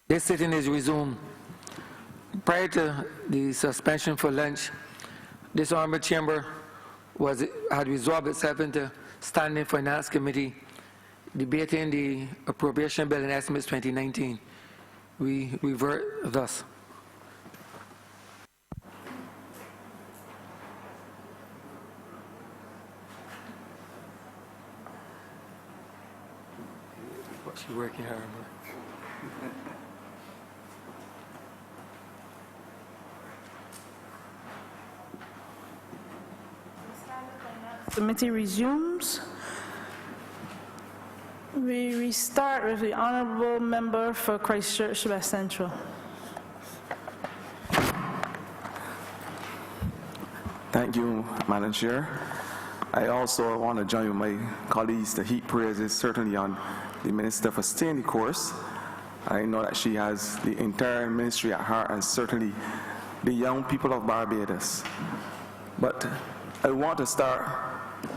This sitting is resumed. Prior to the suspension for lunch, this honorable chamber had resolved itself into standing finance committee debating the appropriation bill and estimates 2019. We revert thus. What's she working hard on? Committee resumes. We restart with the honourable member for Christchurch West Central. Thank you, Madam Chair. I also want to join with my colleagues to heap praises certainly on the Minister for staying the course. I know that she has the entire ministry at heart and certainly the young people of Barbados. But I want to start,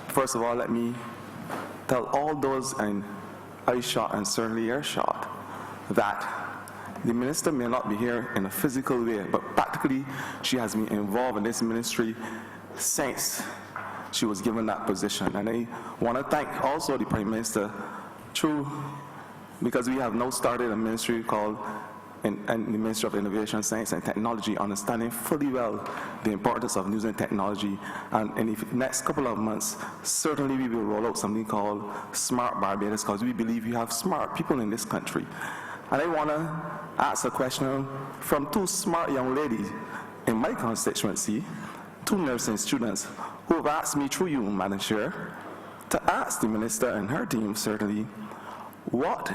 first of all, let me tell all those in eyeshot and certainly earshot that the minister may not be here in a physical way, but practically she has been involved in this ministry since she was given that position. And I want to thank also the Prime Minister, because we have now started a ministry called and the Ministry of Innovation, Science and Technology, understanding fully well the importance of news and technology. And in the next couple of months, certainly we will roll out something called Smart Barbados, because we believe we have smart people in this country. And I want to ask a question from two smart young ladies in my constituency, two nursing students, who have asked me through you, Madam Chair, to ask the Minister and her team, certainly, what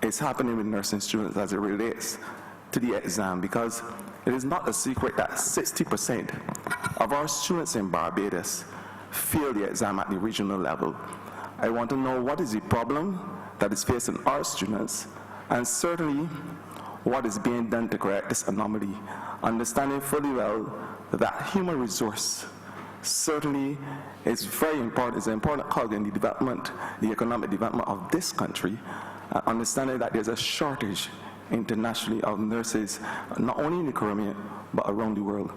is happening with nursing students as it relates to the exam, because it is not a secret that 60% of our students in Barbados fail the exam at the regional level. I want to know what is the problem that is facing our students, and certainly what is being done to correct this anomaly, understanding fully well that human resource certainly is very important, it's an important cog in the development, the economic development of this country. Understanding that there's a shortage internationally of nurses, not only in the Caribbean, but around the world.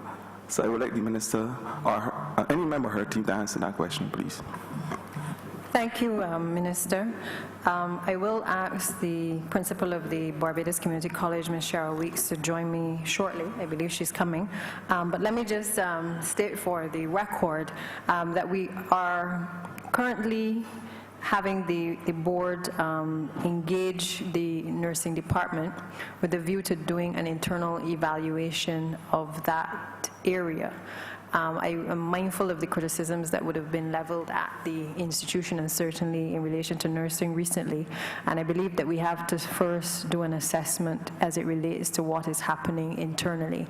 So I would like the Minister or any member of her team to answer that question, please. Thank you, Minister. I will ask the principal of the Barbados Community College, Ms. Cheryl Weeks, to join me shortly. I believe she's coming. But let me just state for the record that we are currently having the board engage the nursing department with a view to doing an internal evaluation of that area. I am mindful of the criticisms that would have been leveled at the institution and certainly in relation to nursing recently, and I believe that we have to first do an assessment as it relates to what is happening internally.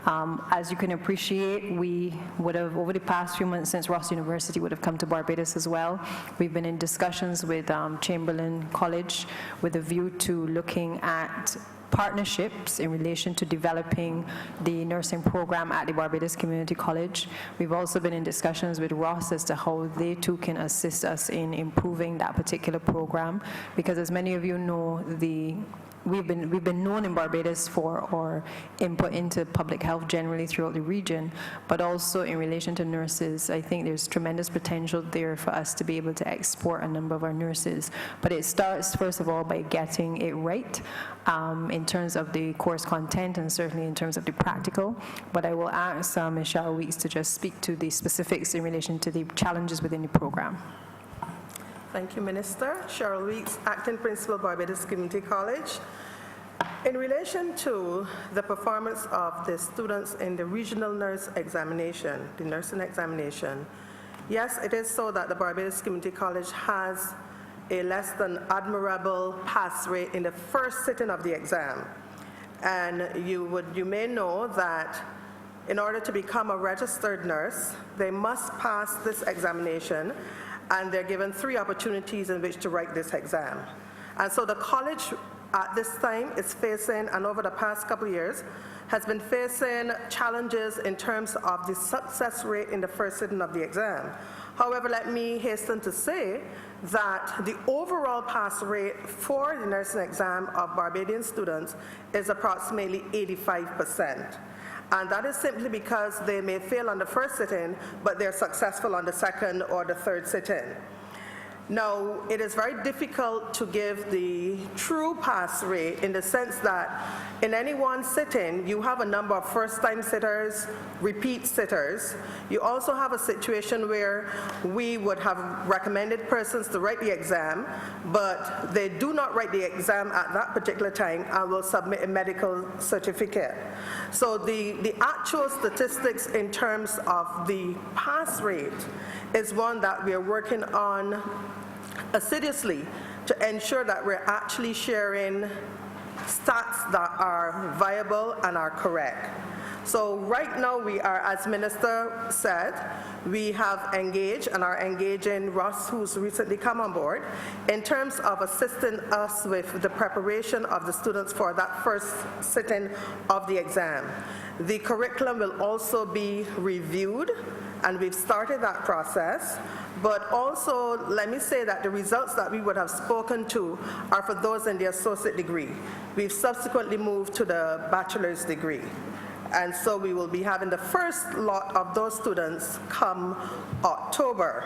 As you can appreciate, we would have, over the past few months since Ross University would have come to Barbados as well, we've been in discussions with Chamberlain College with a view to looking at partnerships in relation to developing the nursing program at the Barbados Community College. We've also been in discussions with Ross as to how they too can assist us in improving that particular program, because as many of you know, we've been known in Barbados for our input into public health generally throughout the region, but also in relation to nurses. I think there's tremendous potential there for us to be able to export a number of our nurses. But it starts, first of all, by getting it right in terms of the course content and certainly in terms of the practical. But I will ask Ms. Cheryl Weeks to just speak to the specifics in relation to the challenges within the program. Thank you, Minister. Cheryl Weeks, Acting Principal, Barbados Community College. In relation to the performance of the students in the regional nurse examination, the nursing examination, yes, it is so that the Barbados Community College has a less than admirable pass rate in the first sitting of the exam. And you may know that in order to become a registered nurse, they must pass this examination, and they're given 3 opportunities in which to write this exam. And so the college at this time is facing, and over the past couple of years, has been facing challenges in terms of the success rate in the first sitting of the exam. However, let me hasten to say that the overall pass rate for the nursing exam of Barbadian students is approximately 85%. And that is simply because they may fail on the first sit-in, but they're successful on the second or the third sit-in. Now, it is very difficult to give the true pass rate in the sense that in any one sit-in, you have a number of first-time sitters, repeat sitters. You also have a situation where we would have recommended persons to write the exam, but they do not write the exam at that particular time and will submit a medical certificate. So the actual statistics in terms of the pass rate is one that we are working on assiduously to ensure that we're actually sharing stats that are viable and are correct. So right now we are, as Minister said, we have engaged and are engaging Ross, who's recently come on board, in terms of assisting us with the preparation of the students for that first sitting of the exam. The curriculum will also be reviewed, and we've started that process. But also, let me say that the results that we would have spoken to are for those in the associate degree. We've subsequently moved to the bachelor's degree. And so we will be having the first lot of those students come October.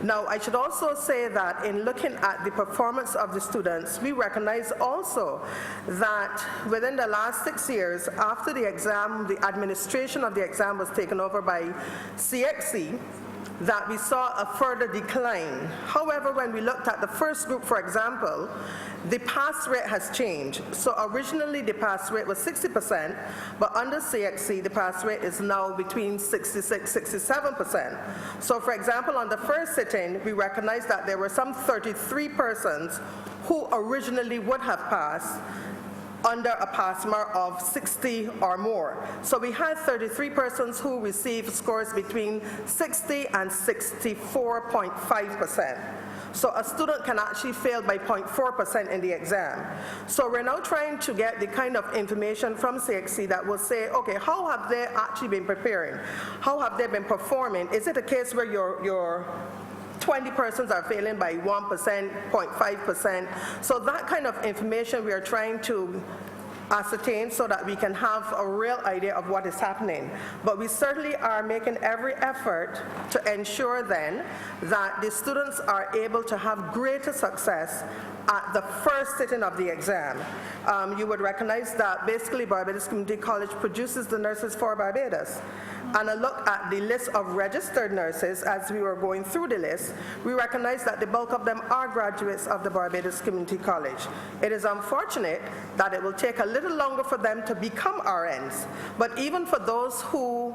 Now, I should also say that in looking at the performance of the students, we recognize also that within the last 6 years, after the exam, the administration of the exam was taken over by CXC, that we saw a further decline. However, when we looked at the first group, for example, the pass rate has changed. So originally the pass rate was 60%, but under CXC, the pass rate is now between 66, 67%. So for example, on the first sit-in, we recognized that there were some 33 persons who originally would have passed under a pass mark of 60 or more. So we had 33 persons who received scores between 60 and 64.5%. So a student can actually fail by 0.4% in the exam. So we're now trying to get the kind of information from CXC that will say, okay, how have they actually been preparing? How have they been performing? Is it a case where your 20 persons are failing by 1%, 0.5%. So that kind of information we are trying to ascertain so that we can have a real idea of what is happening. But we certainly are making every effort to ensure then that the students are able to have greater success at the first sitting of the exam. You would recognize that basically Barbados Community College produces the nurses for Barbados. And a look at the list of registered nurses, as we were going through the list, we recognize that the bulk of them are graduates of the Barbados Community College. It is unfortunate that it will take a little longer for them to become RNs, but even for those who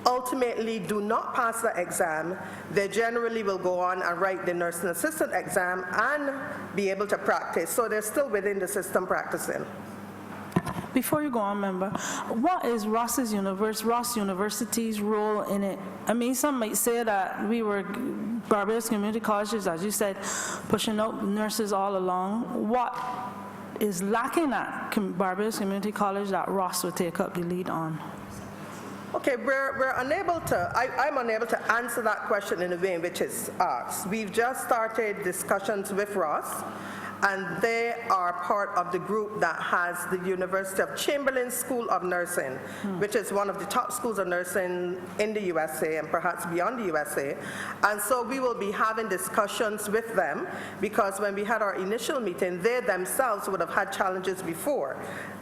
ultimately do not pass the exam, they generally will go on and write the nursing assistant exam and be able to practice. So they're still within the system practicing. Before you go on, member, what is Ross University's role in it? I mean, some might say that we were Barbados Community Colleges, as you said, pushing out nurses all along. What is lacking at Barbados Community College that Ross would take up the lead on? Okay, we're unable to, I'm unable to answer that question in the way in which it's asked. We've just started discussions with Ross, and they are part of the group that has the University of Chamberlain School of Nursing, which is one of the top schools of nursing in the USA and perhaps beyond the USA. And so we will be having discussions with them, because when we had our initial meeting, they themselves would have had challenges before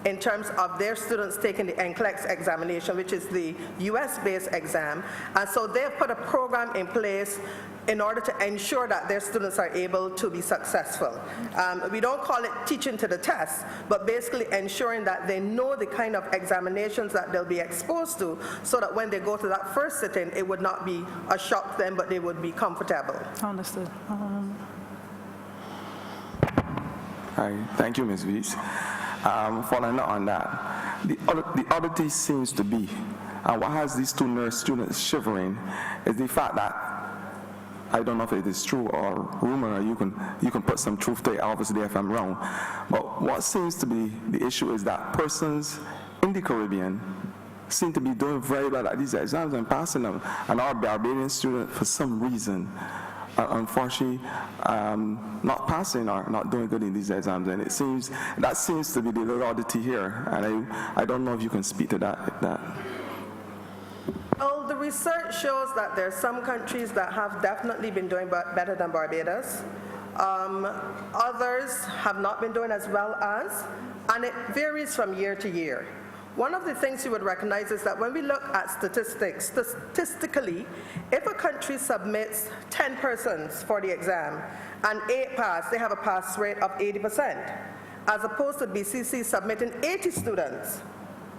in terms of their students taking the NCLEX examination, which is the US-based exam. And so they've put a program in place in order to ensure that their students are able to be successful. We don't call it teaching to the test, but basically ensuring that they know the kind of examinations that they'll be exposed to, so that when they go to that first sitting, it would not be a shock to them, but they would be comfortable. Understood. Hi, thank you, Ms. Weiss. Following up on that, the oddity seems to be, and what has these two nurse students shivering, is the fact that, I don't know if it is true or rumor, you can put some truth to it, obviously, if I'm wrong, but what seems to be the issue is that persons in the Caribbean seem to be doing very well at these exams and passing them, and our Barbadian students, for some reason, are unfortunately not passing or not doing good in these exams, and that seems to be the little oddity here, and I don't know if you can speak to that. Well, the research shows that there are some countries that have definitely been doing better than Barbados. Others have not been doing as well as, and it varies from year to year. One of the things you would recognize is that when we look at statistics, statistically, if a country submits 10 persons for the exam and 8 pass, they have a pass rate of 80%, as opposed to BCC submitting 80 students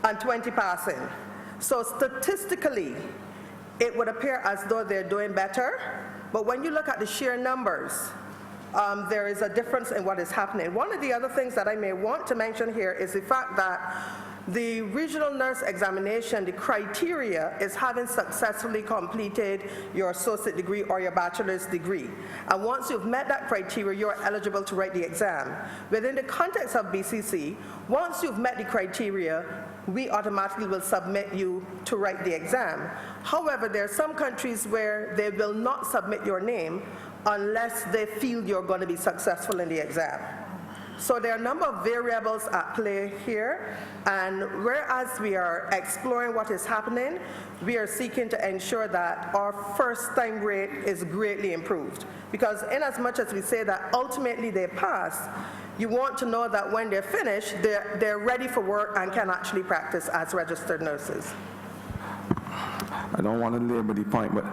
and 20 passing. So statistically, it would appear as though they're doing better, but when you look at the sheer numbers, there is a difference in what is happening. One of the other things that I may want to mention here is the fact that the regional nurse examination, the criteria is having successfully completed your associate degree or your bachelor's degree. And once you've met that criteria, you're eligible to write the exam. Within the context of BCC, once you've met the criteria, we automatically will submit you to write the exam. However, there are some countries where they will not submit your name unless they feel you're going to be successful in the exam. So there are a number of variables at play here, and whereas we are exploring what is happening, we are seeking to ensure that our first-time rate is greatly improved. Because in as much as we say that ultimately they pass, you want to know that when they're finished, they're ready for work and can actually practice as registered nurses. I don't want to labor the point, but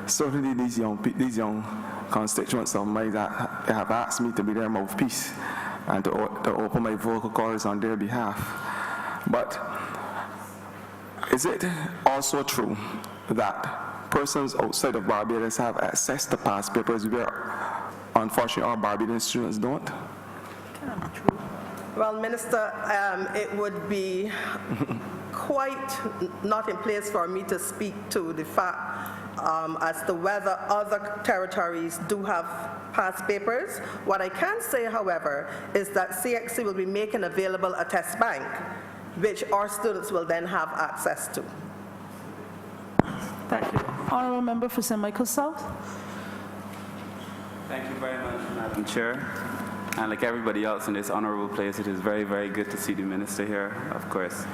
certainly these young constituents of mine that have asked me to be their mouthpiece and to open my vocal cords on their behalf. But is it also true that persons outside of Barbados have access to past papers where, unfortunately, our Barbadian students don't? Well, Minister, it would be quite not in place for me to speak to the fact as to whether other territories do have past papers. What I can say, however, is that CXC will be making available a test bank, which our students will then have access to. Thank you. Honourable Member for St. Michael South. Thank you very much, Madam Chair. And like everybody else in this honorable place, it is very, very good to see the Minister here, of course.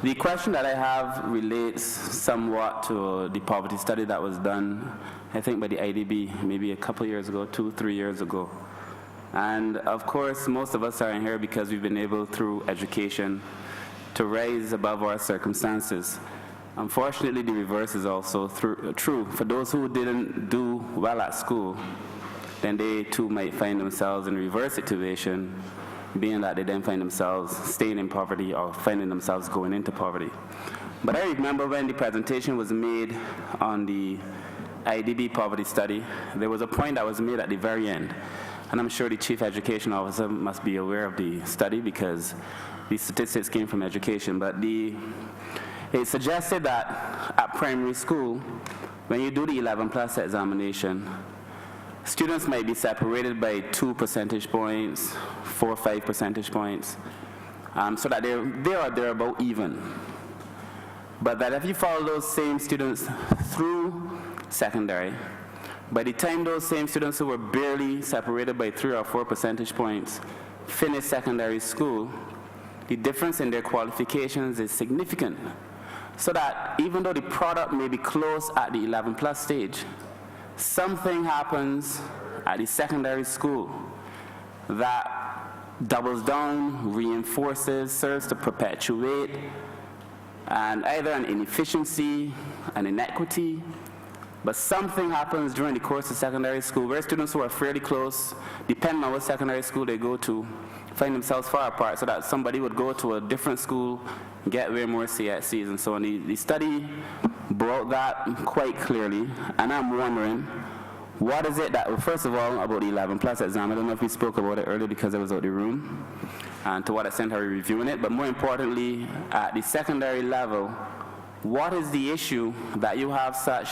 The question that I have relates somewhat to the poverty study that was done, I think by the IDB, maybe a couple years ago, 2-3 years ago. And of course, most of us are in here because we've been able, through education, to rise above our circumstances. Unfortunately, the reverse is also true. For those who didn't do well at school, then they too might find themselves in a reverse situation, being that they then find themselves staying in poverty or finding themselves going into poverty. But I remember when the presentation was made on the IDB poverty study, there was a point that was made at the very end. And I'm sure the Chief Education Officer must be aware of the study because the statistics came from education. But it suggested that at primary school, when you do the 11+ examination, students might be separated by 2 percentage points, 4 or 5 percentage points, so that they're about even. But that if you follow those same students through secondary, by the time those same students who were barely separated by 3 or 4 percentage points finish secondary school, the difference in their qualifications is significant. So that even though the product may be close at the 11+ stage, something happens at the secondary school that doubles down, reinforces, serves to perpetuate, and either an inefficiency, an inequity, but something happens during the course of secondary school where students who are fairly close, depending on what secondary school they go to, find themselves far apart, so that somebody would go to a different school, get way more CSCs and so on. The study brought that quite clearly, and I'm wondering, what is it that, well, first of all, about the 11+ exam, I don't know if we spoke about it earlier because I was out of the room, and to what extent are we reviewing it, but more importantly, at the secondary level, what is the issue that you have such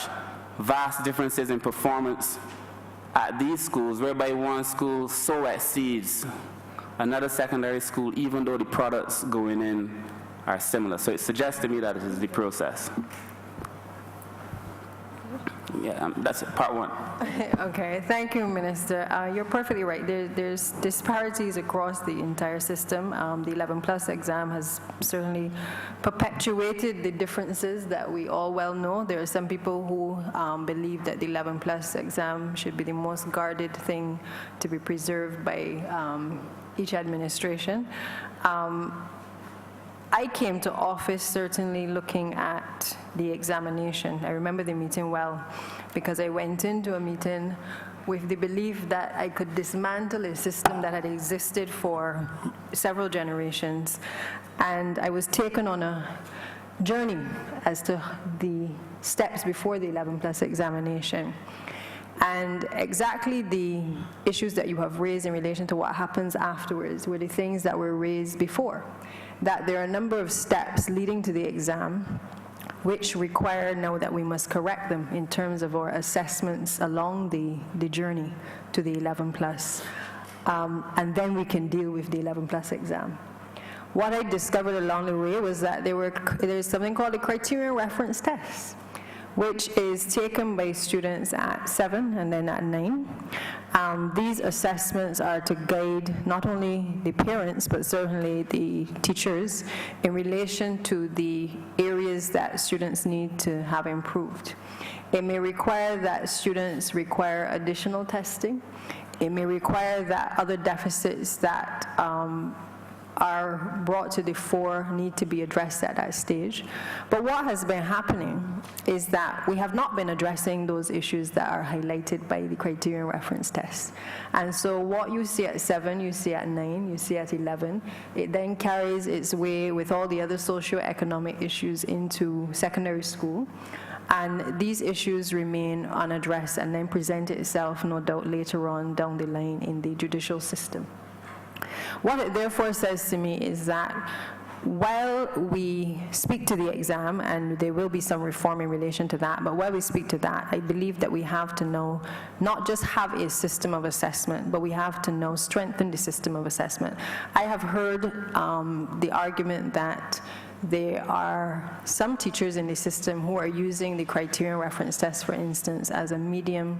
vast differences in performance at these schools, whereby one school so exceeds another secondary school, even though the products going in are similar. So it suggests to me that it is the process. Yeah, that's part one. Okay, thank you, Minister. You're perfectly right. There's disparities across the entire system. The 11+ exam has certainly perpetuated the differences that we all well know. There are some people who believe that the 11+ exam should be the most guarded thing to be preserved by each administration. I came to office certainly looking at the examination. I remember the meeting well because I went into a meeting with the belief that I could dismantle a system that had existed for several generations. And I was taken on a journey as to the steps before the 11+ examination. And exactly the issues that you have raised in relation to what happens afterwards were the things that were raised before. That there are a number of steps leading to the exam which require now that we must correct them in terms of our assessments along the journey to the 11+. And then we can deal with the 11+ exam. What I discovered along the way was that there's something called a criterion reference test, which is taken by students at 7 and then at 9. These assessments are to guide not only the parents, but certainly the teachers in relation to the areas that students need to have improved. It may require that students require additional testing. It may require that other deficits that are brought to the fore need to be addressed at that stage. But what has been happening is that we have not been addressing those issues that are highlighted by the criterion reference test. And so what you see at 7, you see at 9, you see at 11, it then carries its way with all the other socioeconomic issues into secondary school. And these issues remain unaddressed and then present itself, no doubt, later on down the line in the judicial system. What it therefore says to me is that while we speak to the exam, and there will be some reform in relation to that, but while we speak to that, I believe that we have to know, not just have a system of assessment, but we have to know, strengthen the system of assessment. I have heard the argument that there are some teachers in the system who are using the criterion reference test, for instance, as a medium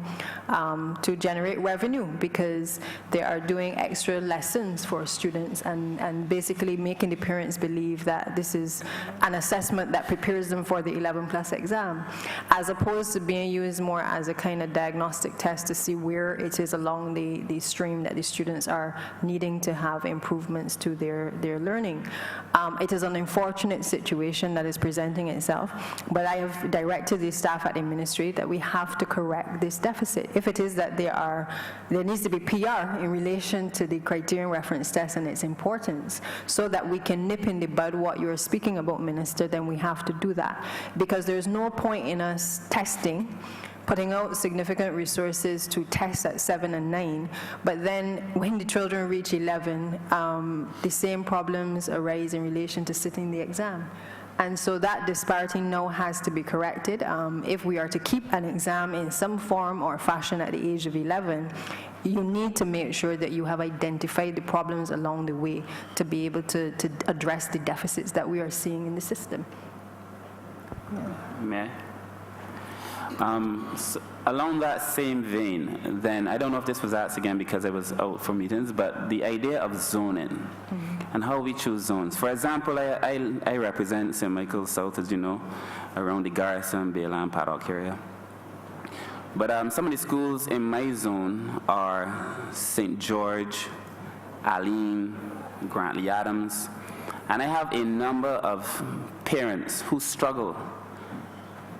to generate revenue because they are doing extra lessons for students and basically making the parents believe that this is an assessment that prepares them for the 11+ exam, as opposed to being used more as a kind of diagnostic test to see where it is along the stream that the students are needing to have improvements to their learning. It is an unfortunate situation that is presenting itself, but I have directed the staff at the ministry that we have to correct this deficit. If it is that there needs to be PR in relation to the criterion reference test and its importance, so that we can nip in the bud what you're speaking about, Minister, then we have to do that. Because there's no point in us testing, putting out significant resources to test at 7 and 9, but then when the children reach 11, the same problems arise in relation to sitting the exam. And so that disparity now has to be corrected. If we are to keep an exam in some form or fashion at the age of 11, you need to make sure that you have identified the problems along the way to be able to address the deficits that we are seeing in the system. May I? So along that same vein, then, I don't know if this was asked again because I was out for meetings, but the idea of zoning and how we choose zones. For example, I represent St. Michael's South, as you know, around the Garrison, Bayland, Paddock area. But some of the schools in my zone are St. George, Aline, Grantley Adams, and I have a number of parents who struggle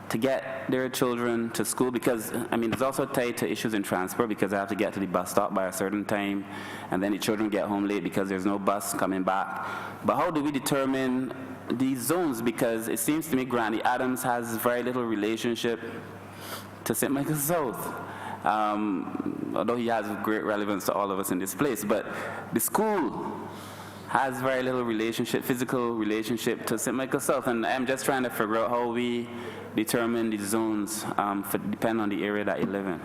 to get their children to school because, I mean, it's also tied to issues in transport because they have to get to the bus stop by a certain time, and then the children get home late because there's no bus coming back. But how do we determine these zones? Because it seems to me Granny Adams has very little relationship to St. Michael's South, although he has great relevance to all of us in this place. But the school has very little relationship, physical relationship to St. Michael's South, and I'm just trying to figure out how we determine the zones depending on the area that you live in.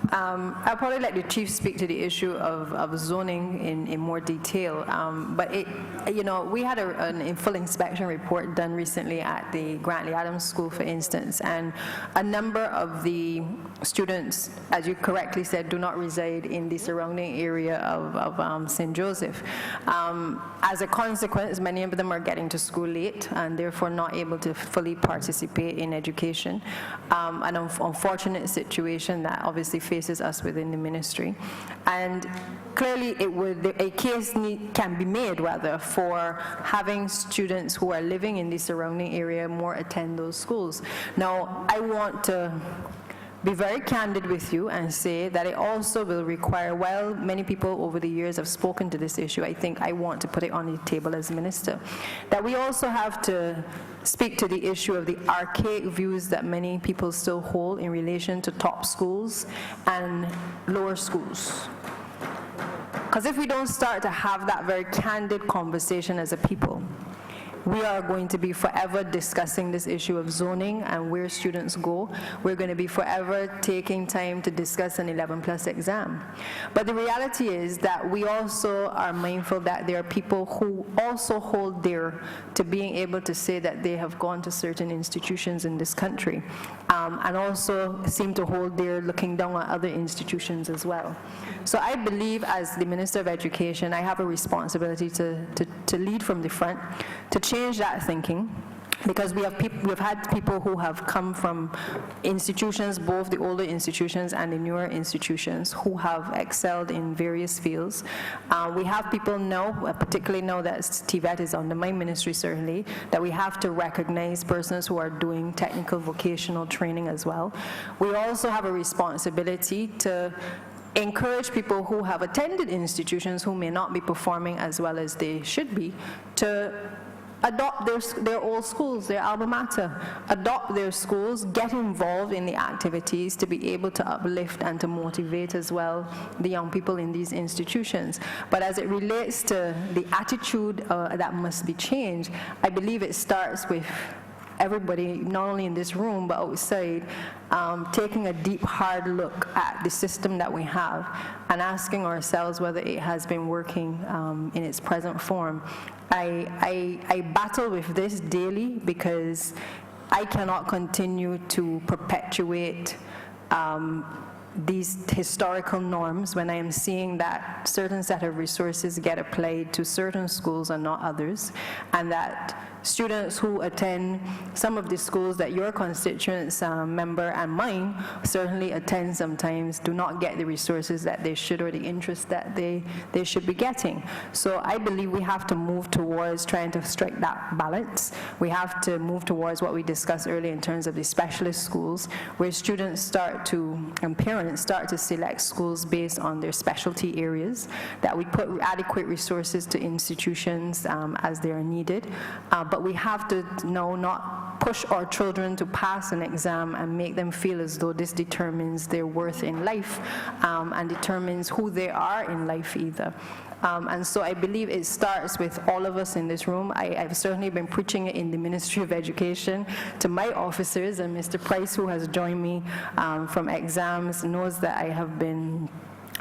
I'd probably let the chief speak to the issue of zoning in more detail. But we had a full inspection report done recently at the Grantley Adams School, for instance, and a number of the students, as you correctly said, do not reside in the surrounding area of St. Joseph. As a consequence, many of them are getting to school late and therefore not able to fully participate in education. An unfortunate situation that obviously faces us within the ministry. And clearly a case can be made rather for having students who are living in the surrounding area more attend those schools. Now, I want to be very candid with you and say that it also will require, while many people over the years have spoken to this issue, I think I want to put it on the table as minister, that we also have to speak to the issue of the archaic views that many people still hold in relation to top schools and lower schools. Because if we don't start to have that very candid conversation as a people, we are going to be forever discussing this issue of zoning and where students go. We're going to be forever taking time to discuss an 11+ exam. But the reality is that we also are mindful that there are people who also hold dear to being able to say that they have gone to certain institutions in this country, and also seem to hold dear looking down on other institutions as well. So I believe, as the Minister of Education, I have a responsibility to lead from the front, to change that thinking, because we've had people who have come from institutions, both the older institutions and the newer institutions, who have excelled in various fields. We have people now, particularly now that TVET is under my ministry certainly, that we have to recognize persons who are doing technical vocational training as well. We also have a responsibility to encourage people who have attended institutions who may not be performing as well as they should be to adopt their old schools, their alma mater, adopt their schools, get involved in the activities to be able to uplift and to motivate as well the young people in these institutions. But as it relates to the attitude that must be changed, I believe it starts with everybody, not only in this room but outside, taking a deep, hard look at the system that we have and asking ourselves whether it has been working in its present form. I battle with this daily because I cannot continue to perpetuate these historical norms when I am seeing that certain set of resources get applied to certain schools and not others, and that students who attend some of the schools that your constituents member and mine certainly attend sometimes do not get the resources that they should or the interest that they should be getting. So I believe we have to move towards trying to strike that balance. We have to move towards what we discussed earlier in terms of the specialist schools, where students start to, and parents start to select schools based on their specialty areas, that we put adequate resources to institutions as they are needed. But we have to now not push our children to pass an exam and make them feel as though this determines their worth in life and determines who they are in life either. And so I believe it starts with all of us in this room. I've certainly been preaching it in the Ministry of Education to my officers, and Mr. Price, who has joined me from exams, knows that I have been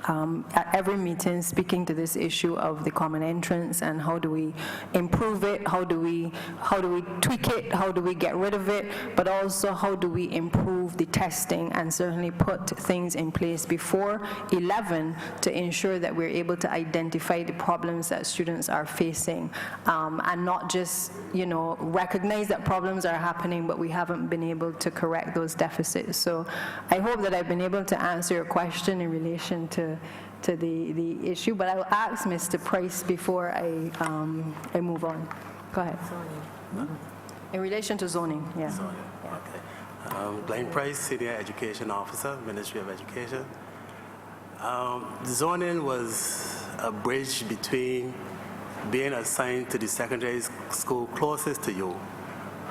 at every meeting speaking to this issue of the common entrance and how do we improve it, how do we tweak it, how do we get rid of it, but also how do we improve the testing and certainly put things in place before 11 to ensure that we're able to identify the problems that students are facing, and not just recognize that problems are happening but we haven't been able to correct those deficits. So I hope that I've been able to answer your question in relation to the issue, but I will ask Mr. Price before I move on. Go ahead. In relation to zoning, yeah. Okay. Blaine Price, Senior Education Officer, Ministry of Education. Zoning was a bridge between being assigned to the secondary school closest to you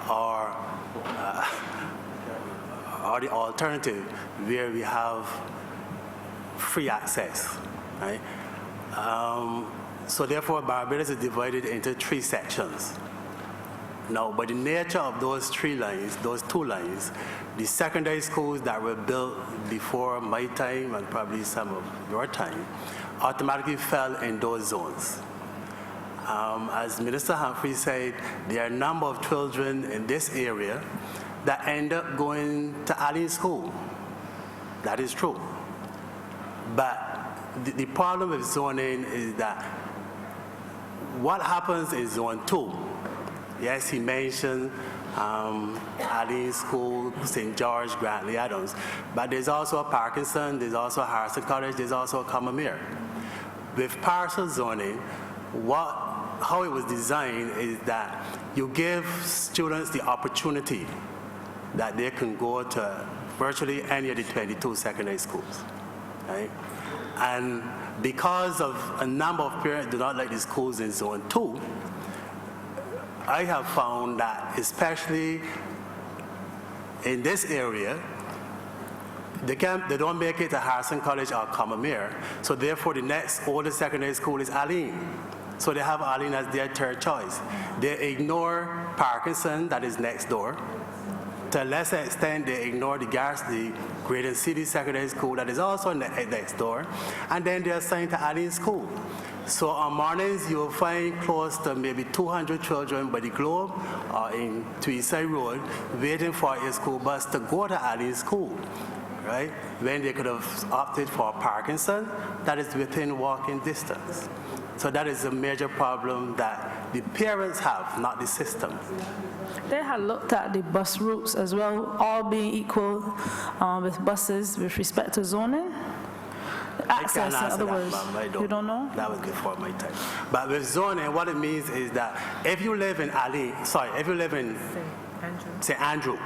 or the alternative where we have free access, right? So therefore, Barbados is divided into 3 sections. Now, by the nature of those two lines, the secondary schools that were built before my time and probably some of your time automatically fell in those zones. As Minister Humphrey said, there are a number of children in this area that end up going to Allen School. That is true. But the problem with zoning is that what happens in Zone 2, yes, he mentioned Allen School, St. George, Grantley Adams, but there's also Parkinson, there's also Harrison College, there's also Commermere. With partial zoning, how it was designed is that you give students the opportunity that they can go to virtually any of the 22 secondary schools, right? And because of a number of parents do not like the schools in Zone 2, I have found that especially in this area, they don't make it to Harrison College or Commermere, so therefore the next oldest secondary school is Allen. So they have Allen as their third choice. They ignore Parkinson, that is next door. To a lesser extent, they ignore the Graydon City Secondary School that is also next door, and then they are assigned to Allen School. So on mornings, you will find close to maybe 200 children by the Globe or in Tweedside Road waiting for a school bus to go to Allen School, right? When they could have opted for Parkinson, that is within walking distance. So that is a major problem that the parents have, not the system. They had looked at the bus routes as well, all being equal with buses with respect to zoning. Access, in other words. You don't know? That was before my time. But with zoning, what it means is that if you live in St. Andrew,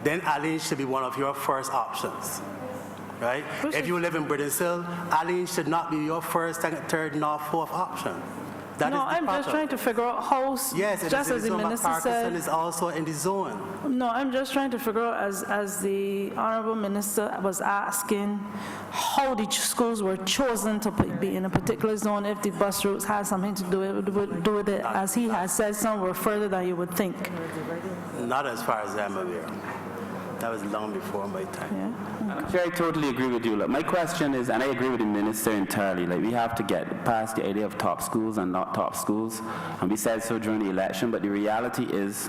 then Allen should be one of your first options, right? If you live in Bridensill, Allen should not be your first, second, third, nor fourth option. No, I'm just trying to figure out how, yes, just as the minister said. Parkinson is also in the zone. No, I'm just trying to figure out, as the honorable minister was asking, how the schools were chosen to be in a particular zone, if the bus routes had something to do with it. As he has said, some were further than you would think. Not as far as I'm aware. That was long before my time. Yeah. Sure, I totally agree with you. Like, my question is, and I agree with the minister entirely, like, we have to get past the idea of top schools and not top schools. And we said so during the election, but the reality is,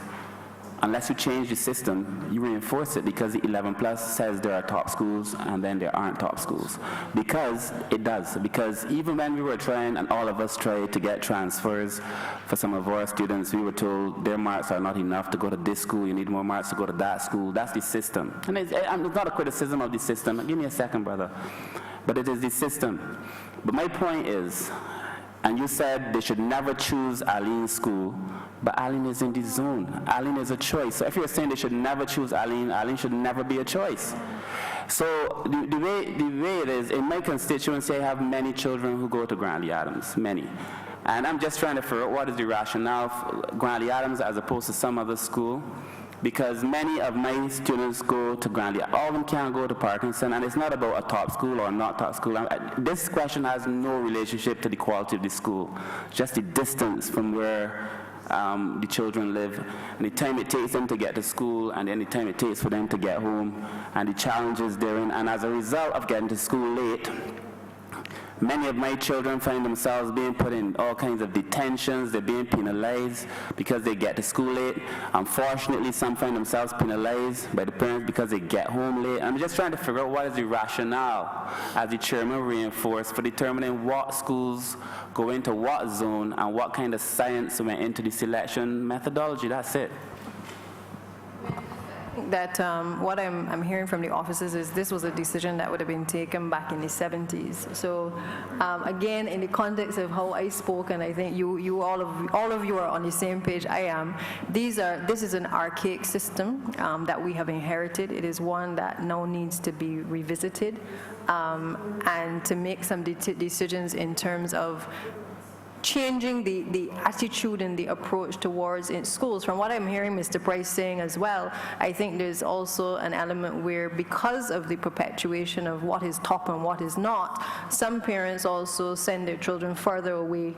unless you change the system, you reinforce it, because the 11 plus says there are top schools and then there aren't top schools. Because it does. Because even when we were trying, and all of us tried to get transfers for some of our students, we were told their marks are not enough to go to this school, you need more marks to go to that school. That's the system. And it's not a criticism of the system. Give me a second, brother. But it is the system. But my point is, and you said they should never choose Allen School, but Allen is in the zone. Allen is a choice. So if you're saying they should never choose Allen, Allen should never be a choice. So the way it is, in my constituency, I have many children who go to Grantley Adams, many. And I'm just trying to figure out what is the rationale for Grantley Adams as opposed to some other school. Because many of my students go to Grantley. All of them can't go to Parkinson, and it's not about a top school or not top school. This question has no relationship to the quality of the school, just the distance from where the children live, and the time it takes them to get to school, and then the time it takes for them to get home, and the challenges therein. And as a result of getting to school late, many of my children find themselves being put in all kinds of detentions. They're being penalized because they get to school late. Unfortunately, some find themselves penalized by the parents because they get home late. I'm just trying to figure out what is the rationale, as the chairman reinforced, for determining what schools go into what zone and what kind of science went into the selection methodology. That's it. That what I'm hearing from the officers is this was a decision that would have been taken back in the 70s. So again, in the context of how I spoke, and I think all of you are on the same page I am, this is an archaic system that we have inherited. It is one that now needs to be revisited and to make some decisions in terms of changing the attitude and the approach towards in schools. From what I'm hearing Mr. Price saying as well, I think there's also an element where, because of the perpetuation of what is top and what is not, some parents also send their children further away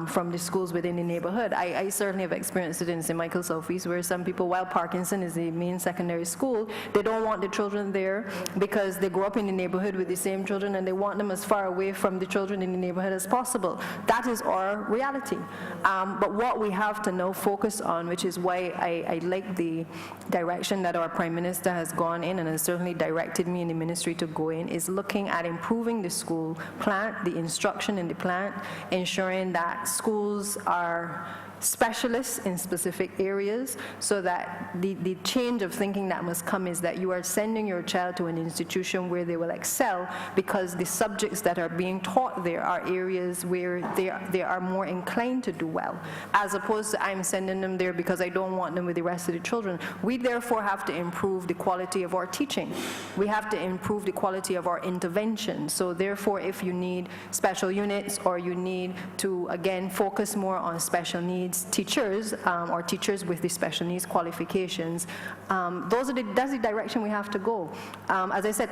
from the schools within the neighborhood. I certainly have experienced it in St. Michael Southeast, where some people, while Parkinson is the main secondary school, they don't want the children there because they grew up in the neighborhood with the same children, and they want them as far away from the children in the neighborhood as possible. That is our reality. But what we have to now focus on, which is why I like the direction that our Prime Minister has gone in and has certainly directed me in the ministry to go in, is looking at improving the school plant, the instruction in the plant, ensuring that schools are specialists in specific areas, so that the change of thinking that must come is that you are sending your child to an institution where they will excel, because the subjects that are being taught there are areas where they are more inclined to do well, as opposed to I'm sending them there because I don't want them with the rest of the children. We therefore have to improve the quality of our teaching. We have to improve the quality of our intervention. So therefore, if you need special units, or you need to, again, focus more on special needs teachers, or teachers with the special needs qualifications, that's the direction we have to go. As I said,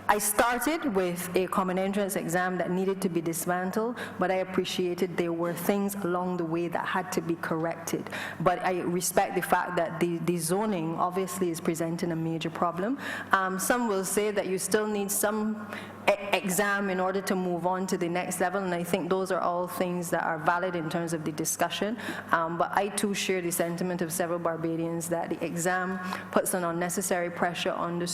I started with a common entrance exam that needed to be dismantled, but I appreciated there were things along the way that had to be corrected. But I respect the fact that the zoning obviously is presenting a major problem. Some will say that you still need some exam in order to move on to the next level, and I think those are all things that are valid in terms of the discussion. But I too share the sentiment of several Barbadians that the exam puts an unnecessary pressure on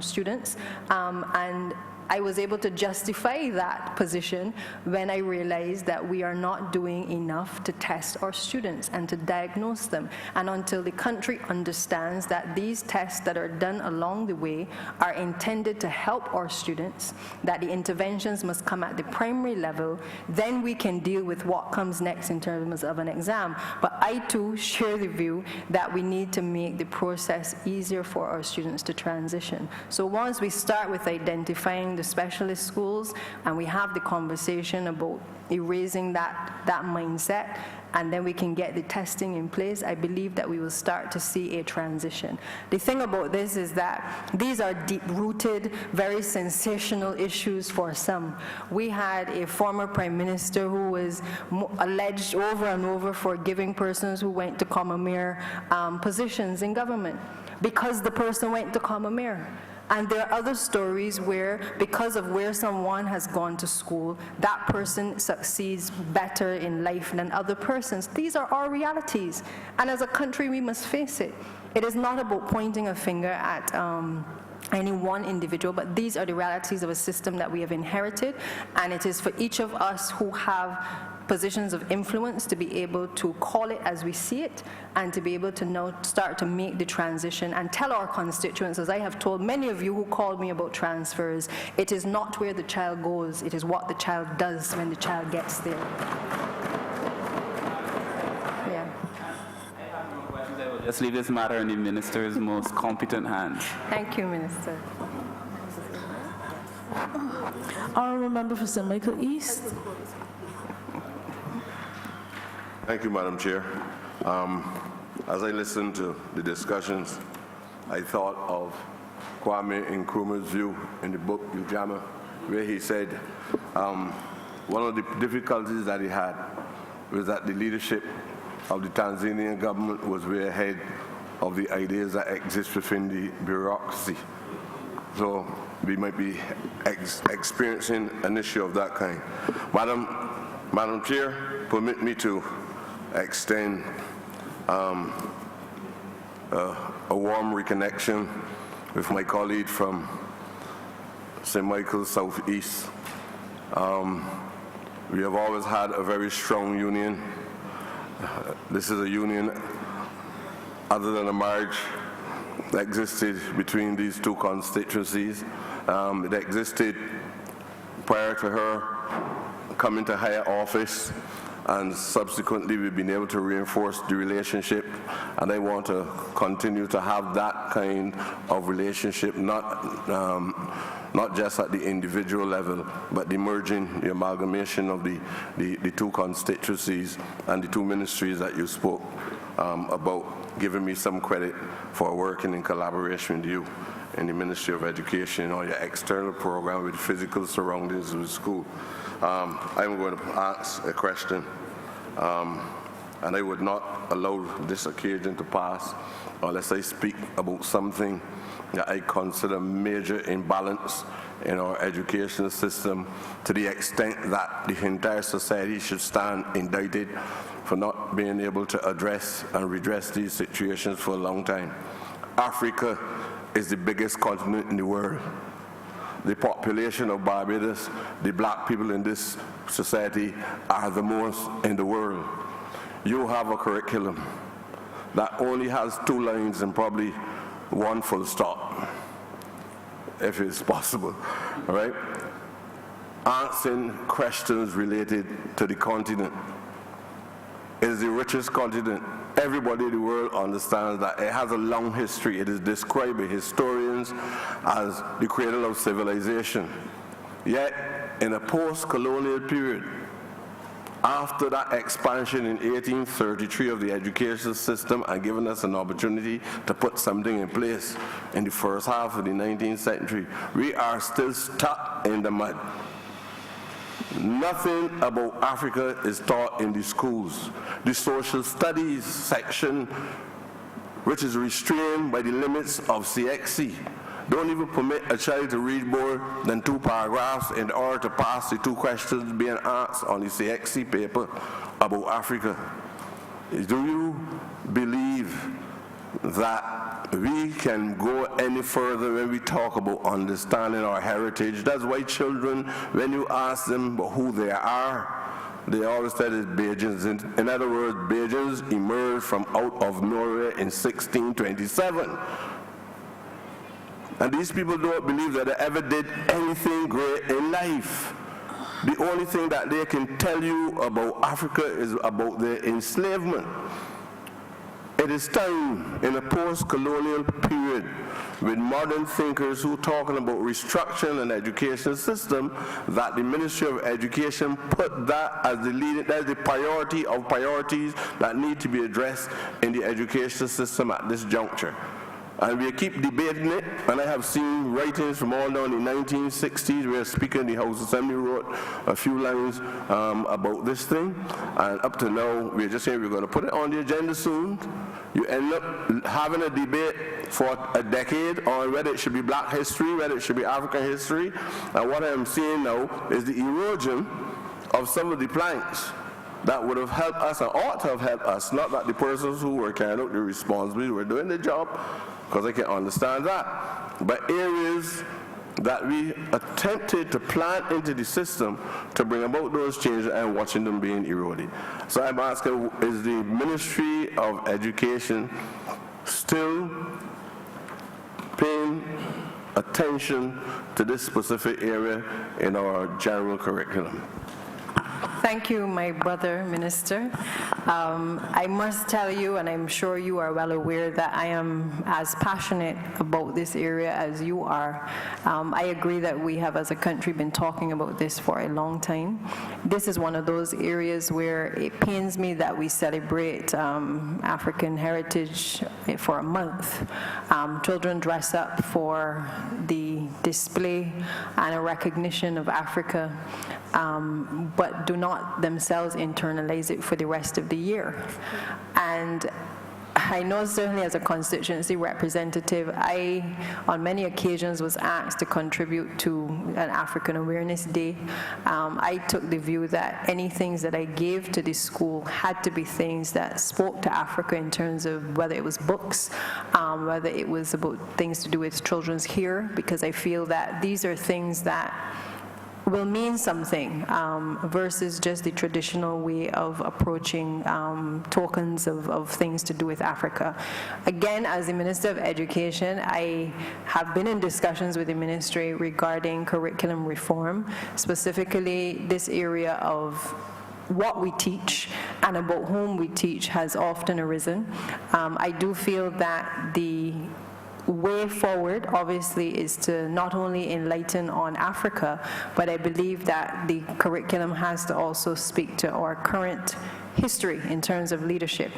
students, and I was able to justify that position when I realized that we are not doing enough to test our students and to diagnose them. And until the country understands that these tests that are done along the way are intended to help our students, that the interventions must come at the primary level, then we can deal with what comes next in terms of an exam. But I too share the view that we need to make the process easier for our students to transition. So once we start with identifying the specialist schools, and we have the conversation about erasing that mindset, and then we can get the testing in place, I believe that we will start to see a transition. The thing about this is that these are deep-rooted, very sensational issues for some. We had a former Prime Minister who was alleged over and over for giving persons who went to Comamere positions in government because the person went to Comamere. And there are other stories where, because of where someone has gone to school, that person succeeds better in life than other persons. These are our realities. And as a country, we must face it. It is not about pointing a finger at any one individual, but these are the realities of a system that we have inherited, and it is for each of us who have positions of influence to be able to call it as we see it, and to be able to now start to make the transition and tell our constituents, as I have told many of you who called me about transfers, it is not where the child goes, it is what the child does when the child gets there. Just leave this matter in the minister's most competent hands. Thank you, Minister. Honourable Member for St. Michael East. Thank you, Madam Chair. As I listened to the discussions, I thought of Kwame Nkrumah's view in the book Ujama, where he said one of the difficulties that he had was that the leadership of the Tanzanian government was way ahead of the ideas that exist within the bureaucracy. So we might be experiencing an issue of that kind. Madam Chair, permit me to extend a warm reconnection with my colleague from St. Michael Southeast. We have always had a very strong union. This is a union, other than a marriage, that existed between these two constituencies. It existed prior to her coming to higher office, and subsequently we've been able to reinforce the relationship, and I want to continue to have that kind of relationship, not not just at the individual level, but the merging, the amalgamation of the two constituencies and the two ministries that you spoke about, giving me some credit for working in collaboration with you in the Ministry of Education on your external program with physical surroundings of the school. I'm going to ask a question, and I would not allow this occasion to pass unless I speak about something that I consider major imbalance in our educational system, to the extent that the entire society should stand indicted for not being able to address and redress these situations for a long time. Africa is the biggest continent in the world. The population of Barbados, the black people in this society, are the most in the world. You have a curriculum that only has 2 lines and probably 1 full stop, if it's possible, all right? Answering questions related to the continent. It is the richest continent. Everybody in the world understands that it has a long history. It is described by historians as the cradle of civilization. Yet, in a post-colonial period, after that expansion in 1833 of the education system and giving us an opportunity to put something in place in the first half of the 19th century, we are still stuck in the mud. Nothing about Africa is taught in the schools. The social studies section, which is restrained by the limits of CXC, don't even permit a child to read more than 2 paragraphs in order to pass the 2 questions being asked on the CXC paper about Africa. Do you believe that we can go any further when we talk about understanding our heritage? That's why children, when you ask them who they are, they always say it's Bajans. In other words, Bajans emerged from out of nowhere in 1627. And these people don't believe that they ever did anything great in life. The only thing that they can tell you about Africa is about their enslavement. It is time in a post-colonial period with modern thinkers who are talking about restructuring an education system that the Ministry of Education put that as the leading, that's the priority of priorities that need to be addressed in the education system at this juncture. And we keep debating it, and I have seen writings from all down in the 1960s where a speaker in the House Assembly wrote a few lines about this thing, and up to now, we're just saying we're going to put it on the agenda soon. You end up having a debate for a decade on whether it should be black history, whether it should be African history, and what I'm seeing now is the erosion of some of the planks that would have helped us and ought to have helped us, not that the persons who were carrying out the responsibility were doing the job, because I can understand that, but areas that we attempted to plant into the system to bring about those changes and watching them being eroded. So I'm asking, is the Ministry of Education still paying attention to this specific area in our general curriculum? Thank you, my brother, Minister. I must tell you, and I'm sure you are well aware, that I am as passionate about this area as you are. I agree that we have, as a country, been talking about this for a long time. This is one of those areas where it pains me that we celebrate African heritage for a month. Children dress up for the display and a recognition of Africa, but do not themselves internalize it for the rest of the year. And I know certainly as a constituency representative, I, on many occasions, was asked to contribute to an African Awareness Day. I took the view that any things that I gave to the school had to be things that spoke to Africa in terms of whether it was books, whether it was about things to do with children's hair, because I feel that these are things that will mean something versus just the traditional way of approaching tokens of things to do with Africa. Again, as the Minister of Education, I have been in discussions with the ministry regarding curriculum reform, specifically this area of what we teach and about whom we teach has often arisen. I do feel that the way forward, obviously, is to not only enlighten on Africa, but I believe that the curriculum has to also speak to our current history in terms of leadership.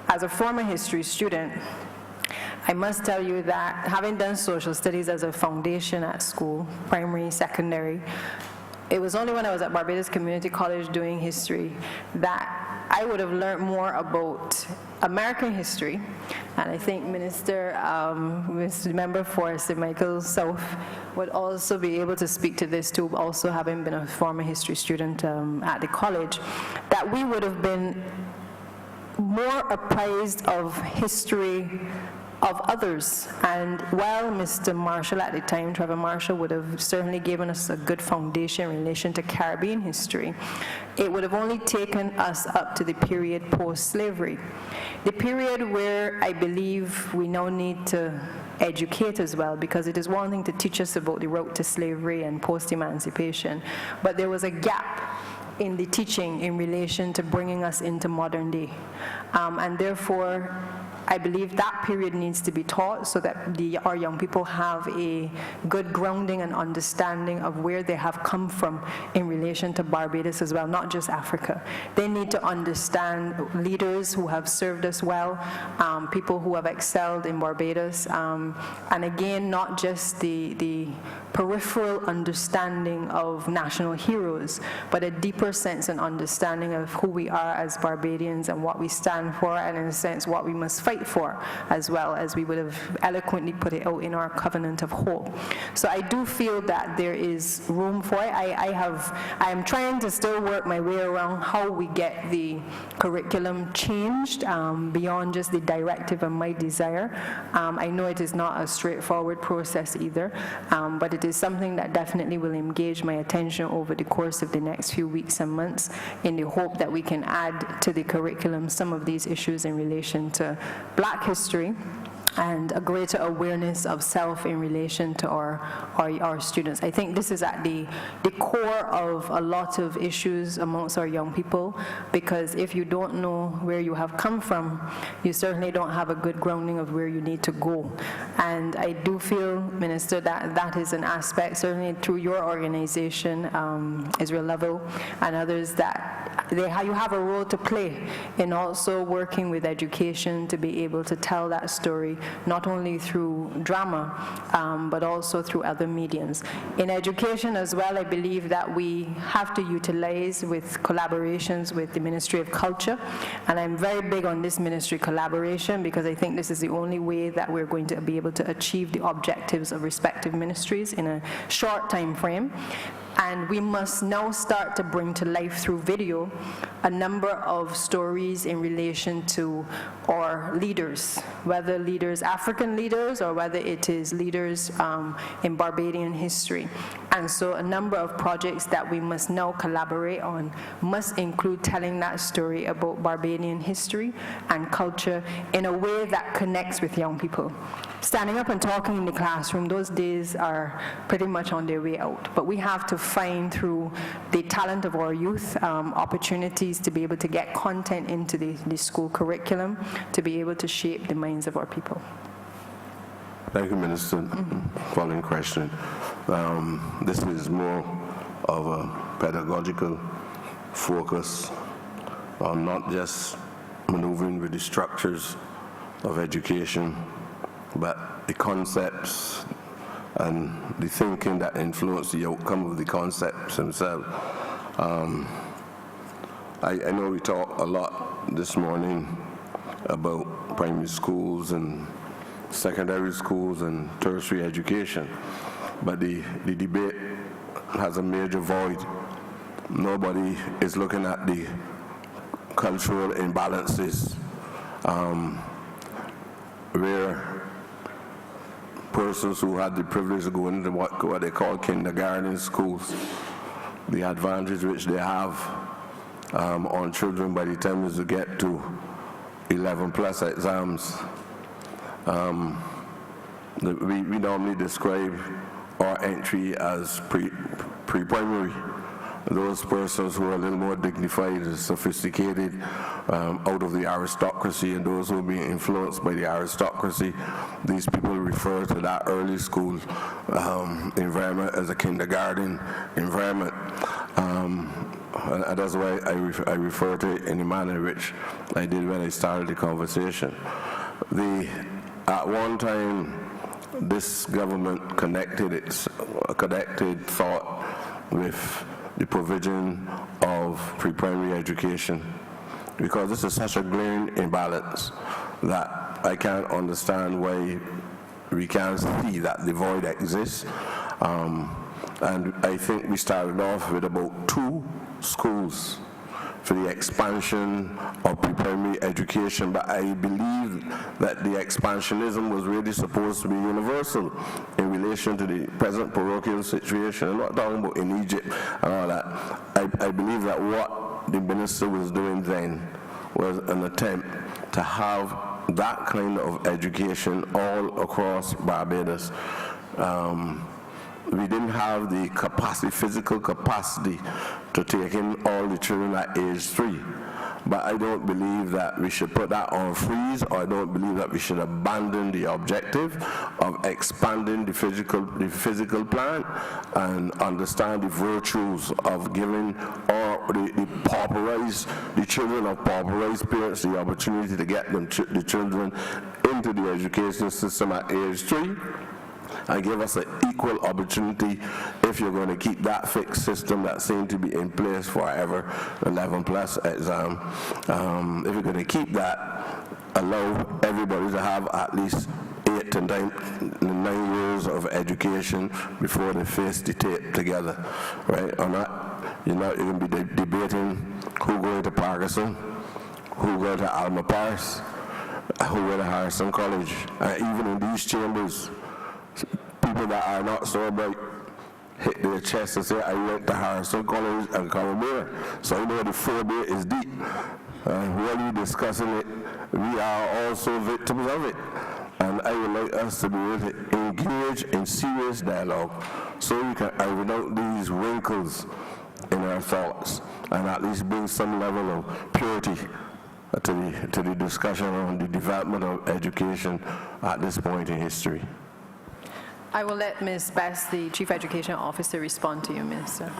As a former history student, I must tell you that having done social studies as a foundation at school, primary, secondary, it was only when I was at Barbados Community College doing history that I would have learned more about American history, and I think Mr. Member for St. Michael South would also be able to speak to this too, also having been a former history student at the college, that we would have been more apprised of history of others. And while Mr. Marshall at the time, Trevor Marshall, would have certainly given us a good foundation in relation to Caribbean history, it would have only taken us up to the period post-slavery. The period where I believe we now need to educate as well, because it is one thing to teach us about the road to slavery and post-emancipation, but there was a gap in the teaching in relation to bringing us into modern day. And therefore, I believe that period needs to be taught so that our young people have a good grounding and understanding of where they have come from in relation to Barbados as well, not just Africa. They need to understand leaders who have served us well, people who have excelled in Barbados, and again, not just the peripheral understanding of national heroes, but a deeper sense and understanding of who we are as Barbadians and what we stand for, and in a sense what we must fight for, as well as we would have eloquently put it out in our covenant of hope. So I do feel that there is room for it. I am trying to still work my way around how we get the curriculum changed beyond just the directive and my desire. I know it is not a straightforward process either, but it is something that definitely will engage my attention over the course of the next few weeks and months, in the hope that we can add to the curriculum some of these issues in relation to Black history and a greater awareness of self in relation to our students. I think this is at the core of a lot of issues amongst our young people, because if you don't know where you have come from, you certainly don't have a good grounding of where you need to go. And I do feel, Minister, that that is an aspect, certainly through your organization, Israel Level, and others, that you have a role to play in also working with education to be able to tell that story, not only through drama, but also through other mediums. In education as well, I believe that we have to utilize with collaborations with the Ministry of Culture, and I'm very big on this ministry collaboration, because I think this is the only way that we're going to be able to achieve the objectives of respective ministries in a short time frame. And we must now start to bring to life through video a number of stories in relation to our leaders, whether leaders, African leaders, or whether it is leaders in Barbadian history. And so a number of projects that we must now collaborate on must include telling that story about Barbadian history and culture in a way that connects with young people. Standing up and talking in the classroom, those days are pretty much on their way out. But we have to find, through the talent of our youth, opportunities to be able to get content into the school curriculum, to be able to shape the minds of our people. Thank you, Minister. Following question. This is more of a pedagogical focus on not just maneuvering with the structures of education, but the concepts and the thinking that influence the outcome of the concepts themselves. I know we talked a lot this morning about primary schools and secondary schools and tertiary education, but the debate has a major void. Nobody is looking at the cultural imbalances where persons who had the privilege of going into what they call kindergarten schools, the advantage which they have on children by the time they get to 11 plus exams. We normally describe our entry as pre-primary, those persons who are a little more dignified and sophisticated out of the aristocracy, and those who are being influenced by the aristocracy. These people refer to that early school environment as a kindergarten environment. And that's why I refer to it in the manner in which I did when I started the conversation. At one time, this government connected thought with the provision of pre-primary education, because this is such a glaring imbalance that I can't understand why we can't see that the void exists. And I think we started off with about 2 schools for the expansion of pre-primary education, but I believe that the expansionism was really supposed to be universal in relation to the present parochial situation. I'm not talking about in Egypt and all that. I believe that what the minister was doing then was an attempt to have that kind of education all across Barbados. We didn't have the capacity, physical capacity, to take in all the children at age 3. But I don't believe that we should put that on freeze, or I don't believe that we should abandon the objective of expanding the physical plan and understand the virtues of giving all the children of pauperized parents the opportunity to get the children into the education system at age 3. And give us an equal opportunity, if you're going to keep that fixed system that seemed to be in place forever, 11 plus exam. If you're going to keep that, allow everybody to have at least 8 to 9 years of education before they face the tape together, right? Or not, you're going to be debating who going to Parkinson, who go to Alma Paris, who go to Harrison College. Even in these chambers, people that are not so bright hit their chest and say, I went to Harrison College and Caramera. So I know the phobia is deep. While you're discussing it, we are also victims of it. And I would like us to be able to engage in serious dialogue so we can iron out these wrinkles in our thoughts and at least bring some level of purity to the discussion on the development of education at this point in history. I will let Ms. Bess, the Chief Education Officer, respond to you, Minister.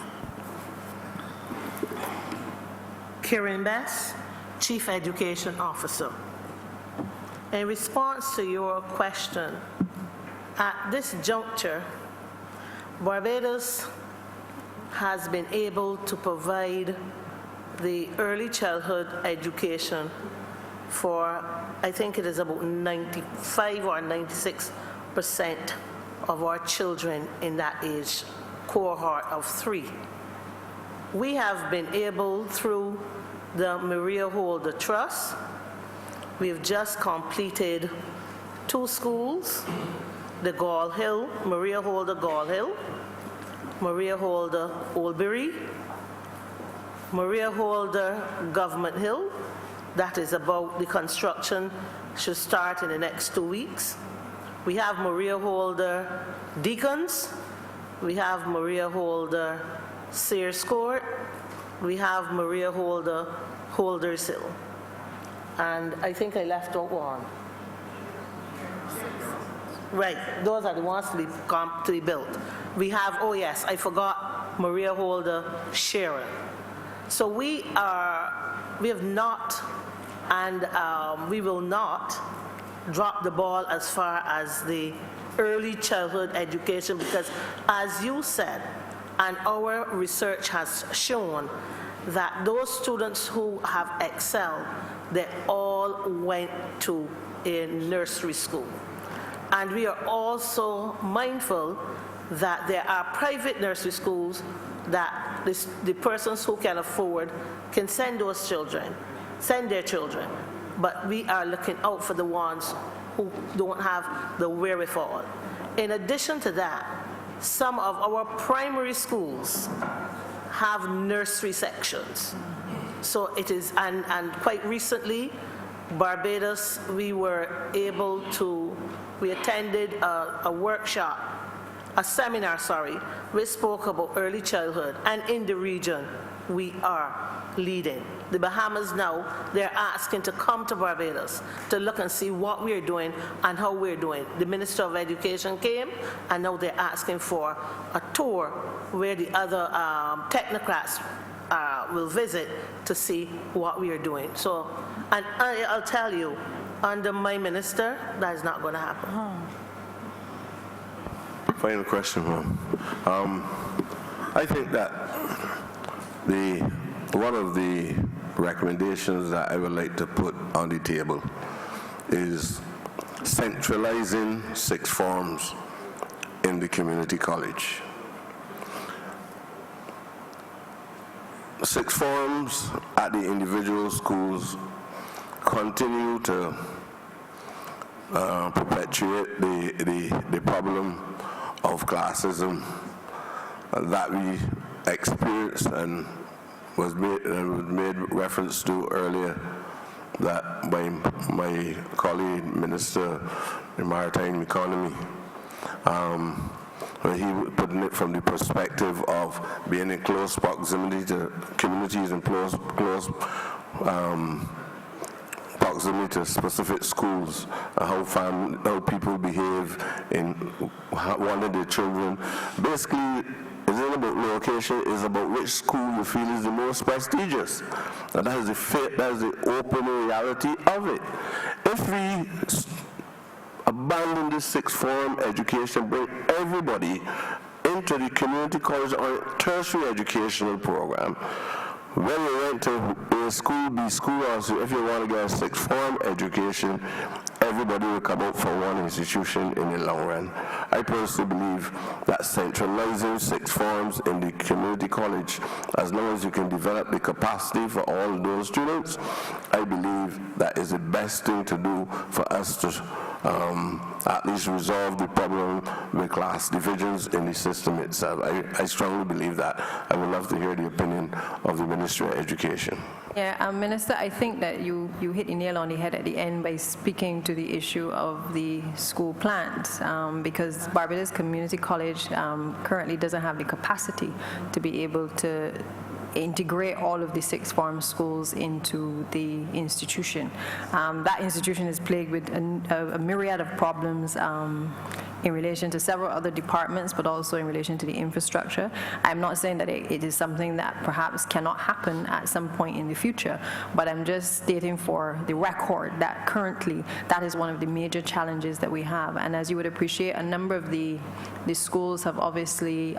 Karen Bess, Chief Education Officer. In response to your question, at this juncture, Barbados has been able to provide the early childhood education for, I think it is about 95 or 96% of our children in that age cohort of 3. We have been able, through the Maria Holder Trust, we have just completed 2 schools, the Gall Hill, Maria Holder Gall Hill, Maria Holder Oldbury, Maria Holder Government Hill. That is about, the construction should start in the next 2 weeks. We have Maria Holder Deacons, we have Maria Holder Sears Court, we have Maria Holder Holders Hill. And I think I left out one. Right, those are the ones to be built. We have, oh yes, I forgot Maria Holder Sharon. So we have not, and we will not drop the ball as far as the early childhood education, because as you said, and our research has shown, that those students who have excelled, they all went to a nursery school. And we are also mindful that there are private nursery schools that the persons who can afford can send their children. But we are looking out for the ones who don't have the wherewithal. In addition to that, some of our primary schools have nursery sections. So it is, and quite recently, Barbados, we attended a workshop seminar, which spoke about early childhood, and in the region, we are leading. The Bahamas now, they're asking to come to Barbados to look and see what we're doing and how we're doing. The Minister of Education came, and now they're asking for a tour where the other technocrats will visit to see what we are doing. So, and I'll tell you, under my minister, that is not going to happen. Final question, ma'am. I think that one of the recommendations that I would like to put on the table is centralizing sixth forms in the community college. Sixth forms at the individual schools continue to perpetuate the problem of classism that we experienced and was made reference to earlier, that by my colleague, Minister of the Maritime Economy, when he putting it from the perspective of being in close proximity to communities and close proximity to specific schools, how people behave in wanting their children. Basically, it isn't about location, it's about which school you feel is the most prestigious. And that is the open reality of it. If we abandon this sixth form education, bring everybody into the community college or tertiary educational program, whether you went to A school, B school, or so, if you want to get a sixth form education, everybody will come out from one institution in the long run. I personally believe that centralizing sixth forms in the community college, as long as you can develop the capacity for all of those students, I believe that is the best thing to do for us to at least resolve the problem with class divisions in the system itself. I strongly believe that. I would love to hear the opinion of the Ministry of Education. Yeah, Minister, I think that you hit the nail on the head at the end by speaking to the issue of the school plans, because Barbados Community College currently doesn't have the capacity to be able to integrate all of the sixth form schools into the institution. That institution is plagued with a myriad of problems in relation to several other departments, but also in relation to the infrastructure. I'm not saying that it is something that perhaps cannot happen at some point in the future, but I'm just stating for the record that currently that is one of the major challenges that we have. And as you would appreciate, a number of the schools have obviously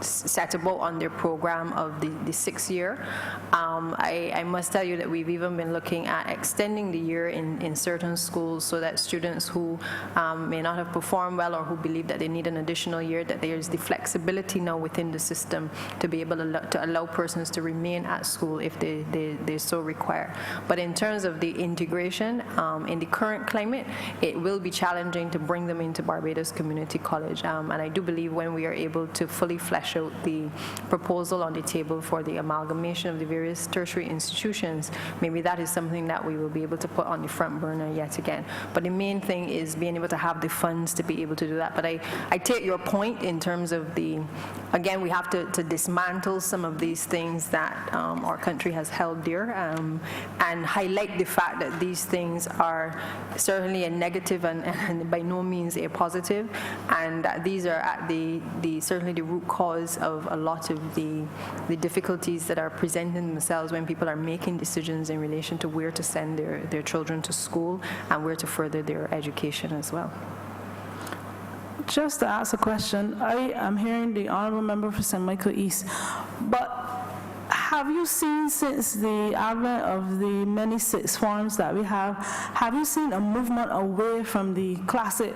set about on their program of the 6th year. I must tell you that we've even been looking at extending the year in certain schools so that students who may not have performed well or who believe that they need an additional year, that there's the flexibility now within the system to be able to allow persons to remain at school if they so require. But in terms of the integration, in the current climate, it will be challenging to bring them into Barbados Community College. And I do believe when we are able to fully flesh out the proposal on the table for the amalgamation of the various tertiary institutions, maybe that is something that we will be able to put on the front burner yet again. But the main thing is being able to have the funds to be able to do that. But I take your point in terms of again, we have to dismantle some of these things that our country has held dear, and highlight the fact that these things are certainly a negative and by no means a positive, and that these are at certainly the root cause of a lot of the difficulties that are presenting themselves when people are making decisions in relation to where to send their children to school and where to further their education as well. Just to ask a question, I am hearing the Honorable Member for St. Michael East, but have you seen, since the advent of the many sixth forms that we have you seen a movement away from the classic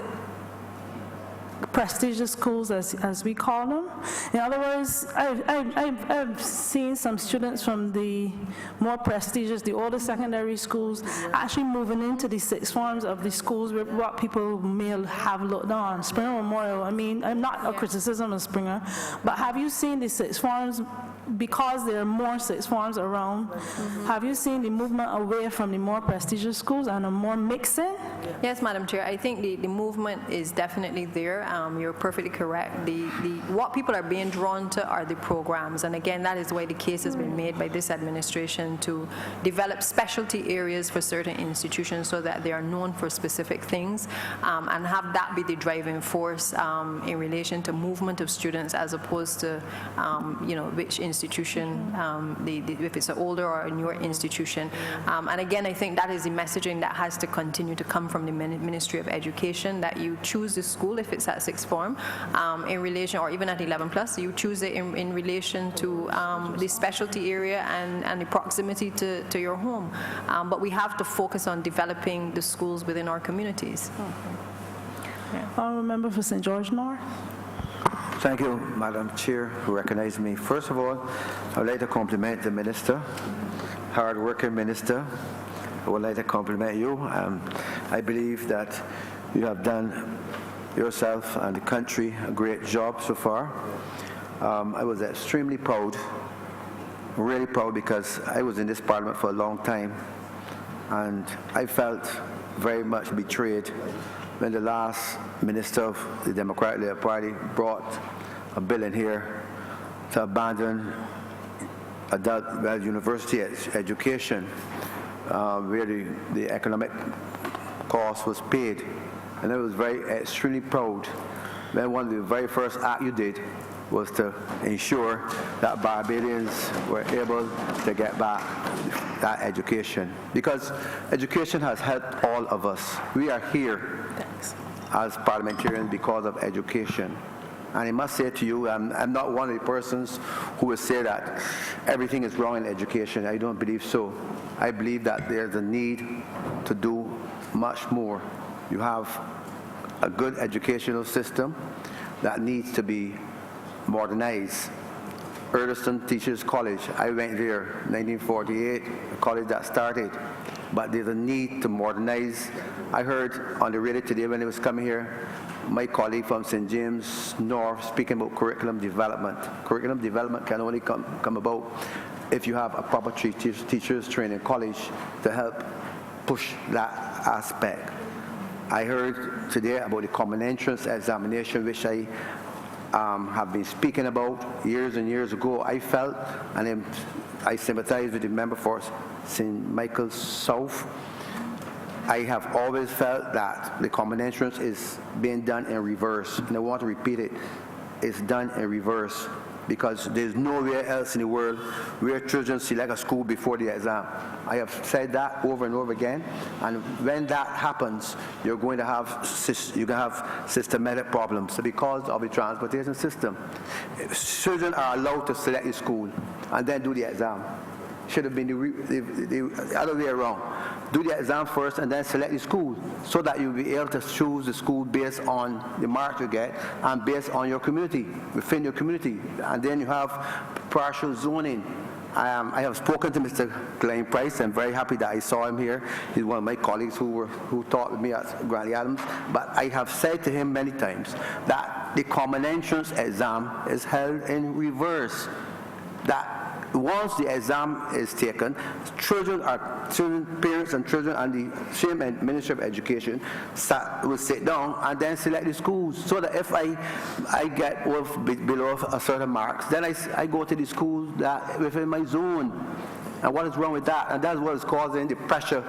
prestigious schools, as we call them? In other words, I've seen some students from the more prestigious, the older secondary schools, actually moving into the sixth forms of the schools where what people may have looked on. Springer Memorial, I mean, I'm not a criticism of Springer, but have you seen the sixth forms because there are more sixth forms around, have you seen the movement away from the more prestigious schools and a more mixing? Yes, Madam Chair, I think the movement is definitely there. You're perfectly correct. What people are being drawn to are the programs, and again, that is why the case has been made by this administration to develop specialty areas for certain institutions so that they are known for specific things, and have that be the driving force in relation to movement of students as opposed to, which institution, if it's an older or a newer institution. And again, I think that is the messaging that has to continue to come from the Ministry of Education, that you choose the school if it's at sixth form in relation, or even at 11+, you choose it in relation to the specialty area and the proximity to your home. But we have to focus on developing the schools within our communities. Honourable member for St. George North. Thank you, Madam Chair, who recognized me. First of all, I would like to compliment the minister, hard-working minister. I would like to compliment you. I believe that you have done yourself and the country a great job so far. I was extremely proud, really proud, because I was in this parliament for a long time, and I felt very much betrayed when the last minister of the Democratic Labour Party brought a bill in here to abandon adult university education, where the economic cost was paid. And I was extremely proud when one of the very first acts you did was to ensure that Barbadians were able to get back that education. Because education has helped all of us. We are here as parliamentarians because of education. And I must say to you, I'm not one of the persons who will say that everything is wrong in education. I don't believe so. I believe that there's a need to do much more. You have a good educational system that needs to be modernized. Earlston Teachers College, I went there in 1948, a college that started, but there's a need to modernize. I heard on the radio today when I was coming here, my colleague from St. James North speaking about curriculum development. Curriculum development can only come about if you have a proper teachers training college to help push that aspect. I heard today about the common entrance examination, which I have been speaking about years and years ago. I felt, and I sympathize with the member for St. Michael's South. I have always felt that the common entrance is being done in reverse, and I want to repeat it. It's done in reverse because there's nowhere else in the world where children select a school before the exam. I have said that over and over again, and when that happens, you're going to have systematic problems because of the transportation system. Children are allowed to select a school and then do the exam. Should have been the other way around. Do the exam first and then select the school so that you'll be able to choose the school based on the mark you get and based on your community, within your community. And then you have partial zoning. I have spoken to Mr. Glenn Price. I'm very happy that I saw him here. He's one of my colleagues who taught with me at Grantley Adams. But I have said to him many times that the common entrance exam is held in reverse. That once the exam is taken, parents and children and the same Ministry of Education will sit down and then select the schools. So that if I get below a certain marks, then I go to the schools that within my zone. And what is wrong with that? And that's what is causing the pressure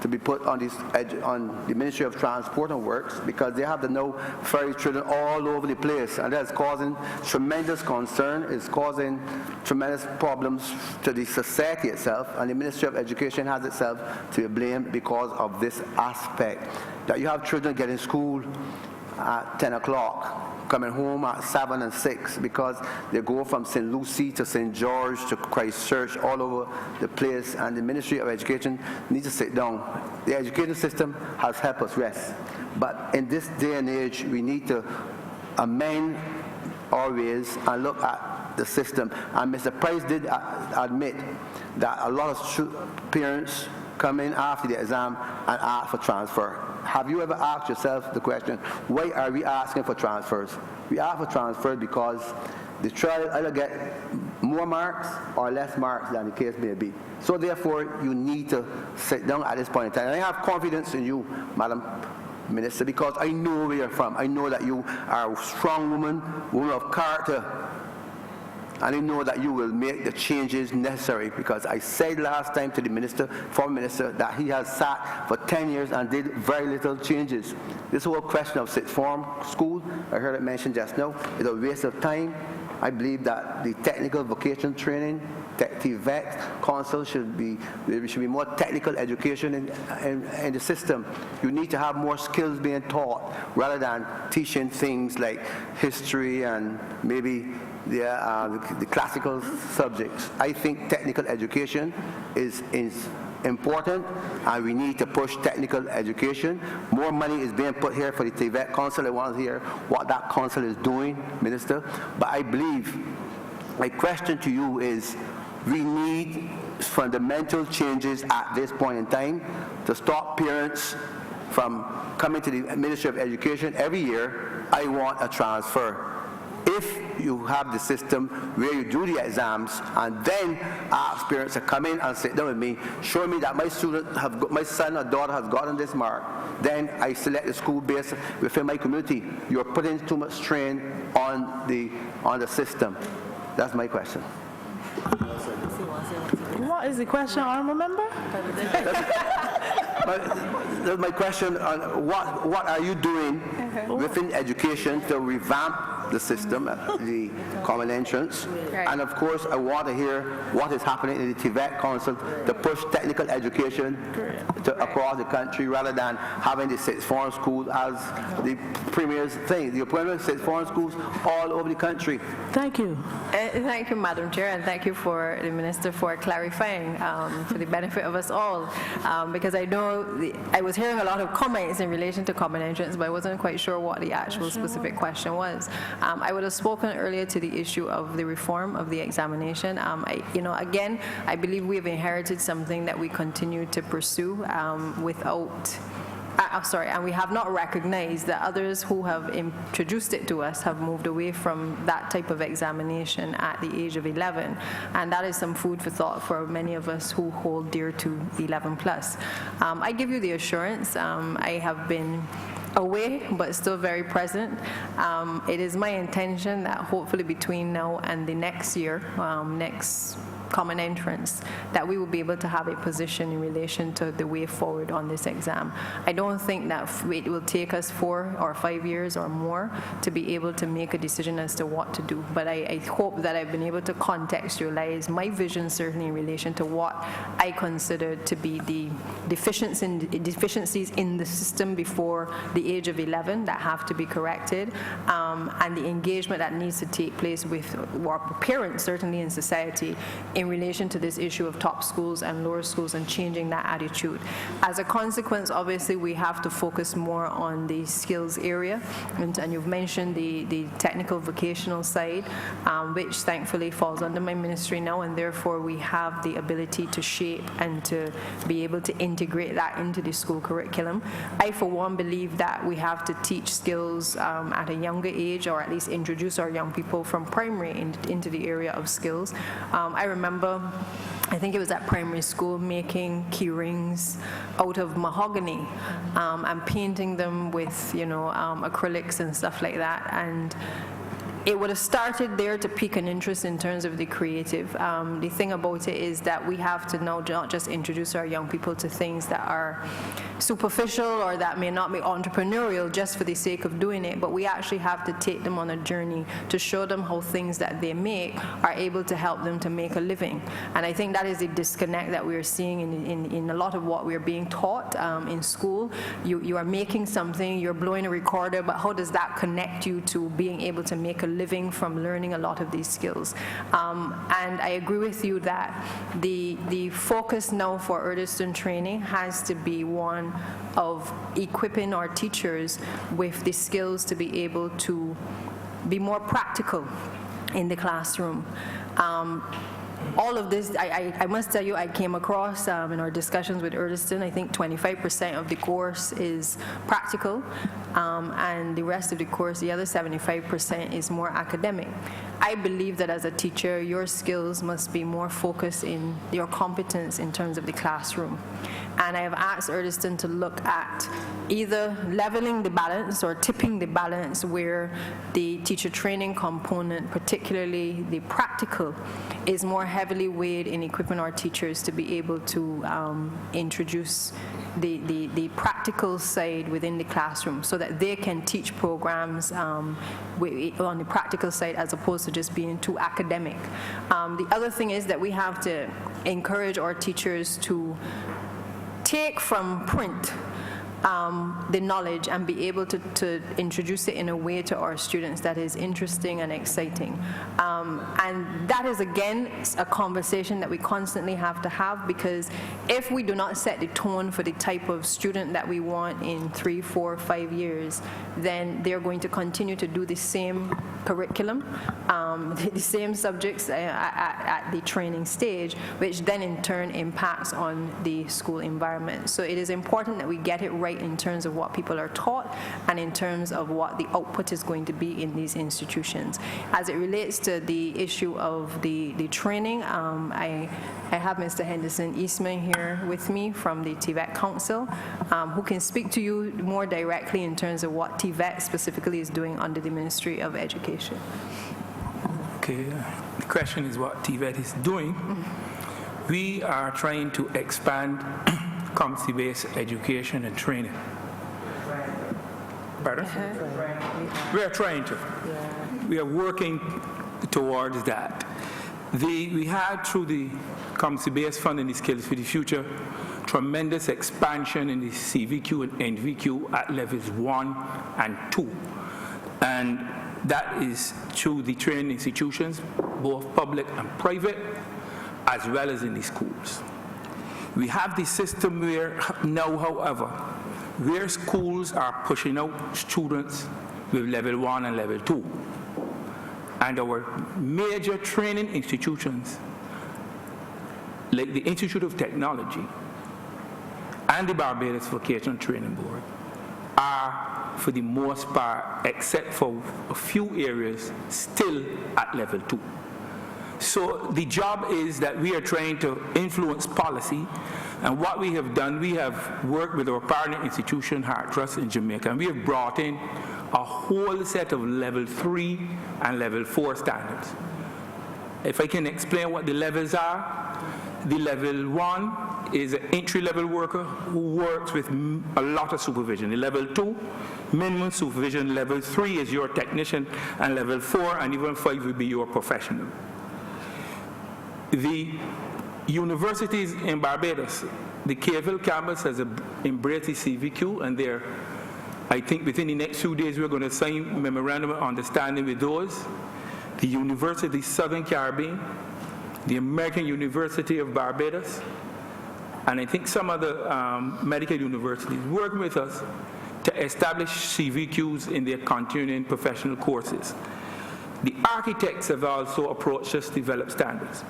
to be put on the Ministry of Transport and Works, because they have to know ferry children all over the place, and that's causing tremendous concern. It's causing tremendous problems to the society itself, and the Ministry of Education has itself to be blamed because of this aspect. That you have children getting school at 10 o'clock, coming home at 7 and 6 because they go from St. Lucie to St. George to Christchurch, all over the place, and the Ministry of Education needs to sit down. The education system has helped us rest, but in this day and age, we need to amend our ways and look at the system. And Mr. Price did admit that a lot of parents come in after the exam and ask for transfer. Have you ever asked yourself the question, why are we asking for transfers? We ask for transfers because the child either get more marks or less marks than the case may be. So therefore, you need to sit down at this point in time. And I have confidence in you, Madam Minister, because I know where you're from. I know that you are a strong woman of character, and I know that you will make the changes necessary, because I said last time to the minister, former minister, that he has sat for 10 years and did very little changes. This whole question of sixth form school, I heard it mentioned just now, is a waste of time. I believe that the technical vocational training, TVET council there should be more technical education in the system. You need to have more skills being taught rather than teaching things like history and maybe the classical subjects. I think technical education is important, and we need to push technical education. More money is being put here for the TVET council. I want to hear what that council is doing, Minister. But I believe, my question to you is, we need fundamental changes at this point in time to stop parents from coming to the Ministry of Education every year, I want a transfer. If you have the system where you do the exams and then ask parents to come in and sit down with me, show me that my son or daughter has gotten this mark, then I select the school based within my community. You're putting too much strain on the system. That's my question. What is the question, honorable member? That's my question on what are you doing within education to revamp the system, the common entrance, and of course I want to hear what is happening in the TVET Council to push technical education across the country rather than having the sixth form schools as the premier thing. The premier sixth form schools all over the country. Thank you. Thank you, Madam Chair, and thank you for the Minister for clarifying for the benefit of us all, because I know I was hearing a lot of comments in relation to common entrance, but I wasn't quite sure what the actual specific question was. I would have spoken earlier to the issue of the reform of the examination. Again, I believe we have inherited something that we continue to pursue and we have not recognized that others who have introduced it to us have moved away from that type of examination at the age of 11, and that is some food for thought for many of us who hold dear to 11 plus. I give you the assurance, I have been away but still very present. It is my intention that hopefully between now and the next year, next common entrance, that we will be able to have a position in relation to the way forward on this exam. I don't think that it will take us 4 or 5 years or more to be able to make a decision as to what to do, but I hope that I've been able to contextualize my vision certainly in relation to what I consider to be the deficiencies in the system before the age of 11 that have to be corrected, and the engagement that needs to take place with our parents certainly in society in relation to this issue of top schools and lower schools and changing that attitude. As a consequence, obviously, we have to focus more on the skills area, and you've mentioned the technical vocational side, which thankfully falls under my ministry now, and therefore we have the ability to shape and to be able to integrate that into the school curriculum. I, for one, believe that we have to teach skills at a younger age, or at least introduce our young people from primary into the area of skills. I remember, I think it was at primary school, making key rings out of mahogany and painting them with, acrylics and stuff like that. And it would have started there to pique an interest in terms of the creative. The thing about it is that we have to now not just introduce our young people to things that are superficial or that may not be entrepreneurial just for the sake of doing it, but we actually have to take them on a journey to show them how things that they make are able to help them to make a living. And I think that is a disconnect that we are seeing in a lot of what we are being taught in school. You are making something, you're blowing a recorder, but how does that connect you to being able to make a living from learning a lot of these skills? And I agree with you that the focus now for Urdiston training has to be one of equipping our teachers with the skills to be able to be more practical in the classroom. all of this, I must tell you, I came across in our discussions with Erdiston, I think 25% of the course is practical, and the rest of the course, the other 75%, is more academic. I believe that as a teacher, your skills must be more focused in your competence in terms of the classroom. And I have asked Erdiston to look at either leveling the balance or tipping the balance where the teacher training component, particularly the practical, is more heavily weighed in equipping our teachers to be able to introduce the practical side within the classroom so that they can teach programs on the practical side as opposed to just being too academic. The other thing is that we have to encourage our teachers to take from print the knowledge and be able to introduce it in a way to our students that is interesting and exciting. And that is, again, a conversation that we constantly have to have, because if we do not set the tone for the type of student that we want in 3, 4, 5 years, then they're going to continue to do the same curriculum, the same subjects at the training stage, which then in turn impacts on the school environment. So it is important that we get it right in terms of what people are taught and in terms of what the output is going to be in these institutions. As it relates to the issue of the training, I have Mr. Henderson Eastman here with me from the TVET Council, who can speak to you more directly in terms of what TVET specifically is doing under the Ministry of Education. Okay, the question is what TVET is doing. We are trying to expand competency-based education and training. Pardon? We are trying to. We are working towards that. We had, through the competency-based fund and the Skills for the Future, tremendous expansion in the CVQ and NVQ at levels 1 and 2. And that is through the training institutions, both public and private, as well as in the schools. We have the system where now, however, where schools are pushing out students with level 1 and level 2. And our major training institutions, like the Institute of Technology and the Barbados Vocational Training Board, are, for the most part, except for a few areas, still at level 2. So the job is that we are trying to influence policy, and what we have done, we have worked with our partner institution, Heart Trust in Jamaica, and we have brought in a whole set of level 3 and level 4 standards. If I can explain what the levels are, the level 1 is an entry-level worker who works with a lot of supervision. The level 2, minimum supervision. Level 3 is your technician, and level 4 and even 5 will be your professional. The universities in Barbados, the KVL campus has embraced the CVQ, and I think within the next few days we're going to sign memorandum of understanding with those. The University of Southern Caribbean, the American University of Barbados, and I think some other medical universities working with us to establish CVQs in their continuing professional courses. The architects have also approached us to develop standards.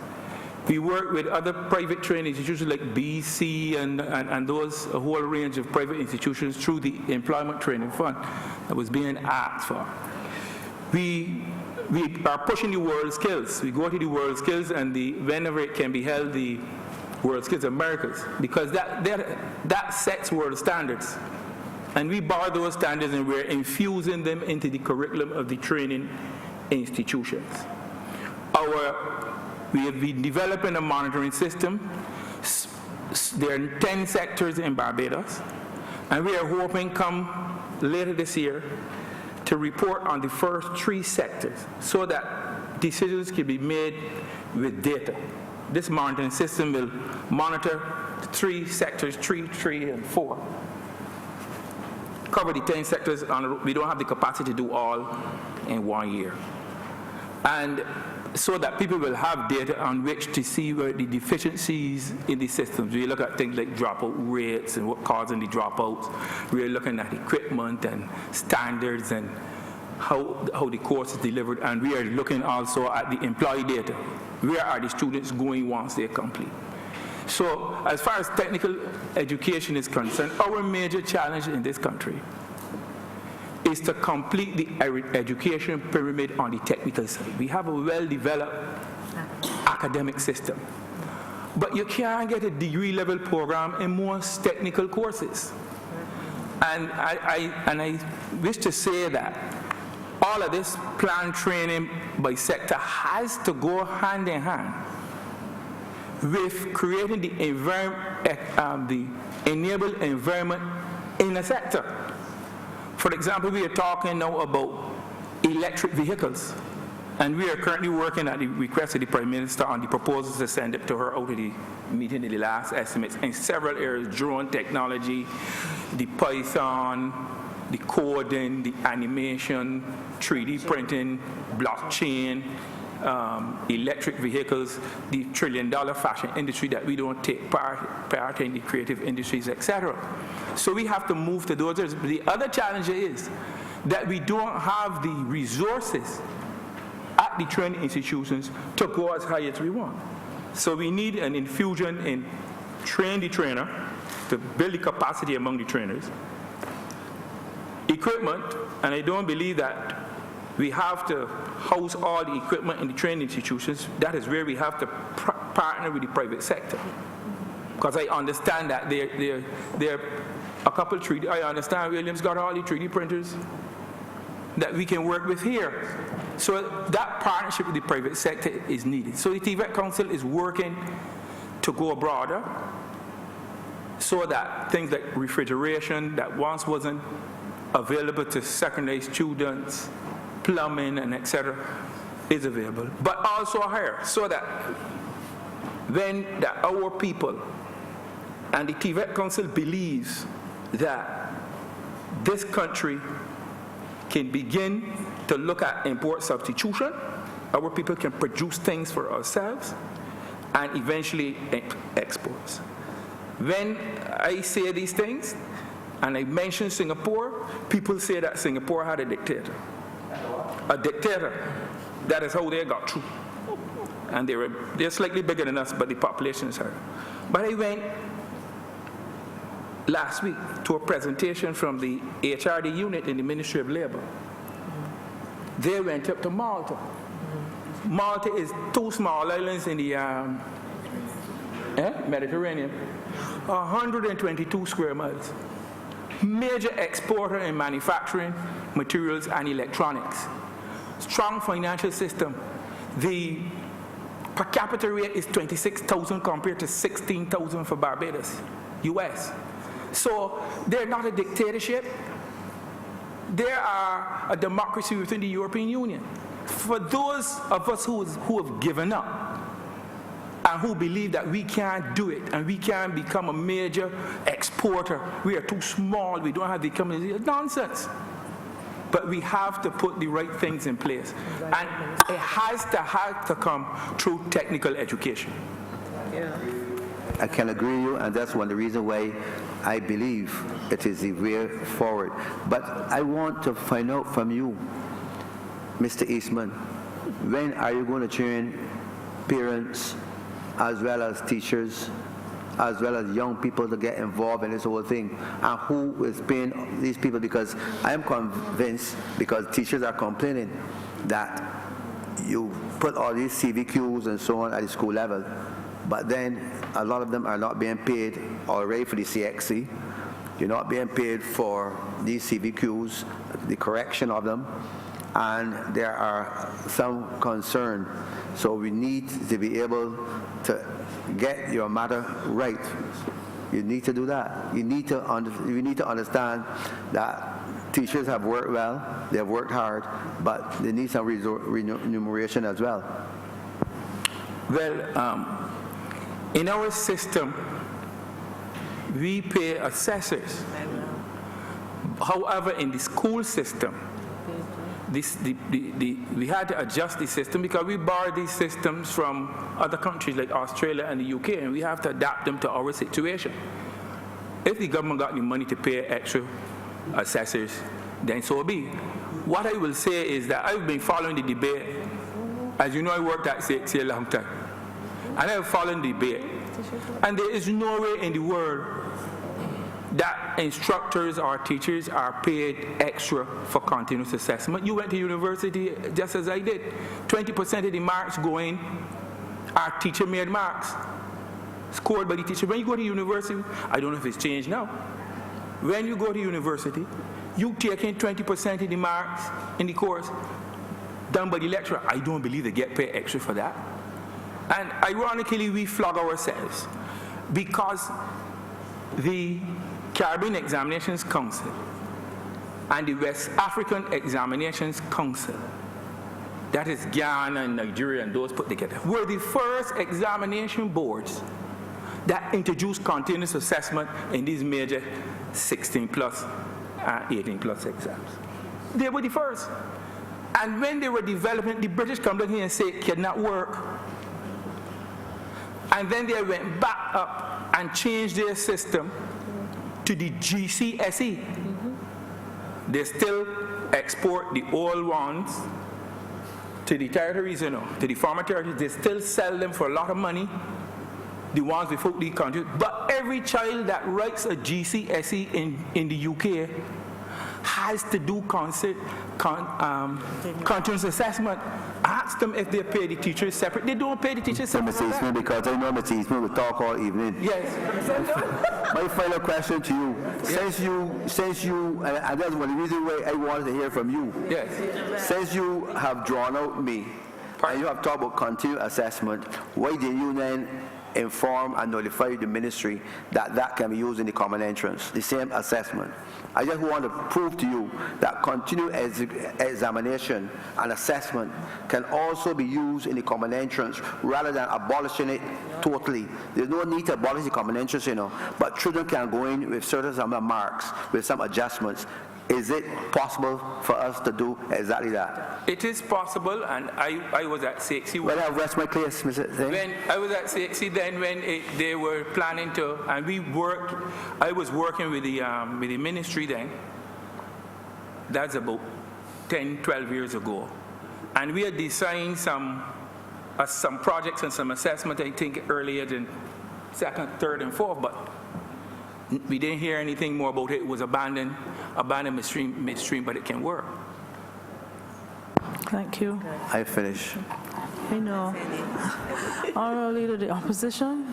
We work with other private training institutions like BC and those, a whole range of private institutions through the Employment Training Fund that was being asked for. We are pushing the World Skills. We go to the World Skills, and whenever it can be held, the World Skills Americas, because that sets world standards. And we borrow those standards and we're infusing them into the curriculum of the training institutions. We have been developing a monitoring system. There are 10 sectors in Barbados, and we are hoping come later this year to report on the first 3 sectors so that decisions can be made with data. This monitoring system will monitor 3 sectors, 3, and 4. Cover the 10 sectors. We don't have the capacity to do all in 1 year. And so that people will have data on which to see where the deficiencies in the systems. We look at things like dropout rates and what causing the dropouts. We're looking at equipment and standards and how the course is delivered, and we are looking also at the employee data. Where are the students going once they complete? So as far as technical education is concerned, our major challenge in this country is to complete the education pyramid on the technical side. We have a well-developed academic system, but you can't get a degree-level program in most technical courses. And I wish to say that all of this planned training by sector has to go hand in hand with creating the enabled environment in a sector. For example, we are talking now about electric vehicles, and we are currently working at the request of the Prime Minister on the proposals to send it to her out of the meeting in the last estimates in several areas: drone technology, the Python, the coding, the animation, 3D printing, blockchain, electric vehicles, the trillion-dollar fashion industry that we don't take part in, the creative industries, etc. So we have to move to those areas. The other challenge is that we don't have the resources at the training institutions to go as high as we want. So we need an infusion in train the trainer to build the capacity among the trainers. Equipment, and I don't believe that we have to house all the equipment in the training institutions. That is where we have to partner with the private sector. Because I understand that they're a couple 3D, I understand Williams got all the 3D printers that we can work with here. So that partnership with the private sector is needed. So the TVET Council is working to go broader so that things like refrigeration that once wasn't available to secondary students, plumbing and etc. is available, but also higher, so that when our people and the TVET Council believes that this country can begin to look at import substitution, our people can produce things for ourselves and eventually exports. When I say these things and I mention Singapore, people say that Singapore had a dictator. A dictator. That is how they got through. And they're slightly bigger than us, but the population is higher. But I went last week to a presentation from the HRD unit in the Ministry of Labor. They went up to Malta. Malta is 2 small islands in the Mediterranean, 122 square miles. Major exporter in manufacturing, materials, and electronics. Strong financial system. The per capita rate is 26,000 compared to 16,000 for Barbados, US. So they're not a dictatorship. They are a democracy within the European Union. For those of us who have given up and who believe that we can't do it and we can't become a major exporter, we are too small, we don't have the economy, nonsense. But we have to put the right things in place. And it has to come through technical education. Yeah. I can agree with you, and that's one of the reasons why I believe it is the way forward. But I want to find out from you, Mr. Eastman, when are you going to train parents as well as teachers, as well as young people to get involved in this whole thing? And who is paying these people? Because I am convinced, because teachers are complaining, that you put all these CVQs and so on at the school level, but then a lot of them are not being paid already for the CXC. You're not being paid for these CVQs, the correction of them, and there are some concern. So we need to be able to get your matter right. You need to do that. You need to understand that teachers have worked well, they have worked hard, but they need some remuneration as well. Well, in our system, we pay assessors. However, in the school system, we had to adjust the system because we borrowed these systems from other countries like Australia and the UK, and we have to adapt them to our situation. If the government got the money to pay extra assessors, then so be it. what I will say is that I've been following the debate. As you know, I worked at CXC a long time. And I've followed the debate. And there is no way in the world that instructors or teachers are paid extra for continuous assessment. You went to university just as I did. 20% of the marks going are teacher-made marks, scored by the teacher. When you go to university, I don't know if it's changed now. When you go to university, you take in 20% of the marks in the course done by the lecturer. I don't believe they get paid extra for that. And ironically, we flog ourselves because the Caribbean Examinations Council and the West African Examinations Council, that is Ghana and Nigeria and those put together, were the first examination boards that introduced continuous assessment in these major 16+ and 18+ exams. They were the first. And when they were developing, the British come down here and say it cannot work. And then they went back up and changed their system to the GCSE. They still export the old ones to the territories, to the former territories. They still sell them for a lot of money, the ones before the country. But every child that writes a GCSE in the UK has to do continuous assessment. Ask them if they pay the teachers separate. They don't pay the teachers separate. Mr. because I know Mr. Eastman will talk all evening. Yes. My final question to you, since you, and that's one of the reasons why I wanted to hear from you. Yes. Since you have drawn out me, and you have talked about continuous assessment, why did you then inform and notify the ministry that that can be used in the common entrance, the same assessment? I just want to prove to you that continuous examination and assessment can also be used in the common entrance rather than abolishing it totally. There's no need to abolish the common entrance, but children can go in with certain marks, with some adjustments. Is it possible for us to do exactly that? It is possible, and I was at CXC. Well, I rest my case, Mr. Thing. When I was at CXC, then when they were planning to, and I was working with the ministry then. That's about 10, 12 years ago. And we had designed some projects and some assessment, I think, earlier than second, third, and fourth, but we didn't hear anything more about it. It was abandoned midstream, but it can work. Thank you. I finish. Honorable Leader of the Opposition.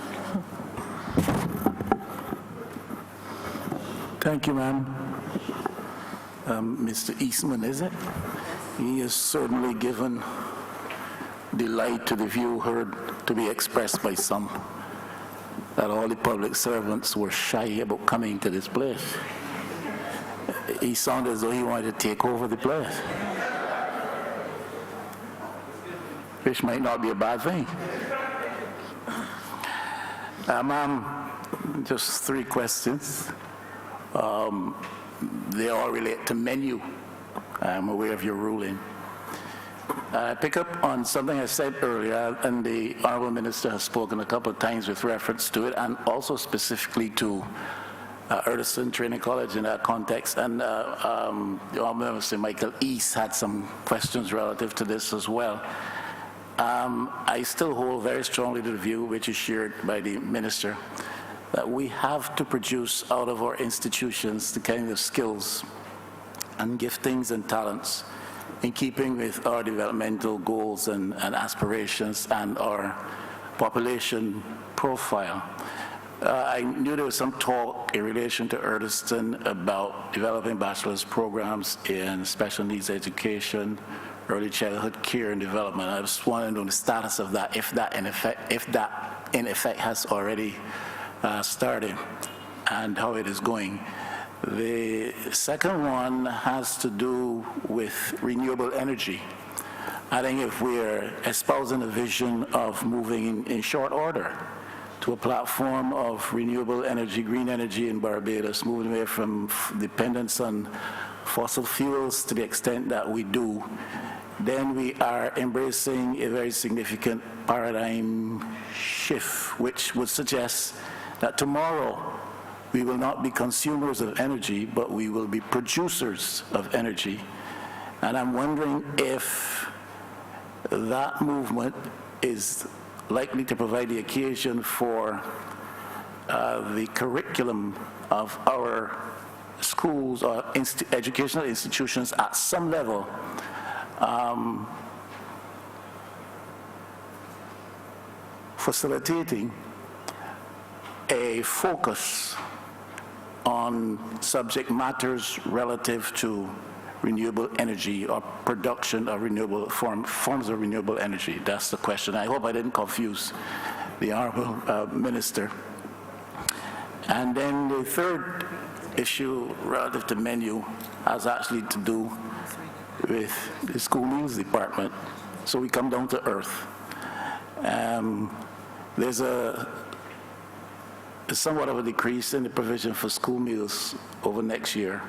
Thank you, ma'am. Mr. Eastman, is it? He has certainly given delight to the view heard to be expressed by some that all the public servants were shy about coming to this place. He sounded as though he wanted to take over the place, which might not be a bad thing. Ma'am, just 3 questions. They all relate to menu. I'm aware of your ruling. Pick up on something I said earlier, and the Honourable Minister has spoken a couple of times with reference to it, and also specifically to Erdison Training College in that context. And the Honourable Minister Michael East had some questions relative to this as well. I still hold very strongly to the view, which is shared by the Minister, that we have to produce out of our institutions the kind of skills and giftings and talents in keeping with our developmental goals and aspirations and our population profile. I knew there was some talk in relation to Erdison about developing bachelor's programs in special needs education, early childhood care and development. I just want to know the status of that, if that in effect has already started, and how it is going. The second one has to do with renewable energy. I think if we're espousing a vision of moving in short order to a platform of renewable energy, green energy in Barbados, moving away from dependence on fossil fuels to the extent that we do, then we are embracing a very significant paradigm shift, which would suggest that tomorrow we will not be consumers of energy, but we will be producers of energy. And I'm wondering if that movement is likely to provide the occasion for the curriculum of our schools or educational institutions at some level facilitating a focus on subject matters relative to renewable energy or production of renewable forms of renewable energy. That's the question. I hope I didn't confuse the Honorable Minister. And then the third issue relative to menu has actually to do with the school meals department. So we come down to earth. There's somewhat of a decrease in the provision for school meals over next year,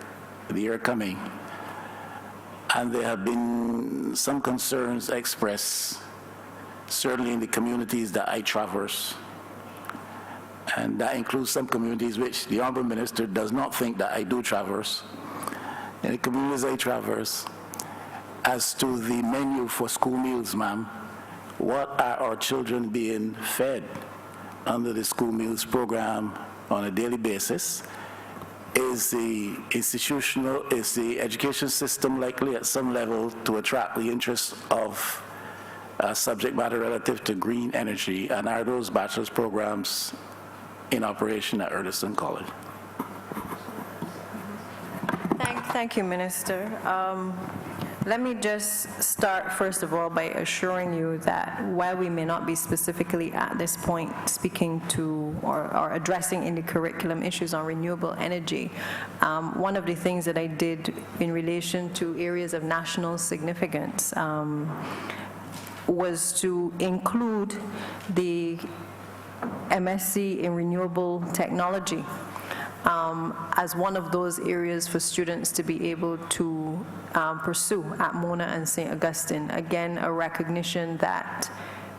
the year coming. And there have been some concerns expressed, certainly in the communities that I traverse. And that includes some communities which the Honorable Minister does not think that I do traverse. In the communities I traverse, as to the menu for school meals, ma'am, what are our children being fed under the school meals program on a daily basis? Is the education system likely at some level to attract the interest of subject matter relative to green energy, and are those bachelor's programs in operation at Earlston College? Thank you, Minister. Let me just start, first of all, by assuring you that while we may not be specifically at this point speaking to or addressing in the curriculum issues on renewable energy, one of the things that I did in relation to areas of national significance was to include the MSc in renewable technology as one of those areas for students to be able to pursue at Mona and St. Augustine. Again, a recognition that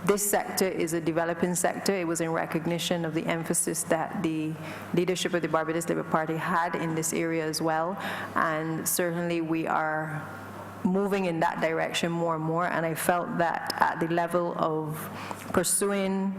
this sector is a developing sector. It was in recognition of the emphasis that the leadership of the Barbados Labour Party had in this area as well. And certainly we are moving in that direction more and more. And I felt that at the level of pursuing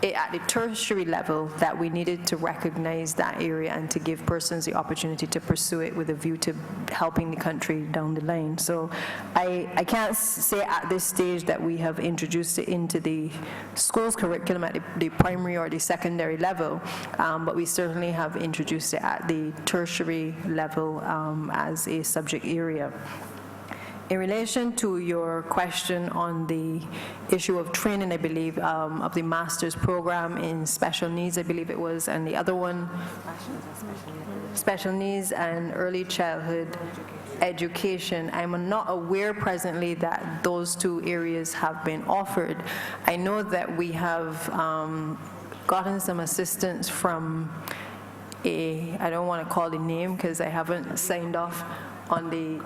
at the tertiary level, that we needed to recognize that area and to give persons the opportunity to pursue it with a view to helping the country down the line. So I can't say at this stage that we have introduced it into the school's curriculum at the primary or the secondary level, but we certainly have introduced it at the tertiary level as a subject area. In relation to your question on the issue of training, I believe, of the master's program in special needs, I believe it was, and the other one, special needs and early childhood education, I'm not aware presently that those two areas have been offered. I know that we have gotten some assistance from I don't want to call the name because I haven't signed off on the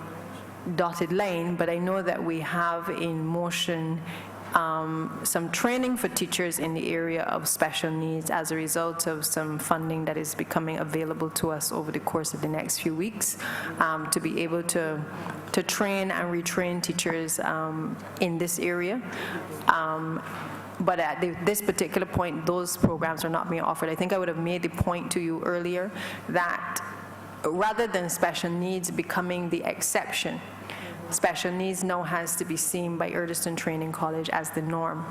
dotted line, but I know that we have in motion some training for teachers in the area of special needs as a result of some funding that is becoming available to us over the course of the next few weeks to be able to train and retrain teachers in this area. But at this particular point, those programs are not being offered. I think I would have made the point to you earlier that rather than special needs becoming the exception, special needs now has to be seen by Earlston Training College as the norm.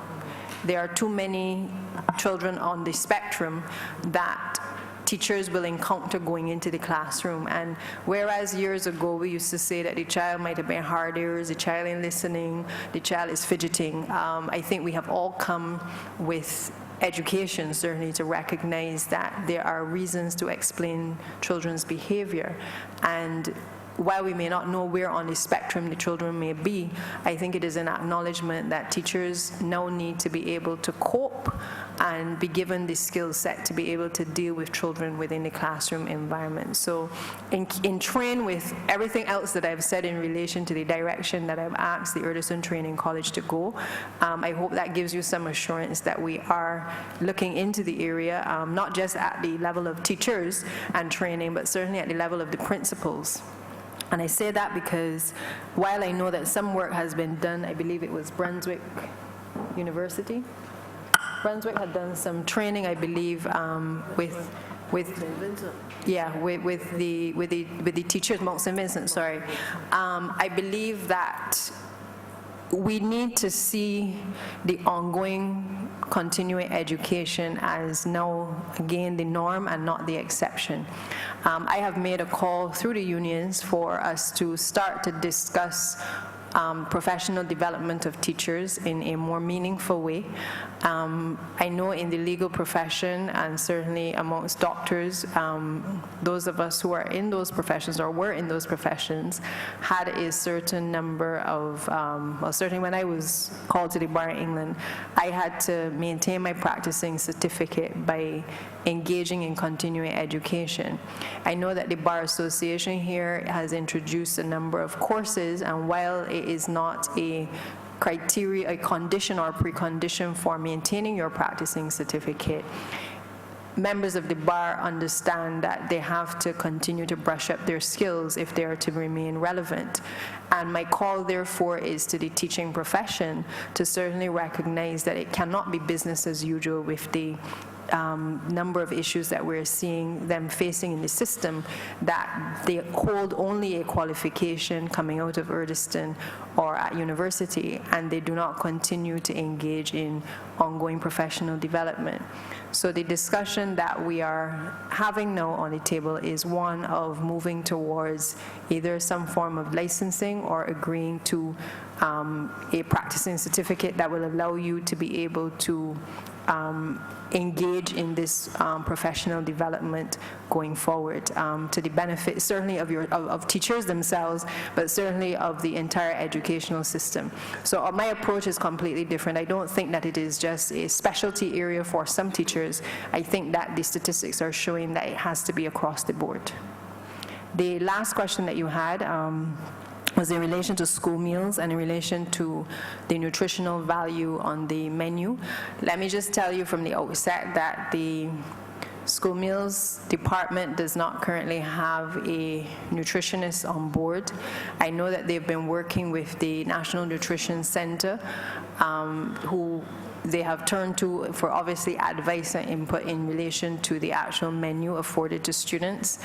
There are too many children on the spectrum that teachers will encounter going into the classroom. And whereas years ago we used to say that the child might have been hard ears, the child ain't listening, the child is fidgeting, I think we have all come with education certainly to recognize that there are reasons to explain children's behavior. And while we may not know where on the spectrum the children may be, I think it is an acknowledgement that teachers now need to be able to cope and be given the skill set to be able to deal with children within the classroom environment. So in train with everything else that I've said in relation to the direction that I've asked the Earlston Training College to go, I hope that gives you some assurance that we are looking into the area, not just at the level of teachers and training, but certainly at the level of the principals, And I say that because while I know that some work has been done, I believe it was Brunswick University. Brunswick had done some training, I believe, with the teachers, Mount St. Vincent, sorry. I believe that we need to see the ongoing continuing education as now, again, the norm and not the exception. I have made a call through the unions for us to start to discuss professional development of teachers in a more meaningful way. I know in the legal profession and certainly amongst doctors, those of us who are in those professions or were in those professions had a certain number of, well, certainly when I was called to the bar in England, I had to maintain my practicing certificate by engaging in continuing education. I know that the Bar Association here has introduced a number of courses, and while it is not a criteria, a condition or precondition for maintaining your practicing certificate, members of the bar understand that they have to continue to brush up their skills if they are to remain relevant. And my call, therefore, is to the teaching profession to certainly recognize that it cannot be business as usual with the number of issues that we're seeing them facing in the system, that they hold only a qualification coming out of Urdeston or at university, and they do not continue to engage in ongoing professional development. So the discussion that we are having now on the table is one of moving towards either some form of licensing or agreeing to a practicing certificate that will allow you to be able to engage in this professional development going forward, to the benefit certainly of teachers themselves, but certainly of the entire educational system. So my approach is completely different. I don't think that it is just a specialty area for some teachers. I think that the statistics are showing that it has to be across the board. The last question that you had was in relation to school meals and in relation to the nutritional value on the menu. Let me just tell you from the outset that the school meals department does not currently have a nutritionist on board. I know that they've been working with the National Nutrition Center, who they have turned to for obviously advice and input in relation to the actual menu afforded to students.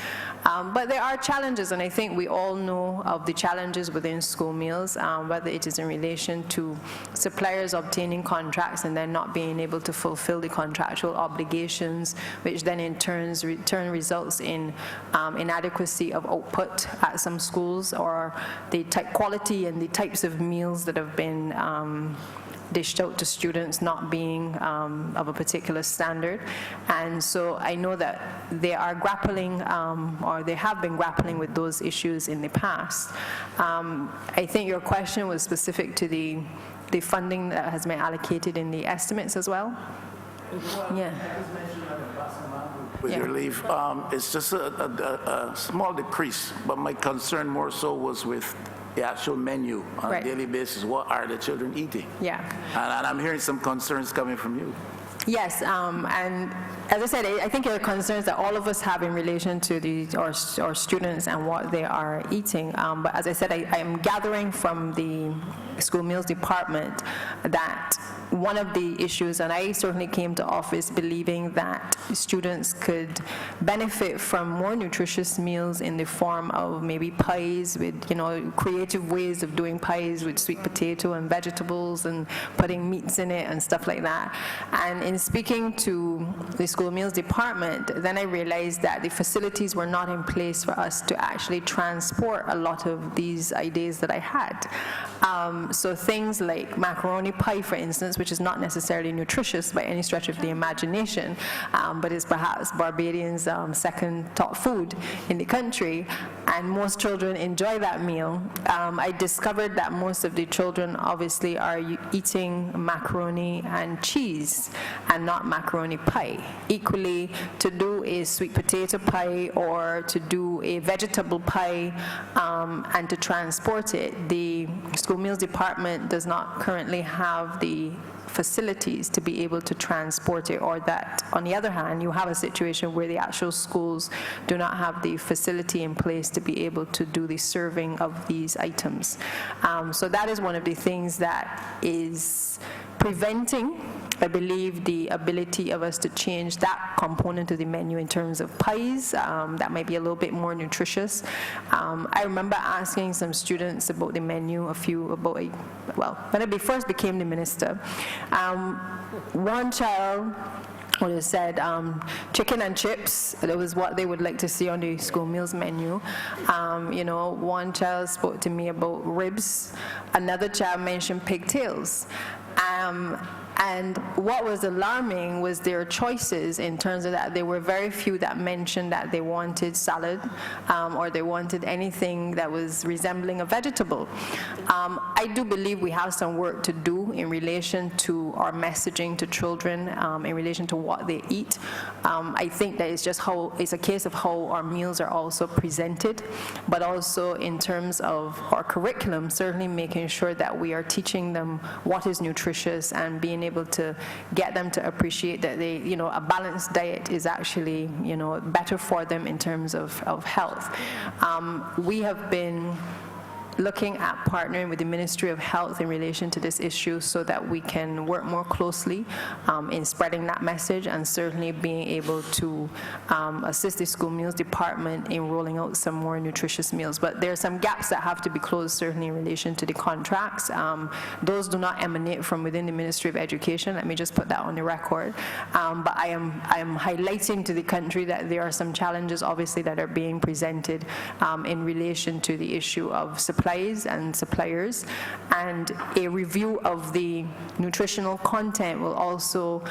But there are challenges, and I think we all know of the challenges within school meals, whether it is in relation to suppliers obtaining contracts and then not being able to fulfill the contractual obligations, which then in turn results in inadequacy of output at some schools, or the quality and the types of meals that have been dished out to students not being of a particular standard. And so I know that they are grappling, or they have been grappling with those issues in the past. I think your question was specific to the funding that has been allocated in the estimates as well. Yeah. With your leave, it's just a small decrease, but my concern more so was with the actual menu on a daily basis. What are the children eating? Yeah. And I'm hearing some concerns coming from you. Yes, and as I said, I think there are concerns that all of us have in relation to our students and what they are eating. But as I said, I am gathering from the school meals department that one of the issues, and I certainly came to office believing that students could benefit from more nutritious meals in the form of maybe pies with, creative ways of doing pies with sweet potato and vegetables and putting meats in it and stuff like that. And in speaking to the school meals department, then I realized that the facilities were not in place for us to actually transport a lot of these ideas that I had. So things like macaroni pie, for instance, which is not necessarily nutritious by any stretch of the imagination, but is perhaps Barbadians' second top food in the country, and most children enjoy that meal. I discovered that most of the children obviously are eating macaroni and cheese and not macaroni pie. Equally, to do a sweet potato pie or to do a vegetable pie and to transport it, the school meals department does not currently have the facilities to be able to transport it, or that, on the other hand, you have a situation where the actual schools do not have the facility in place to be able to do the serving of these items. So that is one of the things that is preventing, I believe, the ability of us to change that component of the menu in terms of pies that might be a little bit more nutritious. I remember asking some students about the menu when I first became the minister. One child would have said chicken and chips. That was what they would like to see on the school meals menu. One child spoke to me about ribs. Another child mentioned pigtails. And what was alarming was their choices in terms of that. There were very few that mentioned that they wanted salad or they wanted anything that was resembling a vegetable. I do believe we have some work to do in relation to our messaging to children, in relation to what they eat. I think that it's a case of how our meals are also presented, but also in terms of our curriculum, certainly making sure that we are teaching them what is nutritious and being able to get them to appreciate that a balanced diet is actually, better for them in terms of health. We have been looking at partnering with the Ministry of Health in relation to this issue so that we can work more closely in spreading that message, and certainly being able to assist the school meals department in rolling out some more nutritious meals. But there are some gaps that have to be closed, certainly in relation to the contracts. Those do not emanate from within the Ministry of Education. Let me just put that on the record. But I am highlighting to the country that there are some challenges, obviously, that are being presented in relation to the issue of supplies and suppliers, and a review of the nutritional content will also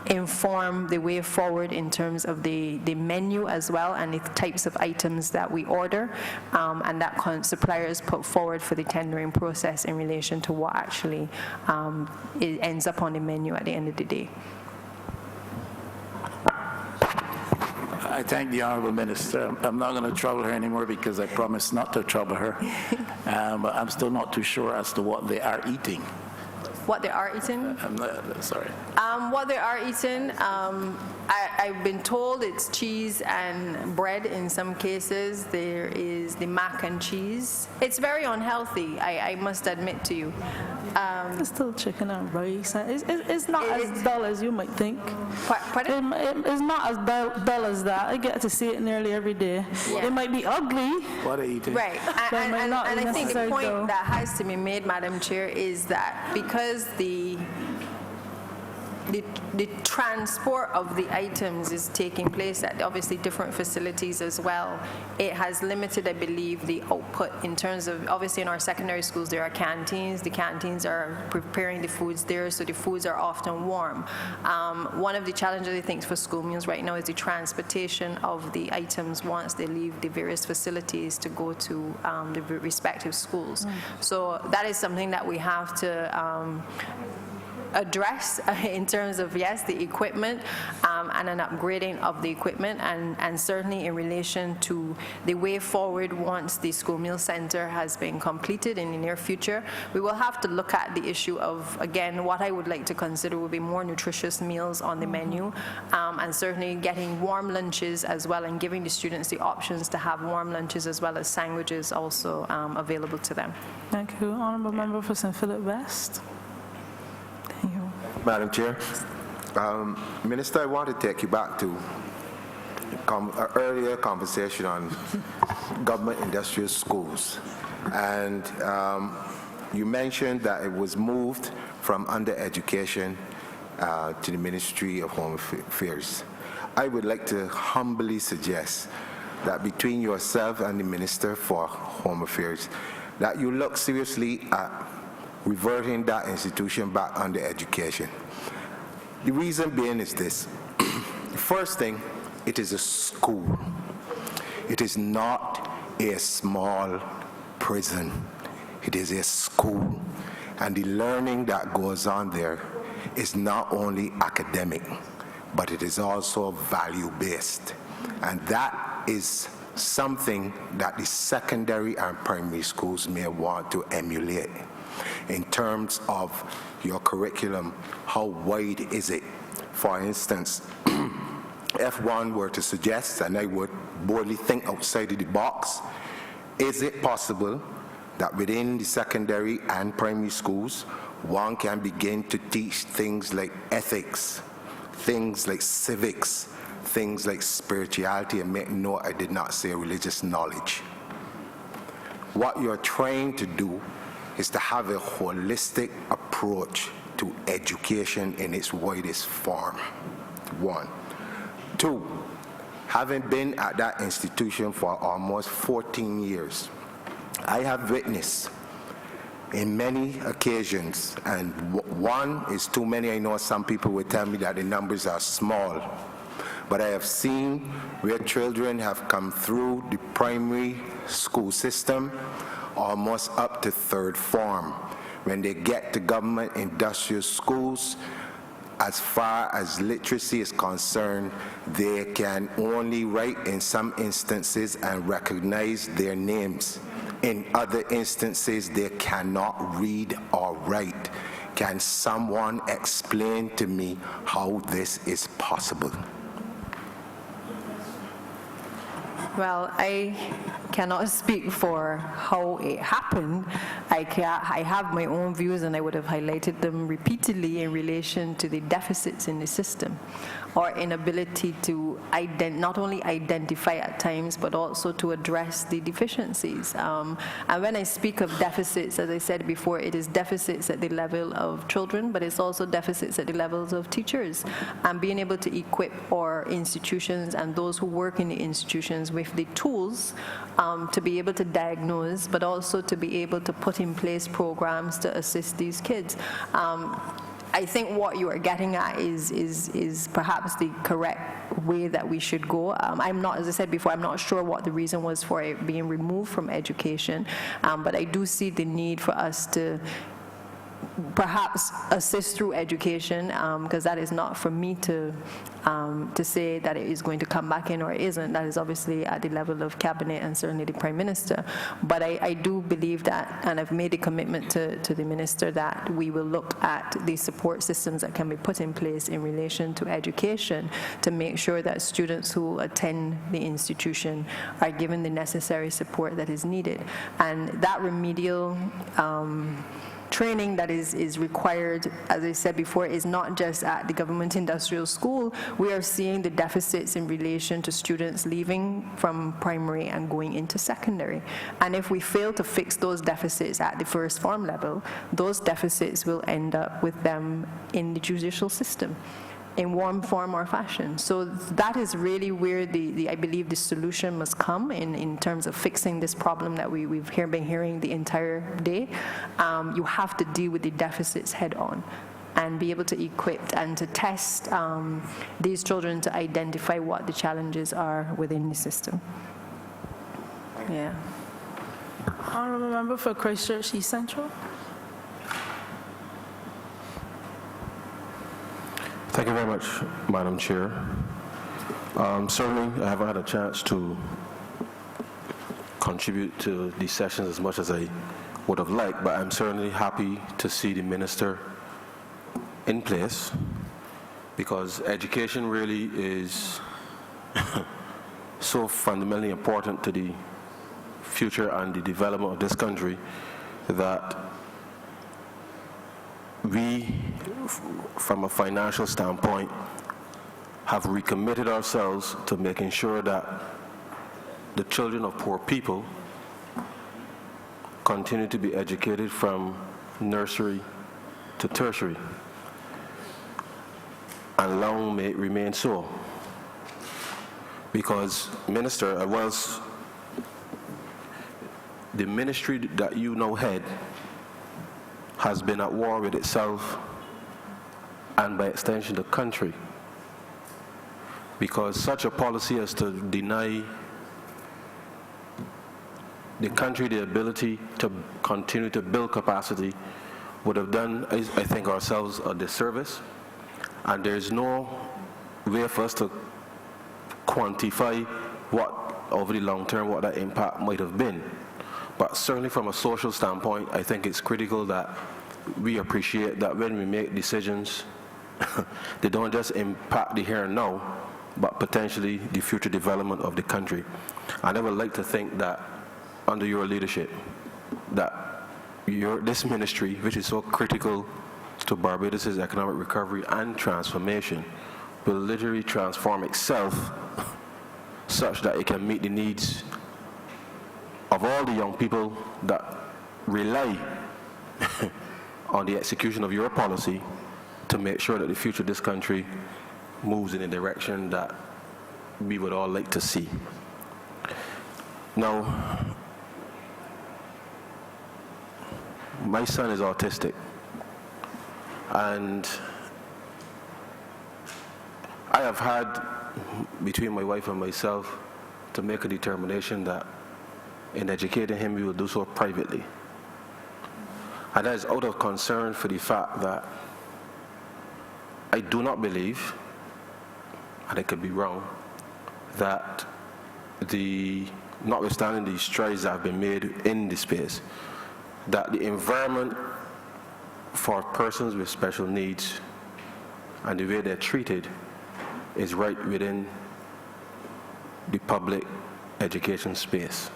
inform the way forward in terms of the menu as well, and the types of items that we order, and that suppliers put forward for the tendering process in relation to what actually it ends up on the menu at the end of the day. I thank the Honourable Minister. I'm not going to trouble her anymore because I promised not to trouble her. But I'm still not too sure as to what they are eating. What they are eating? Sorry. What they are eating, I've been told it's cheese and bread in some cases. There is the mac and cheese. It's very unhealthy, I must admit to you. It's still chicken and rice. It's not as dull as you might think. Pardon? It's not as dull as that. I get to see it nearly every day. Yeah. It might be ugly. What are you eating? Right, and I think the point that has to be made, Madam Chair, is that because the transport of the items is taking place at obviously different facilities as well, it has limited, I believe, the output in terms of, obviously in our secondary schools there are canteens. The canteens are preparing the foods there, so the foods are often warm. One of the challenges, I think, for school meals right now is the transportation of the items once they leave the various facilities to go to the respective schools. So that is something that we have to address in terms of, yes, the equipment and an upgrading of the equipment, and certainly in relation to the way forward once the school meal center has been completed in the near future. We will have to look at the issue of, again, what I would like to consider would be more nutritious meals on the menu, and certainly getting warm lunches as well, and giving the students the options to have warm lunches as well as sandwiches also available to them. Thank you. Honourable Member for St. Philip West. Madam Chair, Minister, I want to take you back to an earlier conversation on government industrial schools. And you mentioned that it was moved from under education to the Ministry of Home Affairs. I would like to humbly suggest that between yourself and the Minister for Home Affairs, that you look seriously at reverting that institution back under education. The reason being is this. The first thing, it is a school. It is not a small prison. It is a school. And the learning that goes on there is not only academic, but it is also value-based. And that is something that the secondary and primary schools may want to emulate. in terms of your curriculum, how wide is it? For instance, if one were to suggest, and I would boldly think outside of the box, is it possible that within the secondary and primary schools, one can begin to teach things like ethics, things like civics, things like spirituality, and make note I did not say religious knowledge. What you're trying to do is to have a holistic approach to education in its widest form, 1. 2, having been at that institution for almost 14 years, I have witnessed in many occasions, and one is too many. I know some people will tell me that the numbers are small, but I have seen where children have come through the primary school system almost up to 3rd form. When they get to government industrial schools, as far as literacy is concerned, they can only write in some instances and recognize their names. In other instances, they cannot read or write. Can someone explain to me how this is possible? Well, I cannot speak for how it happened. I have my own views, and I would have highlighted them repeatedly in relation to the deficits in the system, or inability to not only identify at times, but also to address the deficiencies. And when I speak of deficits, as I said before, it is deficits at the level of children, but it's also deficits at the levels of teachers, and being able to equip our institutions and those who work in the institutions with the tools to be able to diagnose, but also to be able to put in place programs to assist these kids. I think what you are getting at is perhaps the correct way that we should go. I'm not, as I said before, I'm not sure what the reason was for it being removed from education, but I do see the need for us to perhaps assist through education, because that is not for me to say that it is going to come back in or it isn't. That is obviously at the level of cabinet and certainly the Prime Minister. But I do believe that, and I've made a commitment to the Minister, that we will look at the support systems that can be put in place in relation to education to make sure that students who attend the institution are given the necessary support that is needed. And that remedial training that is required, as I said before, is not just at the government industrial school. We are seeing the deficits in relation to students leaving from primary and going into secondary. And if we fail to fix those deficits at the 1st form level, those deficits will end up with them in the judicial system in one form or fashion. So that is really where I believe the solution must come in terms of fixing this problem that we've been hearing the entire day. You have to deal with the deficits head on and be able to equip and to test these children to identify what the challenges are within the system. Yeah. Honourable Member for Christchurch East Central. Thank you very much, Madam Chair. Certainly, I haven't had a chance to contribute to these sessions as much as I would have liked, but I'm certainly happy to see the Minister in place, because education really is so fundamentally important to the future and the development of this country that we, from a financial standpoint, have recommitted ourselves to making sure that the children of poor people continue to be educated from nursery to tertiary, and long may it remain so. Because, Minister, whilst the ministry that you now head has been at war with itself and by extension the country, because such a policy as to deny the country the ability to continue to build capacity would have done, I think, ourselves a disservice, and there's no way for us to quantify what, over the long term, what that impact might have been. But certainly from a social standpoint, I think it's critical that we appreciate that when we make decisions, they don't just impact the here and now, but potentially the future development of the country. And I would like to think that under your leadership, that this ministry, which is so critical to Barbados' economic recovery and transformation, will literally transform itself such that it can meet the needs of all the young people that rely on the execution of your policy to make sure that the future of this country moves in a direction that we would all like to see. Now, my son is autistic, and I have had, between my wife and myself, to make a determination that in educating him, we will do so privately. And that is out of concern for the fact that I do not believe, and I could be wrong, that notwithstanding the strides that have been made in this space, that the environment for persons with special needs and the way they're treated is right within the public education space.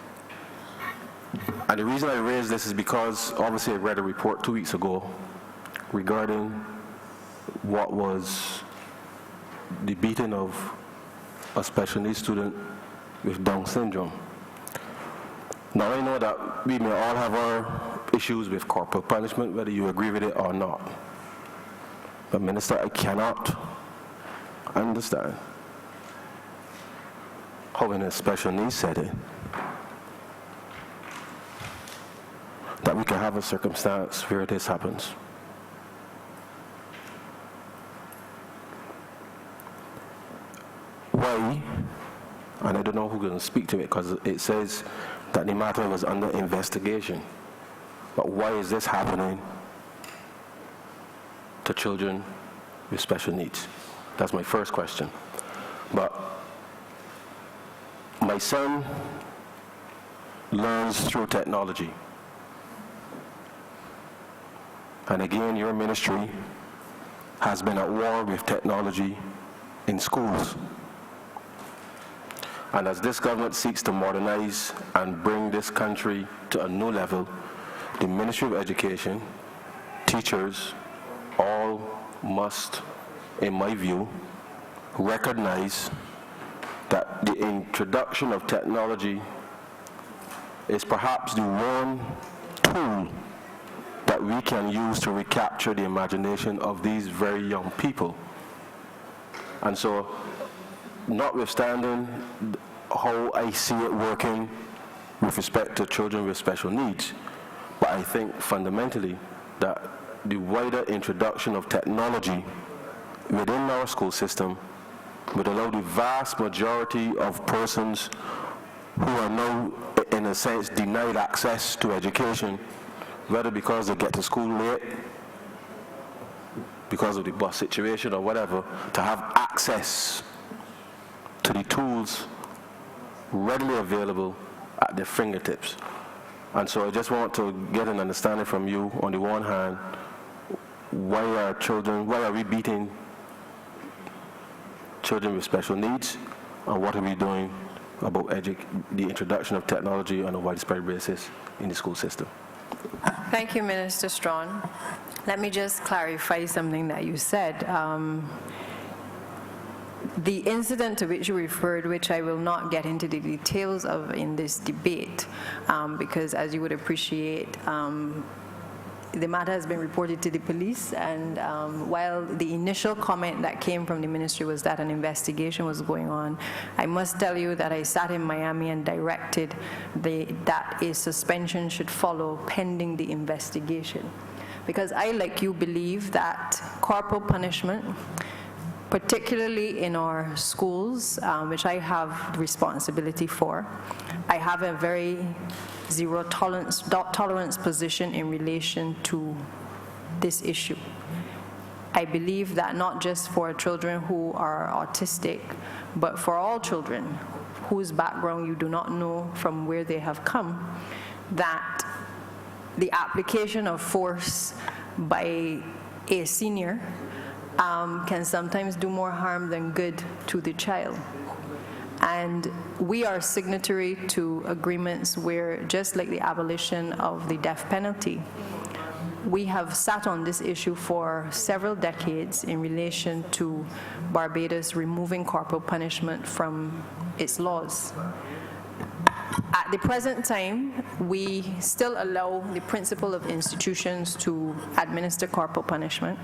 And the reason I raise this is because obviously I read a report 2 weeks ago regarding what was the beating of a special needs student with Down syndrome. Now I know that we may all have our issues with corporal punishment, whether you agree with it or not. But Minister, I cannot understand how in a special needs setting that we can have a circumstance where this happens. Why, and I don't know who's going to speak to it because it says that the matter was under investigation, but why is this happening to children with special needs? That's my first question. But my son learns through technology. And again, your ministry has been at war with technology in schools. And as this government seeks to modernize and bring this country to a new level, the Ministry of Education, teachers, all must, in my view, recognize that the introduction of technology is perhaps the one tool that we can use to recapture the imagination of these very young people. And so, notwithstanding how I see it working with respect to children with special needs, but I think fundamentally that the wider introduction of technology within our school system would allow the vast majority of persons who are now, in a sense, denied access to education, whether because they get to school late, because of the bus situation or whatever, to have access to the tools readily available at their fingertips. And so I just want to get an understanding from you, on the one hand, why are we beating children with special needs, and what are we doing about the introduction of technology on a widespread basis in the school system? Thank you, Minister Strawn. Let me just clarify something that you said. The incident to which you referred, which I will not get into the details of in this debate, because as you would appreciate, the matter has been reported to the police, and while the initial comment that came from the ministry was that an investigation was going on, I must tell you that I sat in Miami and directed that a suspension should follow pending the investigation. Because I, like you, believe that corporal punishment, particularly in our schools, which I have responsibility for, I have a very zero tolerance position in relation to this issue. I believe that not just for children who are autistic, but for all children whose background you do not know from where they have come, that the application of force by a senior can sometimes do more harm than good to the child. And we are signatory to agreements where, just like the abolition of the death penalty, we have sat on this issue for several decades in relation to Barbados removing corporal punishment from its laws. At the present time, we still allow the principal of institutions to administer corporal punishment.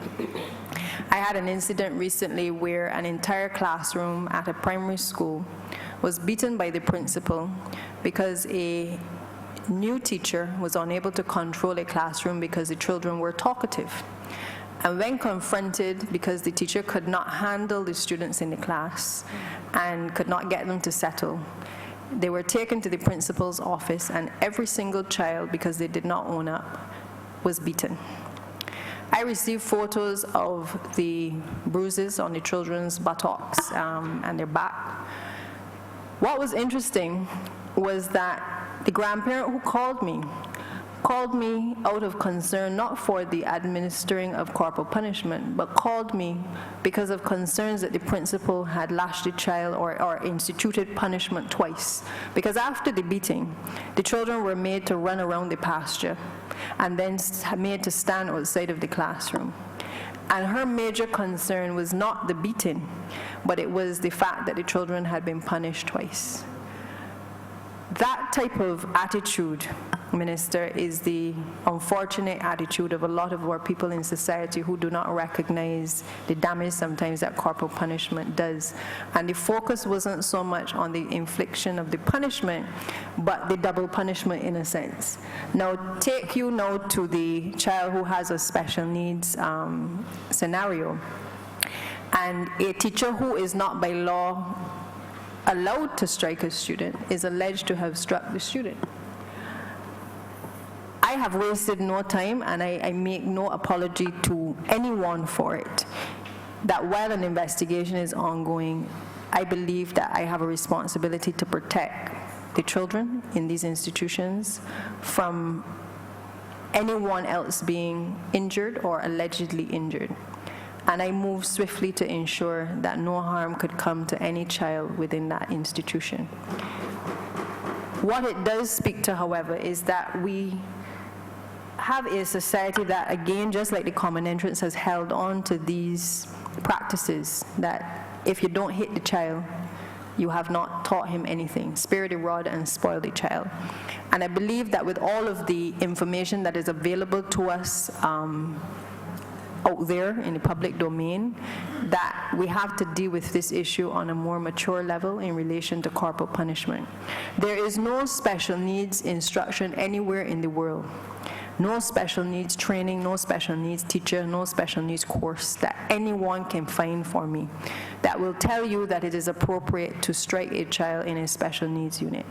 I had an incident recently where an entire classroom at a primary school was beaten by the principal because a new teacher was unable to control a classroom because the children were talkative. And when confronted, because the teacher could not handle the students in the class and could not get them to settle, they were taken to the principal's office, and every single child, because they did not own up, was beaten. I received photos of the bruises on the children's buttocks and their back. What was interesting was that the grandparent who called me out of concern, not for the administering of corporal punishment, but called me because of concerns that the principal had lashed the child or instituted punishment twice. Because after the beating, the children were made to run around the pasture and then made to stand outside of the classroom. And her major concern was not the beating, but it was the fact that the children had been punished twice. That type of attitude, Minister, is the unfortunate attitude of a lot of our people in society who do not recognize the damage sometimes that corporal punishment does. And the focus wasn't so much on the infliction of the punishment, but the double punishment in a sense. Now, take you now to the child who has a special needs scenario. And a teacher who is not by law allowed to strike a student is alleged to have struck the student. I have wasted no time, and I make no apology to anyone for it, that while an investigation is ongoing, I believe that I have a responsibility to protect the children in these institutions from anyone else being injured or allegedly injured. And I moved swiftly to ensure that no harm could come to any child within that institution. What it does speak to, however, is that we have a society that, again, just like the common entrance, has held on to these practices that if you don't hit the child, you have not taught him anything. Spare the rod and spoil the child. And I believe that with all of the information that is available to us out there in the public domain, that we have to deal with this issue on a more mature level in relation to corporal punishment. There is no special needs instruction anywhere in the world. No special needs training, no special needs teacher, no special needs course that anyone can find for me that will tell you that it is appropriate to strike a child in a special needs unit.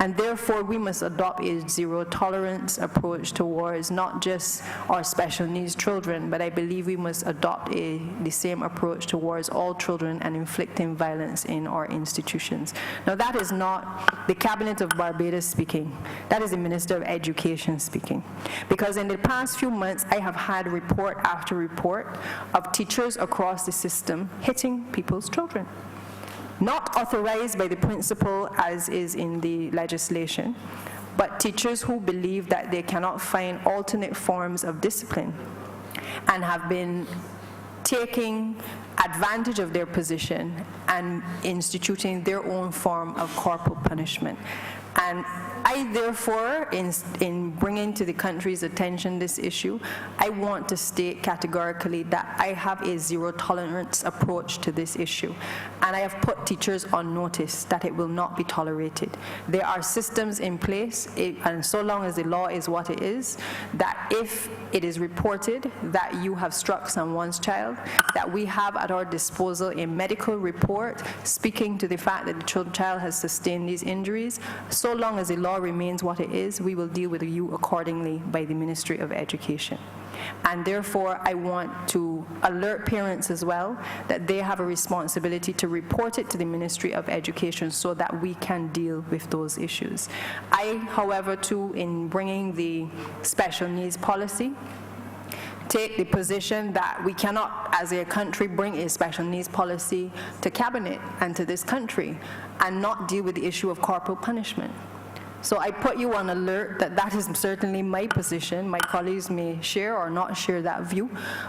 And therefore, we must adopt a zero-tolerance approach towards not just our special needs children, but I believe we must adopt the same approach towards all children and inflicting violence in our institutions. Now, that is not the Cabinet of Barbados speaking. That is the Minister of Education speaking. Because in the past few months, I have had report after report of teachers across the system hitting people's children. Not authorized by the principal as is in the legislation, but teachers who believe that they cannot find alternate forms of discipline and have been taking advantage of their position and instituting their own form of corporal punishment. And I, therefore, in bringing to the country's attention this issue, I want to state categorically that I have a zero-tolerance approach to this issue. And I have put teachers on notice that it will not be tolerated. There are systems in place, and so long as the law is what it is, that if it is reported that you have struck someone's child, that we have at our disposal a medical report speaking to the fact that the child has sustained these injuries. So long as the law remains what it is, we will deal with you accordingly by the Ministry of Education. And therefore, I want to alert parents as well that they have a responsibility to report it to the Ministry of Education so that we can deal with those issues. I, however, too, in bringing the special needs policy, take the position that we cannot, as a country, bring a special needs policy to cabinet and to this country and not deal with the issue of corporal punishment. So I put you on alert that that is certainly my position. My colleagues may share or not share that view,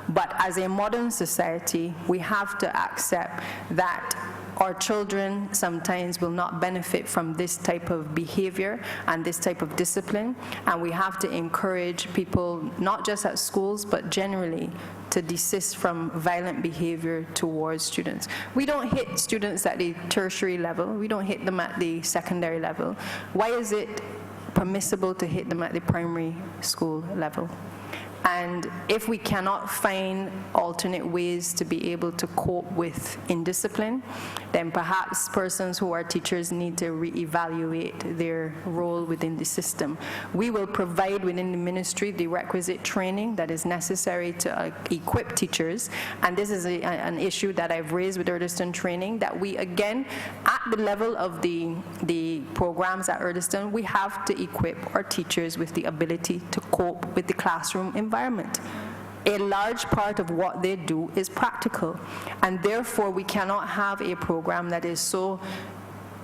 but as a modern society, we have to accept that our children sometimes will not benefit from this type of behavior and this type of discipline, and we have to encourage people, not just at schools, but generally, to desist from violent behavior towards students. We don't hit students at the tertiary level. We don't hit them at the secondary level. Why is it permissible to hit them at the primary school level? And if we cannot find alternate ways to be able to cope with indiscipline, then perhaps persons who are teachers need to reevaluate their role within the system. We will provide within the ministry the requisite training that is necessary to equip teachers, and this is an issue that I've raised with Urdeston Training, that we, again, at the level of the programs at Urdeston, we have to equip our teachers with the ability to cope with the classroom environment. A large part of what they do is practical, and therefore we cannot have a program that is so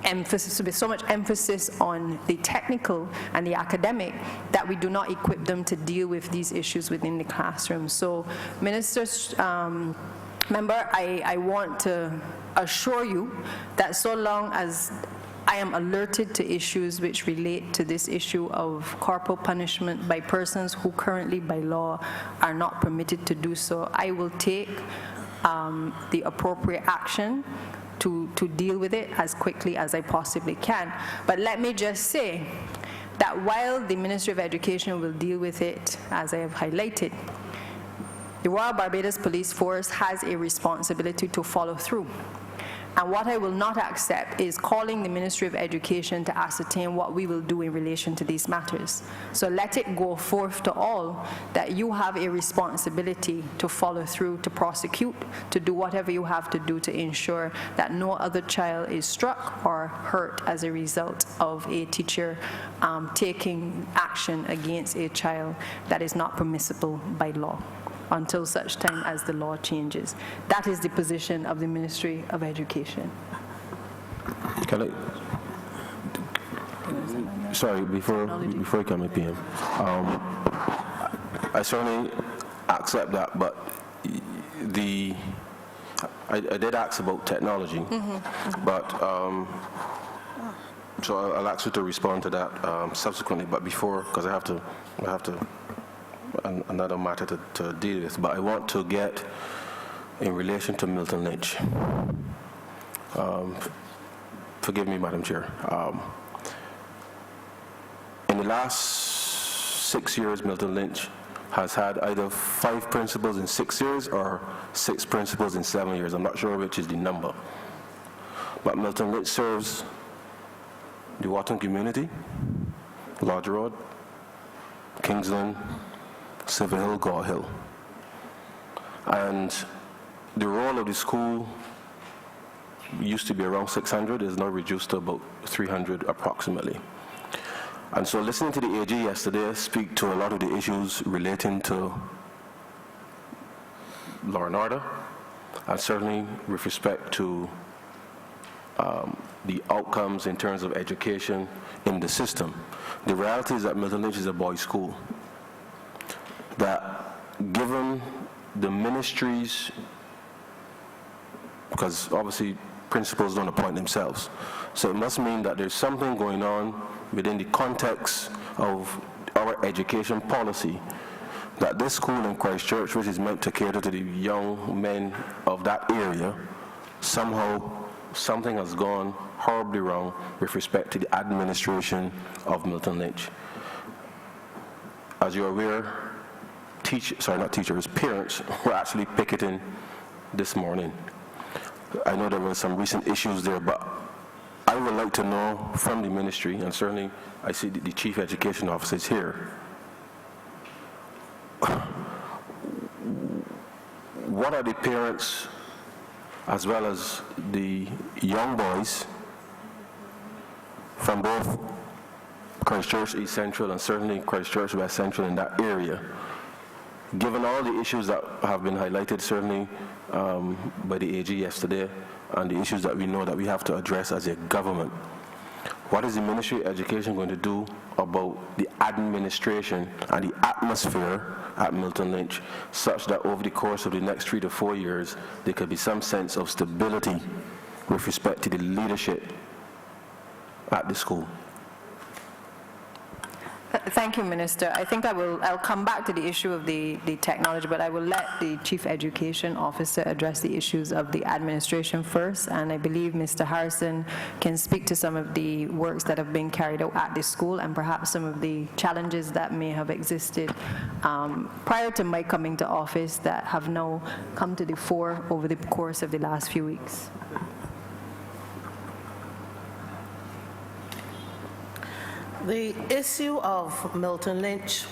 much emphasis on the technical and the academic that we do not equip them to deal with these issues within the classroom. So, Ministers, member, I want to assure you that so long as I am alerted to issues which relate to this issue of corporal punishment by persons who currently by law are not permitted to do so, I will take the appropriate action to deal with it as quickly as I possibly can. But let me just say that while the Ministry of Education will deal with it, as I have highlighted, the Royal Barbados Police Force has a responsibility to follow through. And what I will not accept is calling the Ministry of Education to ascertain what we will do in relation to these matters. So let it go forth to all that you have a responsibility to follow through, to prosecute, to do whatever you have to do to ensure that no other child is struck or hurt as a result of a teacher taking action against a child that is not permissible by law, until such time as the law changes. That is the position of the Ministry of Education. Can I, sorry, before you come in, PM, I certainly accept that, but I did ask about technology, but so I'll ask you to respond to that subsequently, but before, because I have to another matter to deal with, but I want to get in relation to Milton Lynch. Forgive me, Madam Chair. In the last 6 years, Milton Lynch has had either 5 principals in 6 years or 6 principals in 7 years. I'm not sure which is the number. But Milton Lynch serves the Wharton community, Lodge Road, Kingsland, Silver Hill, Gore Hill. And the role of the school used to be around 600, is now reduced to about 300 approximately. And so listening to the AG yesterday speak to a lot of the issues relating to law and order, and certainly with respect to the outcomes in terms of education in the system. The reality is that Milton Lynch is a boys' school. That given the ministries, because obviously principals don't appoint themselves, so it must mean that there's something going on within the context of our education policy, that this school in Christchurch, which is meant to cater to the young men of that area, somehow something has gone horribly wrong with respect to the administration of Milton Lynch. As you're aware, parents were actually picketing this morning. I know there were some recent issues there, but I would like to know from the ministry, and certainly I see the Chief Education Officer is here, what are the parents as well as the young boys from both Christchurch East Central and certainly Christchurch West Central in that area, given all the issues that have been highlighted, certainly by the AG yesterday, and the issues that we know that we have to address as a government, what is the Ministry of Education going to do about the administration and the atmosphere at Milton Lynch, such that over the course of the next 3 to 4 years, there could be some sense of stability with respect to the leadership at the school? Thank you, Minister. I think I'll come back to the issue of the technology, but I will let the Chief Education Officer address the issues of the administration first, and I believe Mr. Harrison can speak to some of the works that have been carried out at the school and perhaps some of the challenges that may have existed prior to my coming to office that have now come to the fore over the course of the last few weeks. The issue of Milton Lynch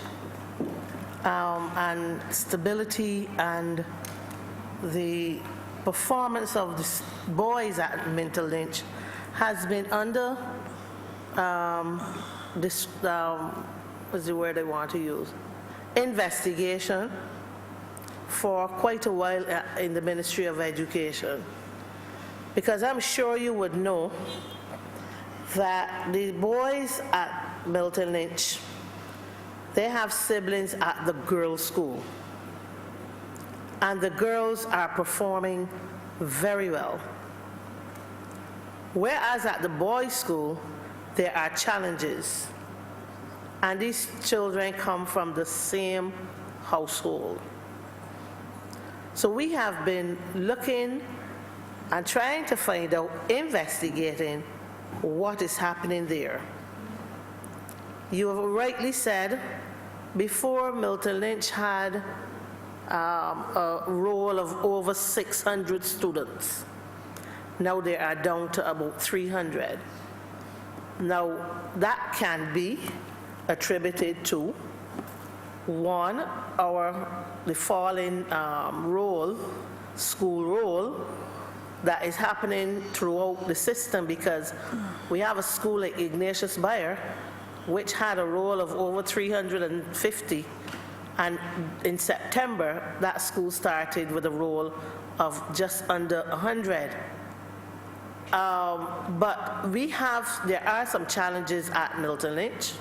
and stability and the performance of the boys at Milton Lynch has been under this, what's the word I want to use, investigation for quite a while in the Ministry of Education. Because I'm sure you would know that the boys at Milton Lynch, they have siblings at the girls' school. And the girls are performing very well. Whereas at the boys' school, there are challenges. And these children come from the same household. So we have been looking and trying to find out, investigating what is happening there. You have rightly said, before Milton Lynch had a roll of over 600 students. Now they are down to about 300. Now that can be attributed to, one, the falling school roll that is happening throughout the system, because we have a school like Ignatius Bayer, which had a roll of over 350, and in September, that school started with a roll of just under 100. But there are some challenges at Milton Lynch.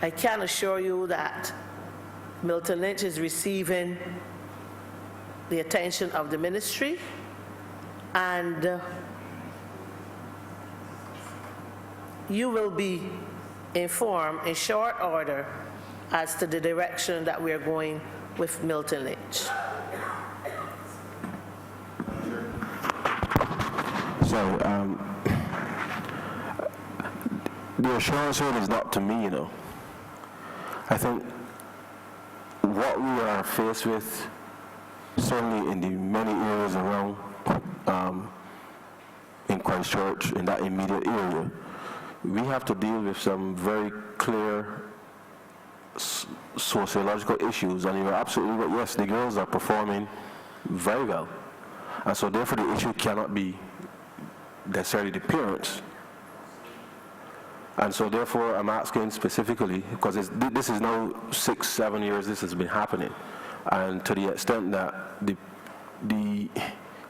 I can assure you that Milton Lynch is receiving the attention of the ministry, and you will be informed in short order as to the direction that we are going with Milton Lynch. So, the assurance here is not to me, you know. I think what we are faced with, certainly in the many areas around in Christchurch, in that immediate area, we have to deal with some very clear sociological issues, and you're absolutely right. Yes, the girls are performing very well, and so therefore the issue cannot be necessarily the parents. And so therefore I'm asking specifically, because this is now 6-7 years this has been happening, and to the extent that the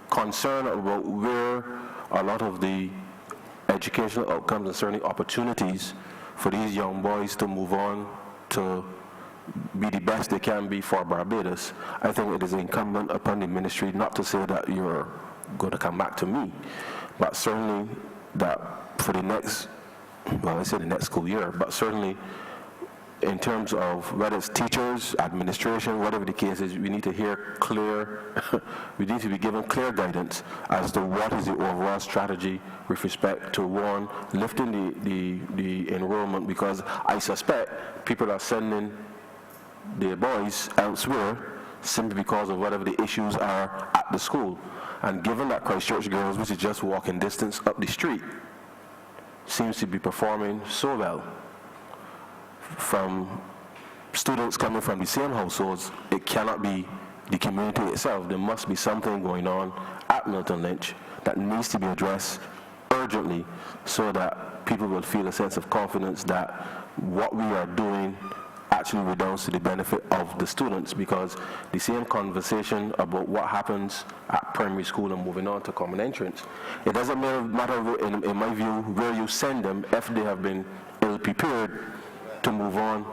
concern about where a lot of the educational outcomes and certainly opportunities for these young boys to move on to be the best they can be for Barbados, I think it is incumbent upon the ministry, not to say that you're going to come back to me, but certainly that for the next, well, I say the next school year, but certainly in terms of whether it's teachers, administration, whatever the case is, we need to hear clear, we need to be given clear guidance as to what is the overall strategy with respect to, one, lifting the enrollment, because I suspect people are sending their boys elsewhere simply because of whatever the issues are at the school. And given that Christchurch Girls, which is just walking distance up the street, seems to be performing so well, from students coming from the same households, it cannot be the community itself. There must be something going on at Milton Lynch that needs to be addressed urgently, so that people will feel a sense of confidence that what we are doing actually redounds to the benefit of the students, because the same conversation about what happens at primary school and moving on to common entrance, it doesn't matter in my view where you send them if they have been ill-prepared to move on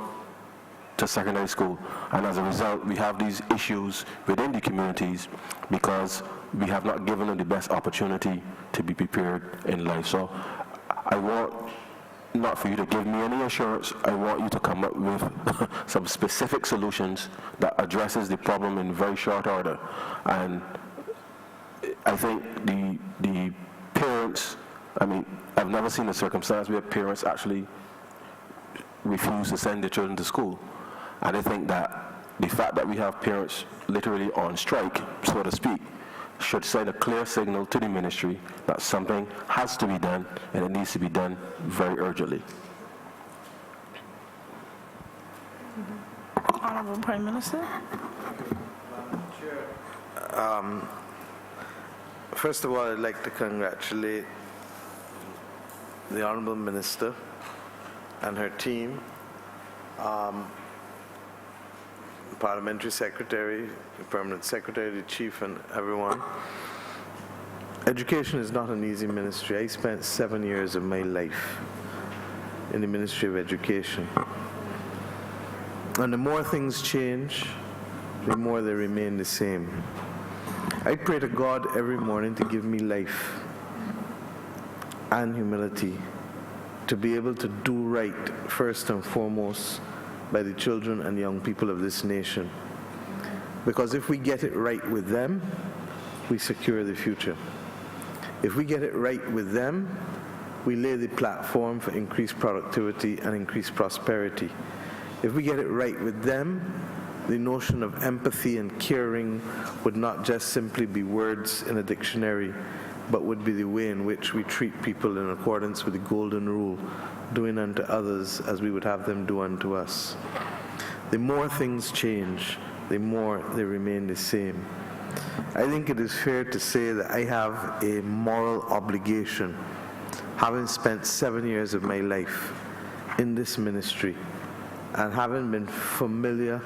to secondary school. And as a result, we have these issues within the communities because we have not given them the best opportunity to be prepared in life. So I want not for you to give me any assurance, I want you to come up with some specific solutions that addresses the problem in very short order. And I think the parents, I mean, I've never seen a circumstance where parents actually refuse to send their children to school. And I think that the fact that we have parents literally on strike, so to speak, should send a clear signal to the ministry that something has to be done, and it needs to be done very urgently. Honorable Prime Minister. First of all, I'd like to congratulate the Honorable Minister and her team, Parliamentary Secretary, the Permanent Secretary, the Chief, and everyone. Education is not an easy ministry. I spent 7 years of my life in the Ministry of Education. And the more things change, the more they remain the same. I pray to God every morning to give me life and humility to be able to do right, first and foremost, by the children and young people of this nation. Because if we get it right with them, we secure the future. If we get it right with them, we lay the platform for increased productivity and increased prosperity. If we get it right with them, the notion of empathy and caring would not just simply be words in a dictionary, but would be the way in which we treat people in accordance with the golden rule, doing unto others as we would have them do unto us. The more things change, the more they remain the same. I think it is fair to say that I have a moral obligation, having spent 7 years of my life in this ministry and having been familiar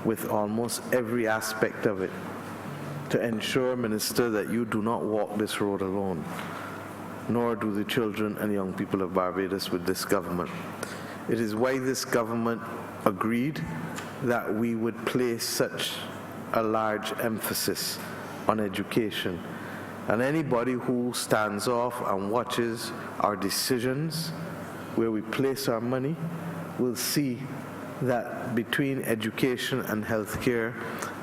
with almost every aspect of it, to ensure, Minister, that you do not walk this road alone, nor do the children and young people of Barbados with this government. It is why this government agreed that we would place such a large emphasis on education. And anybody who stands off and watches our decisions, where we place our money, will see that between education and healthcare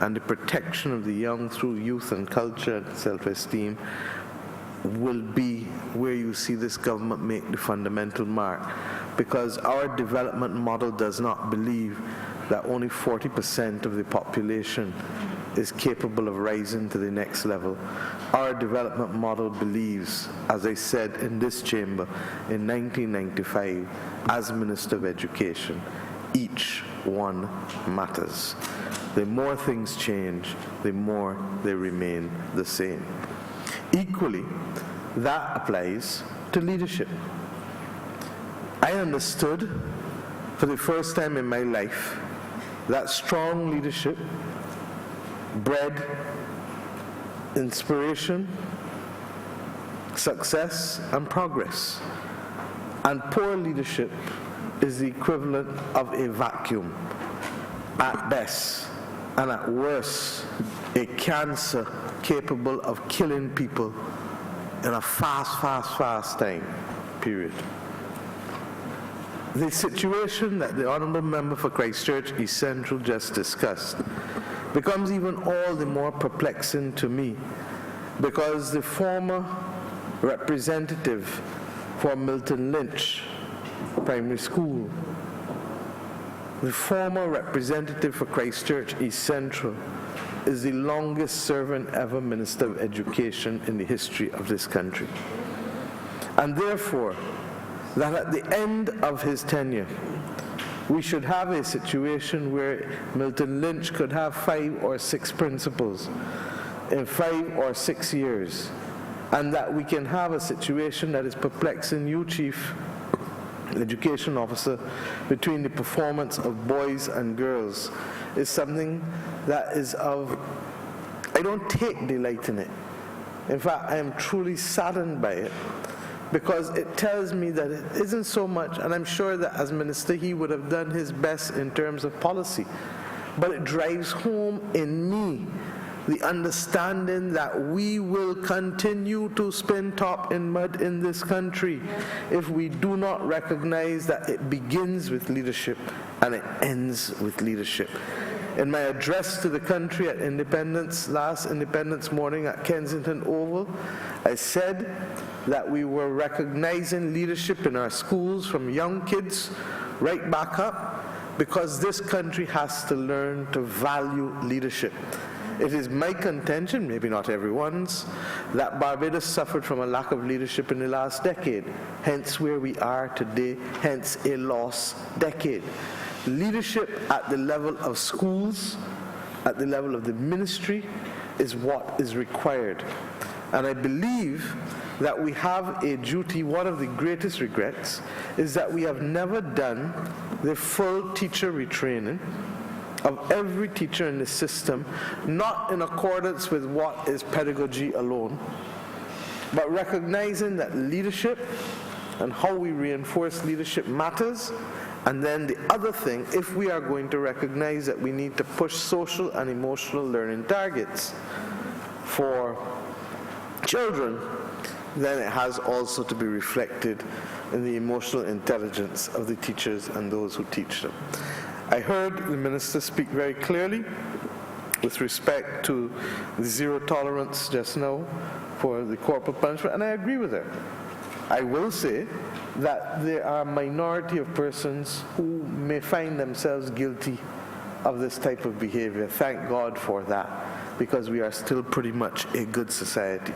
and the protection of the young through youth and culture and self-esteem will be where you see this government make the fundamental mark. Because our development model does not believe that only 40% of the population is capable of rising to the next level. Our development model believes, as I said in this chamber in 1995 as Minister of Education, each one matters. The more things change, the more they remain the same. Equally, that applies to leadership. I understood for the first time in my life that strong leadership bred inspiration, success, and progress. And poor leadership is the equivalent of a vacuum, at best, and at worst, a cancer capable of killing people in a fast time period. The situation that the Honourable Member for Christchurch East Central just discussed becomes even all the more perplexing to me, because the former representative for Milton Lynch Primary School, the former representative for Christchurch East Central, is the longest serving ever Minister of Education in the history of this country. And therefore, that at the end of his tenure, we should have a situation where Milton Lynch could have 5 or 6 principals in 5 or 6 years, and that we can have a situation that is perplexing you, Chief, education officer between the performance of boys and girls is something that is of, I don't take delight in it. In fact, I am truly saddened by it, because it tells me that it isn't so much, and I'm sure that as minister he would have done his best in terms of policy, but it drives home in me the understanding that we will continue to spin top in mud in this country if we do not recognize that it begins with leadership and it ends with leadership. In my address to the country at last Independence morning at Kensington Oval, I said that we were recognizing leadership in our schools from young kids right back up, because this country has to learn to value leadership. It is my contention, maybe not everyone's, that Barbados suffered from a lack of leadership in the last decade, hence where we are today, hence a lost decade. Leadership at the level of schools, at the level of the ministry, is what is required. And I believe that we have a duty. One of the greatest regrets is that we have never done the full teacher retraining of every teacher in the system, not in accordance with what is pedagogy alone, but recognizing that leadership and how we reinforce leadership matters. And then the other thing, if we are going to recognize that we need to push social and emotional learning targets for children, then it has also to be reflected in the emotional intelligence of the teachers and those who teach them. I heard the minister speak very clearly with respect to the zero tolerance just now for the corporal punishment, and I agree with her. I will say that there are a minority of persons who may find themselves guilty of this type of behavior. Thank God for that, because we are still pretty much a good society.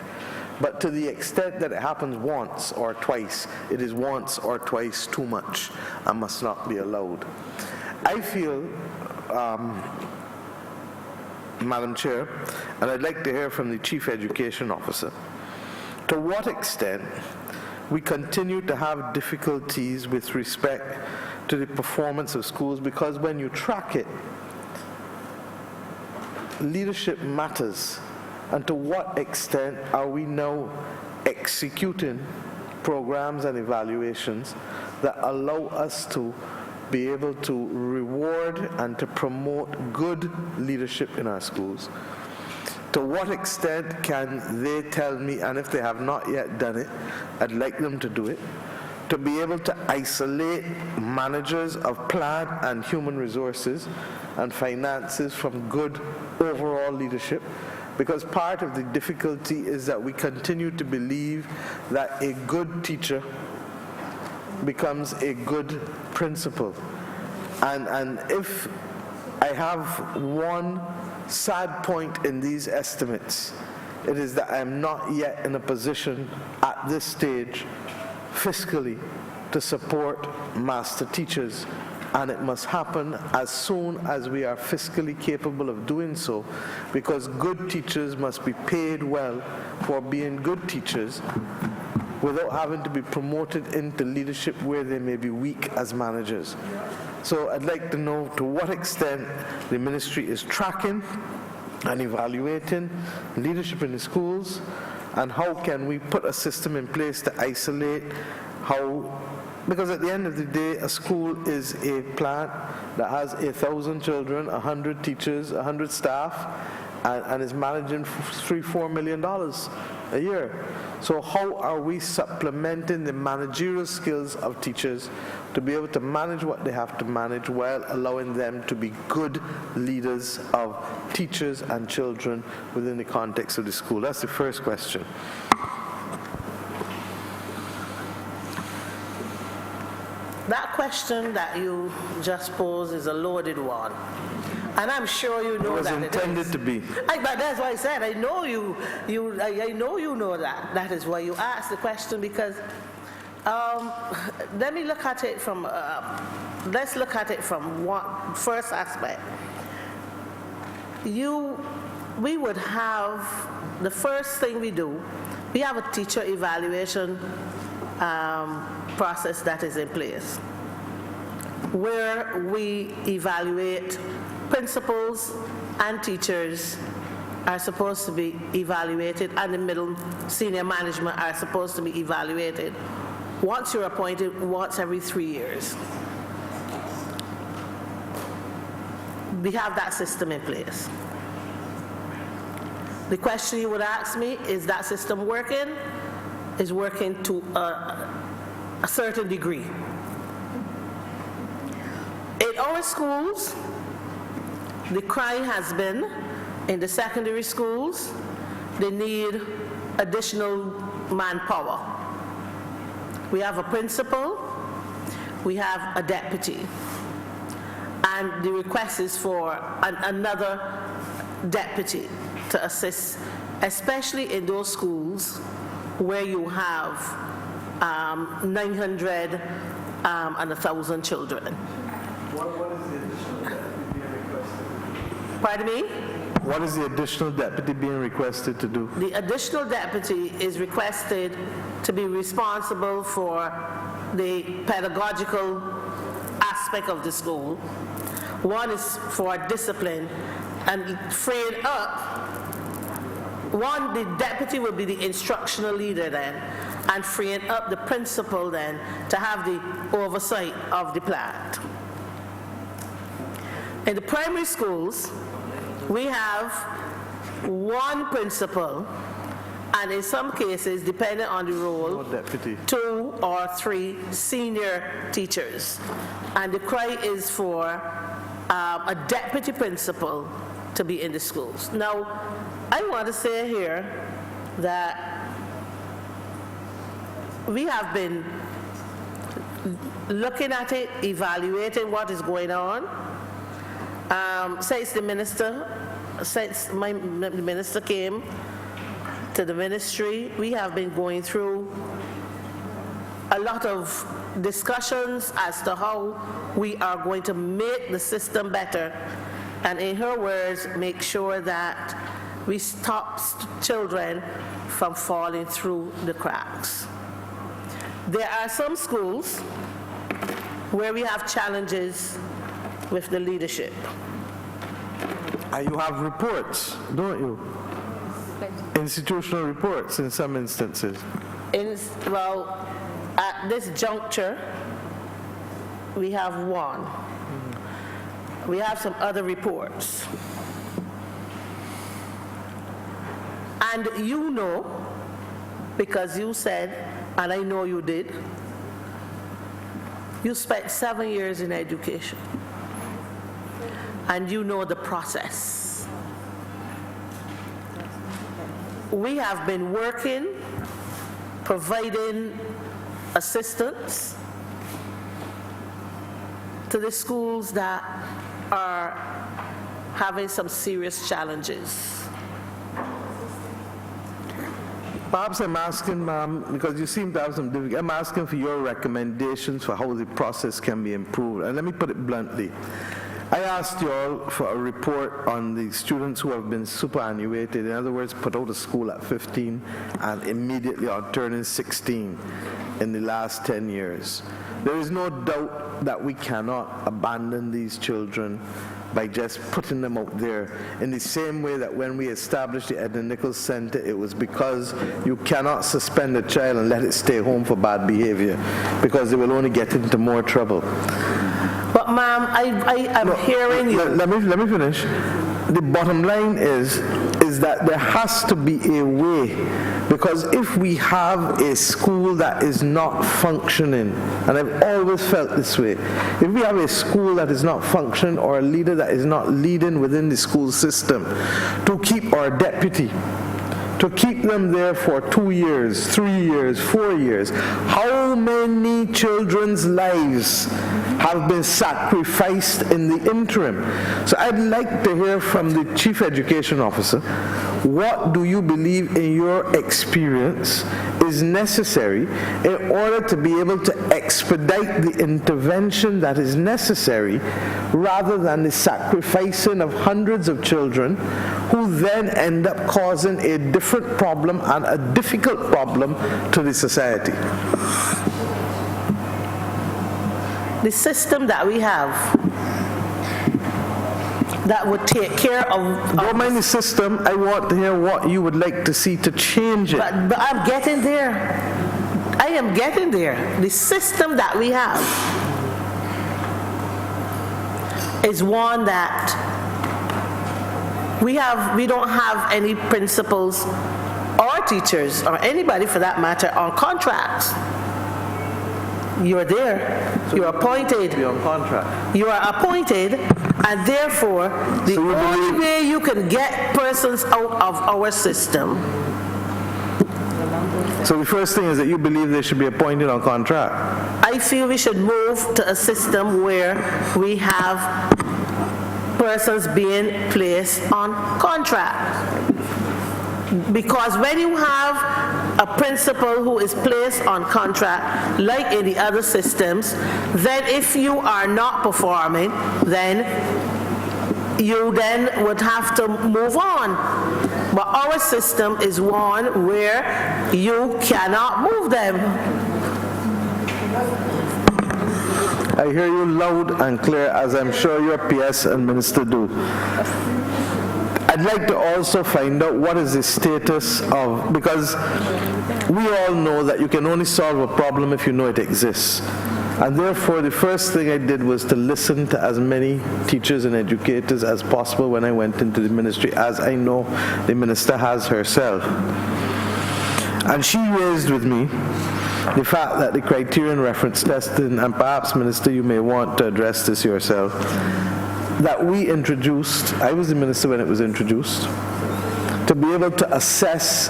But to the extent that it happens once or twice, it is once or twice too much and must not be allowed. I feel, Madam Chair, and I'd like to hear from the Chief Education Officer, to what extent we continue to have difficulties with respect to the performance of schools, because when you track it, leadership matters. And to what extent are we now executing programs and evaluations that allow us to be able to reward and to promote good leadership in our schools? To what extent can they tell me, and if they have not yet done it, I'd like them to do it, to be able to isolate managers of plant and human resources and finances from good overall leadership? Because part of the difficulty is that we continue to believe that a good teacher becomes a good principal. And if I have one sad point in these estimates, it is that I am not yet in a position at this stage fiscally to support master teachers, and it must happen as soon as we are fiscally capable of doing so, because good teachers must be paid well for being good teachers without having to be promoted into leadership where they may be weak as managers. So I'd like to know to what extent the ministry is tracking and evaluating leadership in the schools, and how can we put a system in place to isolate how, because at the end of the day, a school is a plant that has 1,000 children, 100 teachers, 100 staff, and is managing $3-4 million a year. So how are we supplementing the managerial skills of teachers to be able to manage what they have to manage while allowing them to be good leaders of teachers and children within the context of the school? That's the first question. That question that you just posed is a loaded one. And I'm sure you know that it is. It was intended to be. But that's why I said, I know you know that. That is why you asked the question, because let me look at it from, let's look at it from one first aspect. We would have, the first thing we do, we have a teacher evaluation process that is in place, where we evaluate principals and teachers are supposed to be evaluated, and the middle senior management are supposed to be evaluated once you're appointed, once every 3 years. We have that system in place. The question you would ask me, is that system working? Is working to a certain degree. In our schools, the cry has been, in the secondary schools, they need additional manpower. We have a principal, we have a deputy, and the request is for another deputy to assist, especially in those schools where you have 900 and 1,000 children. What is the additional deputy being requested? Pardon me? What is the additional deputy being requested to do? The additional deputy is requested to be responsible for the pedagogical aspect of the school. One is for discipline, and freeing up, one, the deputy will be the instructional leader then, and freeing up the principal then to have the oversight of the plant. In the primary schools, we have one principal, and in some cases, depending on the role, 2 or 3 senior teachers. And the cry is for a deputy principal to be in the schools. Now, I want to say here that we have been looking at it, evaluating what is going on. Since the minister came to the ministry, we have been going through a lot of discussions as to how we are going to make the system better, and in her words, make sure that we stop children from falling through the cracks. There are some schools where we have challenges with the leadership. And you have reports, don't you? Institutional reports in some instances. Well, at this juncture, we have one. We have some other reports. And you know, because you said, and I know you did, you spent 7 years in education. And you know the process. We have been working, providing assistance to the schools that are having some serious challenges. Perhaps I'm asking, ma'am, because you seem to have some difficulty, I'm asking for your recommendations for how the process can be improved. And let me put it bluntly. I asked you all for a report on the students who have been superannuated, in other words, put out of school at 15 and immediately are turning 16 in the last 10 years. There is no doubt that we cannot abandon these children by just putting them out there. In the same way that when we established the Edna Nichols Center, it was because you cannot suspend a child and let it stay home for bad behavior, because they will only get into more trouble. But ma'am, I'm hearing you. Let me finish. The bottom line is that there has to be a way, because if we have a school that is not functioning, and I've always felt this way, if we have a school that is not functioning or a leader that is not leading within the school system to keep our deputy, to keep them there for 2 years, 3 years, 4 years, how many children's lives have been sacrificed in the interim? So I'd like to hear from the Chief Education Officer, what do you believe in your experience is necessary in order to be able to expedite the intervention that is necessary, rather than the sacrificing of hundreds of children who then end up causing a different problem and a difficult problem to the society. The system that we have that would take care of... Don't mind the system. I want to hear what you would like to see to change it. But I'm getting there. I am getting there. The system that we have is one that we don't have any principals or teachers or anybody for that matter on contracts. You're there. You're appointed. Be on contract. You are appointed, and therefore, the only way you can get persons out of our system. So the first thing is that you believe they should be appointed on contract. I feel we should move to a system where we have persons being placed on contract. Because when you have a principal who is placed on contract, like in the other systems, then if you are not performing, then you then would have to move on. But our system is one where you cannot move them. I hear you loud and clear, as I'm sure your PS and minister do. I'd like to also find out what is the status of, because we all know that you can only solve a problem if you know it exists. And therefore, the first thing I did was to listen to as many teachers and educators as possible when I went into the ministry, as I know the minister has herself. And she raised with me the fact that the criterion reference testing, and perhaps, Minister, you may want to address this yourself, that we introduced, I was the minister when it was introduced, to be able to assess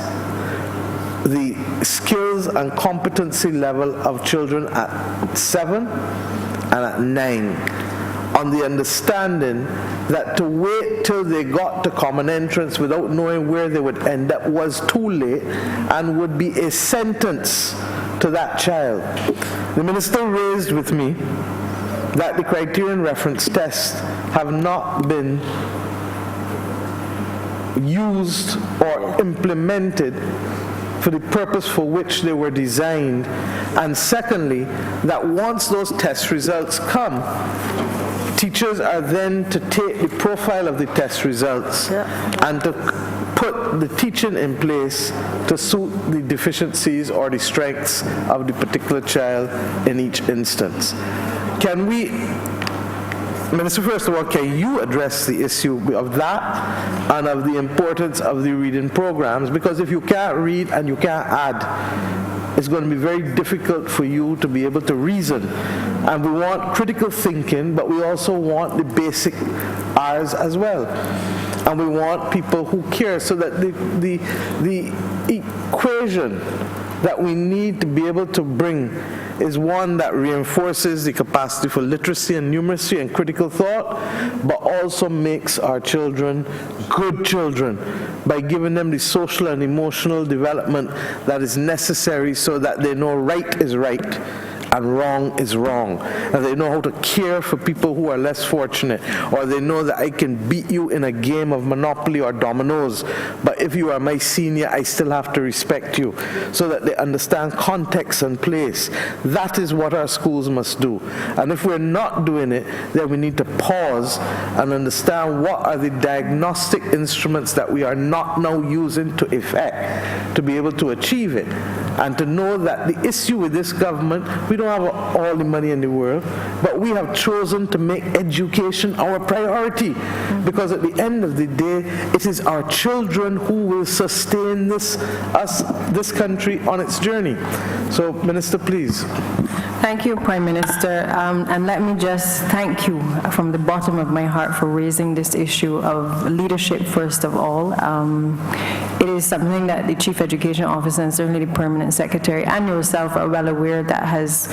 the skills and competency level of children at 7 and at 9, on the understanding that to wait till they got to common entrance without knowing where they would end up was too late and would be a sentence to that child. The minister raised with me that the criterion reference tests have not been used or implemented for the purpose for which they were designed. And secondly, that once those test results come, teachers are then to take the profile of the test results and to put the teaching in place to suit the deficiencies or the strengths of the particular child in each instance. Can we, Minister, first of all, can you address the issue of that and of the importance of the reading programs? Because if you can't read and you can't add, it's going to be very difficult for you to be able to reason. And we want critical thinking, but we also want the basic R's as well. And we want people who care, so that the equation that we need to be able to bring is one that reinforces the capacity for literacy and numeracy and critical thought, but also makes our children good children by giving them the social and emotional development that is necessary so that they know right is right and wrong is wrong. And they know how to care for people who are less fortunate, or they know that I can beat you in a game of Monopoly or dominoes, but if you are my senior, I still have to respect you, so that they understand context and place. That is what our schools must do. And if we're not doing it, then we need to pause and understand what are the diagnostic instruments that we are not now using to effect to be able to achieve it. And to know that the issue with this government, we don't have all the money in the world, but we have chosen to make education our priority, because at the end of the day, it is our children who will sustain this country on its journey. So, Minister, please. Thank you, Prime Minister. And let me just thank you from the bottom of my heart for raising this issue of leadership, first of all. It is something that the Chief Education Officer and certainly the Permanent Secretary and yourself are well aware that has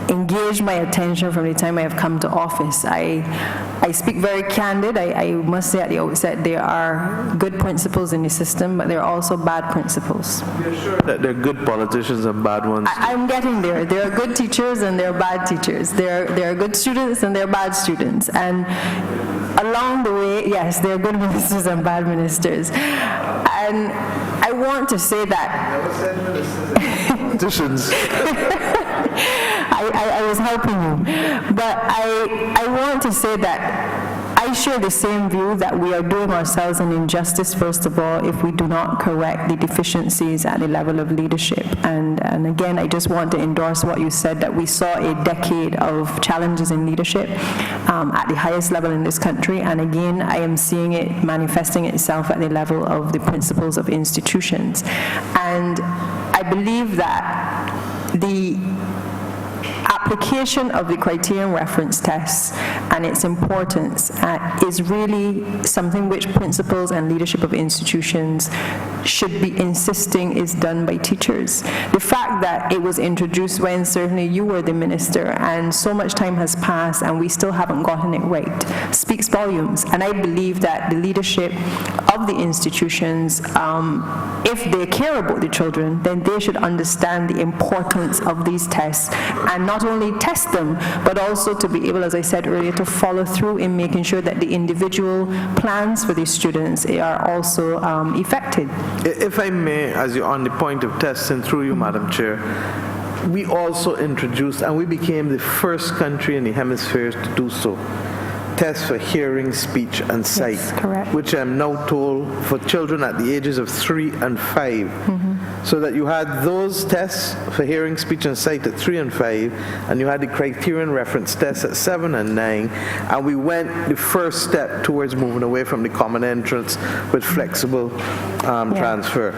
engaged my attention from the time I have come to office. I speak very candid. I must say at the outset, there are good principles in the system, but there are also bad principles. You're sure that there are good politicians and bad ones? I'm getting there. There are good teachers and there are bad teachers. There are good students and there are bad students. And along the way, yes, there are good ministers and bad ministers. And I want to say that... Politicians. I was helping you. But I want to say that I share the same view that we are doing ourselves an injustice, first of all, if we do not correct the deficiencies at the level of leadership. And again, I just want to endorse what you said, that we saw a decade of challenges in leadership at the highest level in this country. And again, I am seeing it manifesting itself at the level of the principles of institutions. And I believe that the application of the criterion reference tests and its importance is really something which principals and leadership of institutions should be insisting is done by teachers. The fact that it was introduced when certainly you were the minister and so much time has passed and we still haven't gotten it right speaks volumes. And I believe that the leadership of the institutions, if they care about the children, then they should understand the importance of these tests and not only test them, but also to be able, as I said earlier, to follow through in making sure that the individual plans for these students are also effective. If I may, as you're on the point of testing, through you, Madam Chair, we also introduced, and we became the first country in the hemisphere to do so, tests for hearing, speech, and sight, Yes, correct. which I'm now told for children at the ages of 3 and 5. So that you had those tests for hearing, speech, and sight at 3 and 5, and you had the criterion reference tests at 7 and 9, and we went the first step towards moving away from the common entrance with flexible transfer.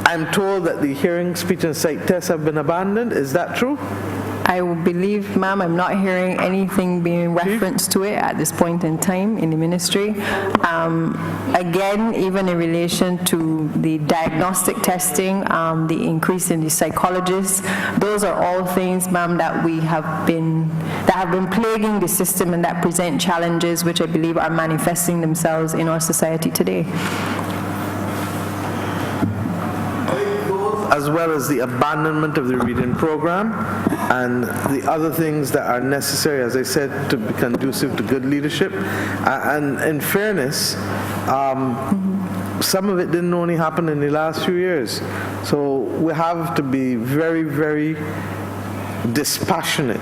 I'm told that the hearing, speech, and sight tests have been abandoned. Is that true? I believe, ma'am, I'm not hearing anything being referenced to it at this point in time in the ministry. Again, even in relation to the diagnostic testing, the increase in the psychologists, those are all things, ma'am, that have been plaguing the system and that present challenges which I believe are manifesting themselves in our society today. As well as the abandonment of the reading program and the other things that are necessary, as I said, to be conducive to good leadership. And in fairness, some of it didn't only happen in the last few years. So we have to be very, very dispassionate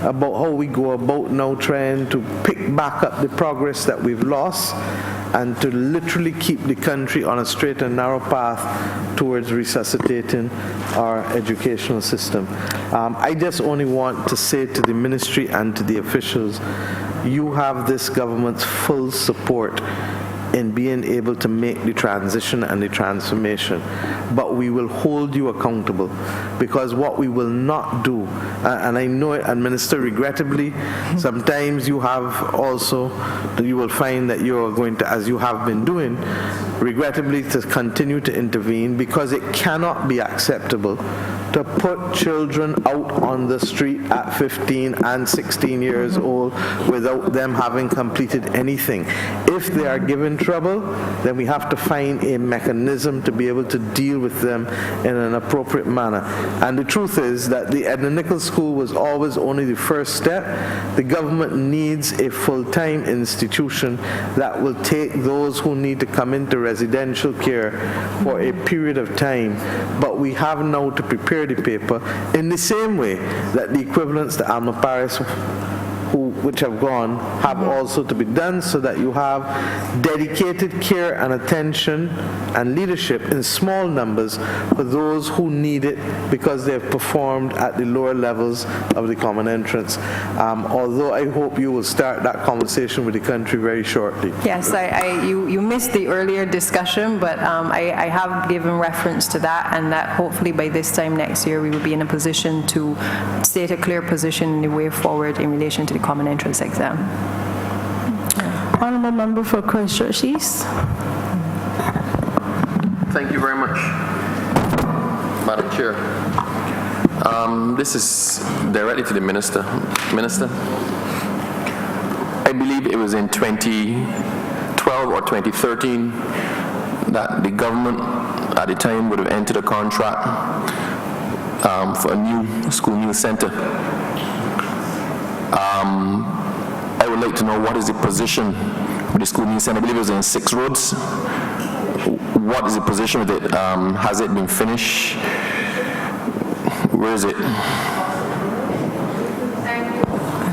about how we go about now trying to pick back up the progress that we've lost and to literally keep the country on a straight and narrow path towards resuscitating our educational system. I just only want to say to the ministry and to the officials, you have this government's full support in being able to make the transition and the transformation. But we will hold you accountable, because what we will not do, and I know it, and Minister, regrettably, sometimes you have also, you will find that you are going to, as you have been doing, regrettably to continue to intervene, because it cannot be acceptable to put children out on the street at 15 and 16 years old without them having completed anything. If they are given trouble, then we have to find a mechanism to be able to deal with them in an appropriate manner. And the truth is that the Edna Nichols School was always only the first step. The government needs a full-time institution that will take those who need to come into residential care for a period of time. But we have now to prepare the paper in the same way that the equivalents to Alma Paris which have gone have also to be done, so that you have dedicated care and attention and leadership in small numbers for those who need it because they have performed at the lower levels of the common entrance. Although I hope you will start that conversation with the country very shortly. Yes, you missed the earlier discussion, but I have given reference to that, and that hopefully by this time next year we will be in a position to state a clear position in the way forward in relation to the common entrance exam. Honourable Member for Christchurch East. Thank you very much, Madam Chair. This is directly to the Minister. Minister, I believe it was in 2012 or 2013 that the government at the time would have entered a contract for a new school meal center. I would like to know what is the position with the school meal center. I believe it was in 6 roads. What is the position with it? Has it been finished? Where is it?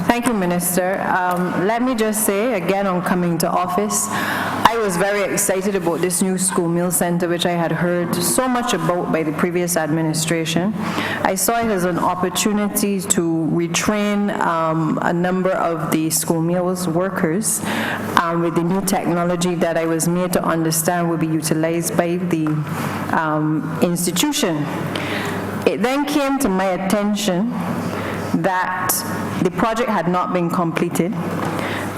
Thank you, Minister. Let me just say, again, on coming to office, I was very excited about this new school meal center, which I had heard so much about by the previous administration. I saw it as an opportunity to retrain a number of the school meals workers with the new technology that I was made to understand would be utilized by the institution. It then came to my attention that the project had not been completed.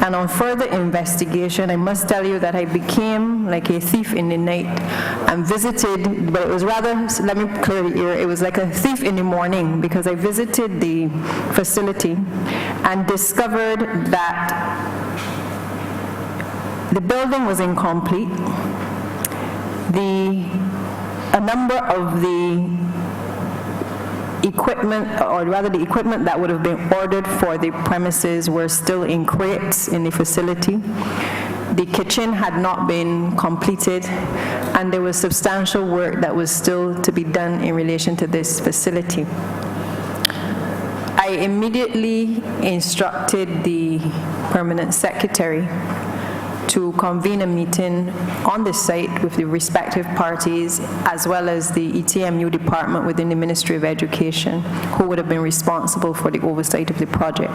And on further investigation, I must tell you that I became like a thief in the night and visited, but it was rather, let me clear the air, it was like a thief in the morning, because I visited the facility and discovered that the building was incomplete. A number of the equipment, or rather the equipment that would have been ordered for the premises, were still in crates in the facility. The kitchen had not been completed, and there was substantial work that was still to be done in relation to this facility. I immediately instructed the permanent secretary to convene a meeting on the site with the respective parties, as well as the ETMU department within the Ministry of Education, who would have been responsible for the oversight of the project,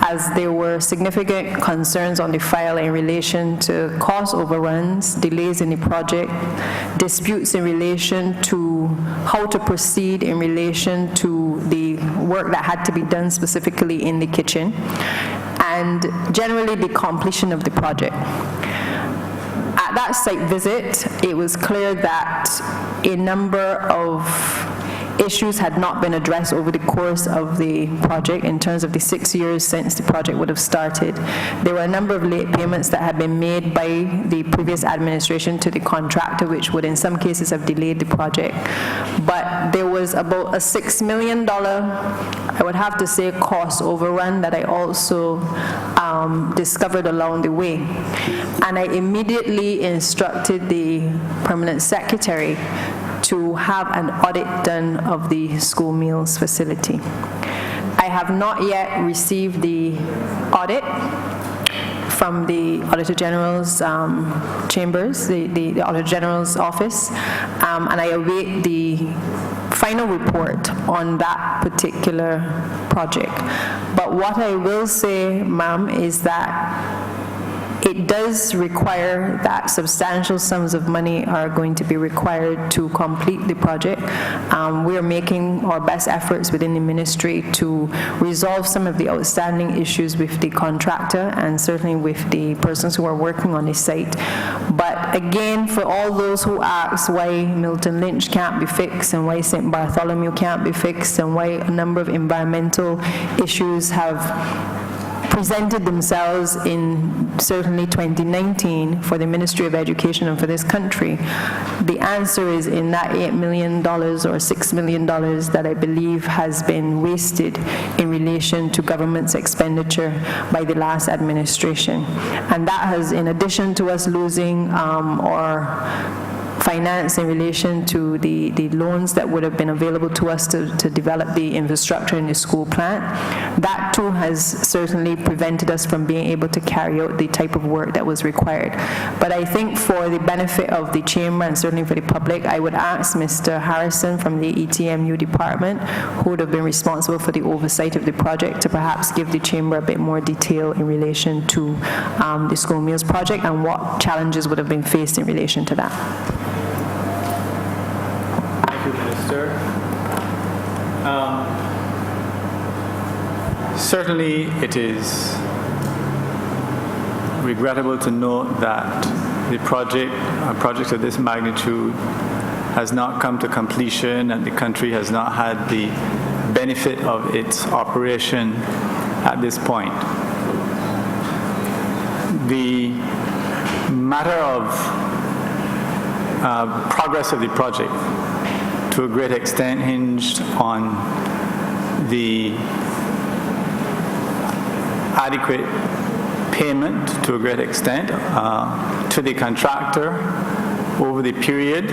as there were significant concerns on the file in relation to cost overruns, delays in the project, disputes in relation to how to proceed in relation to the work that had to be done specifically in the kitchen, and generally the completion of the project. At that site visit, it was clear that a number of issues had not been addressed over the course of the project in terms of the 6 years since the project would have started. There were a number of late payments that had been made by the previous administration to the contractor, which would in some cases have delayed the project. But there was about a $6 million, I would have to say, cost overrun that I also discovered along the way. And I immediately instructed the permanent secretary to have an audit done of the school meals facility. I have not yet received the audit from the Auditor General's chambers, the Auditor General's office, and I await the final report on that particular project. But what I will say, ma'am, is that it does require that substantial sums of money are going to be required to complete the project. We are making our best efforts within the ministry to resolve some of the outstanding issues with the contractor and certainly with the persons who are working on the site. But again, for all those who ask why Milton Lynch can't be fixed and why St. Bartholomew can't be fixed and why a number of environmental issues have presented themselves in certainly 2019 for the Ministry of Education and for this country, the answer is in that $8 million or $6 million that I believe has been wasted in relation to government's expenditure by the last administration. And that has, in addition to us losing our finance in relation to the loans that would have been available to us to develop the infrastructure in the school plant, that too has certainly prevented us from being able to carry out the type of work that was required. But I think for the benefit of the chamber and certainly for the public, I would ask Mr. Harrison from the ETMU department, who would have been responsible for the oversight of the project, to perhaps give the chamber a bit more detail in relation to the school meals project and what challenges would have been faced in relation to that. Minister. Certainly it is regrettable to note that a project of this magnitude has not come to completion and the country has not had the benefit of its operation at this point. The matter of progress of the project to a great extent hinged on the adequate payment to a great extent to the contractor over the period,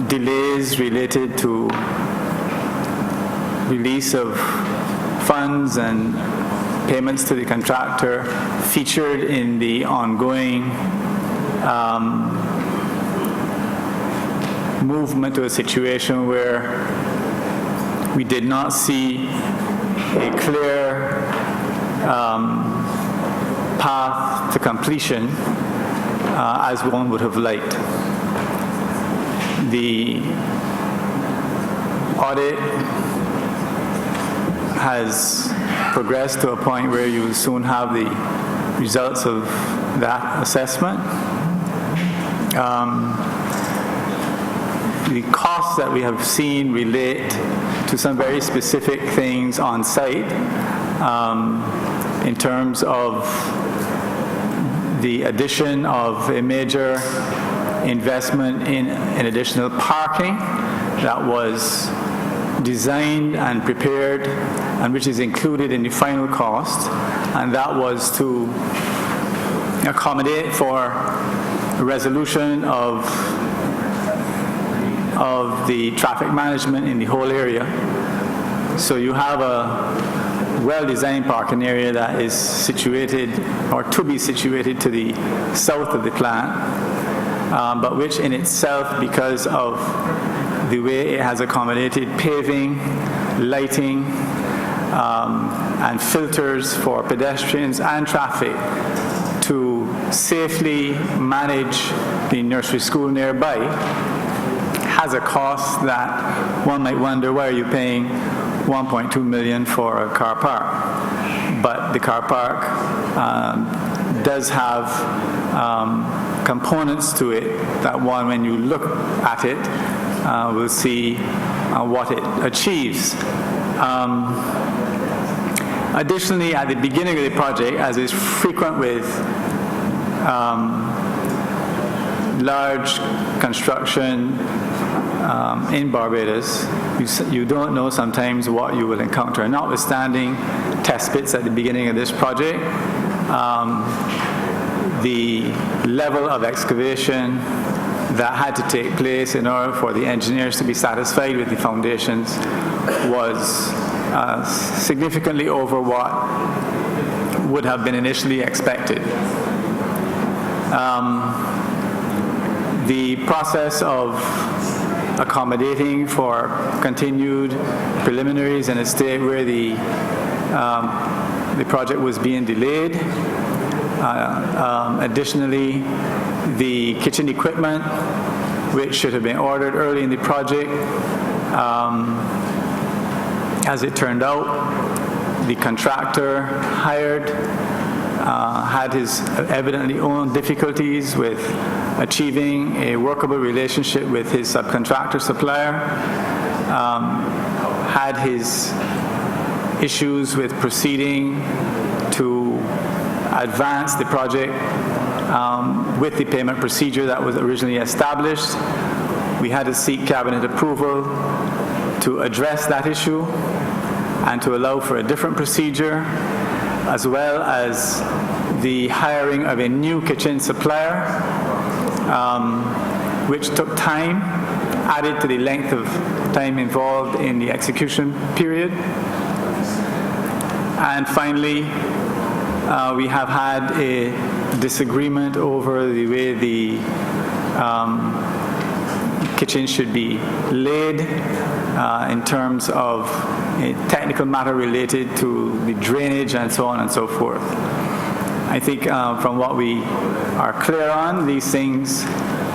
delays related to release of funds and payments to the contractor featured in the ongoing movement to a situation where we did not see a clear path to completion as one would have liked. The audit has progressed to a point where you will soon have the results of that assessment. The costs that we have seen relate to some very specific things on site in terms of the addition of a major investment in additional parking that was designed and prepared and which is included in the final cost, and that was to accommodate for resolution of the traffic management in the whole area. So you have a well-designed parking area that is situated or to be situated to the south of the plant, but which in itself, because of the way it has accommodated paving, lighting, and filters for pedestrians and traffic to safely manage the nursery school nearby, has a cost that one might wonder, why are you paying $1.2 million for a car park? But the car park does have components to it that one, when you look at it, will see what it achieves. Additionally, at the beginning of the project, as is frequent with large construction in Barbados, you don't know sometimes what you will encounter. Notwithstanding test pits at the beginning of this project, the level of excavation that had to take place in order for the engineers to be satisfied with the foundations was significantly over what would have been initially expected. The process of accommodating for continued preliminaries in a state where the project was being delayed. Additionally, the kitchen equipment, which should have been ordered early in the project, as it turned out, the contractor hired had his evidently own difficulties with achieving a workable relationship with his subcontractor supplier, had his issues with proceeding to advance the project with the payment procedure that was originally established. We had to seek cabinet approval to address that issue and to allow for a different procedure, as well as the hiring of a new kitchen supplier, which took time, added to the length of time involved in the execution period. And finally, we have had a disagreement over the way the kitchen should be laid in terms of a technical matter related to the drainage and so on and so forth. I think from what we are clear on, these things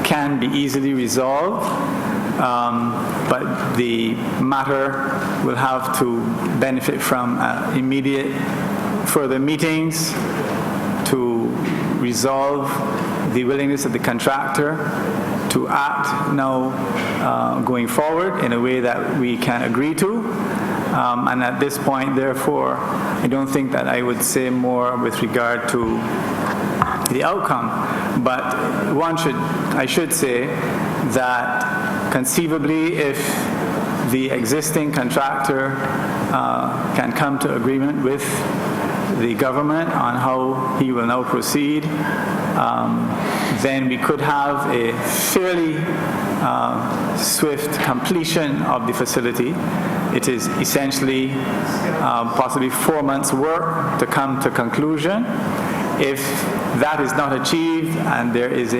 can be easily resolved, but the matter will have to benefit from immediate further meetings to resolve the willingness of the contractor to act now going forward in a way that we can agree to. And at this point, therefore, I don't think that I would say more with regard to the outcome. But I should say that conceivably, if the existing contractor can come to agreement with the government on how he will now proceed, then we could have a fairly swift completion of the facility. It is essentially possibly 4 months' work to come to conclusion. If that is not achieved and there is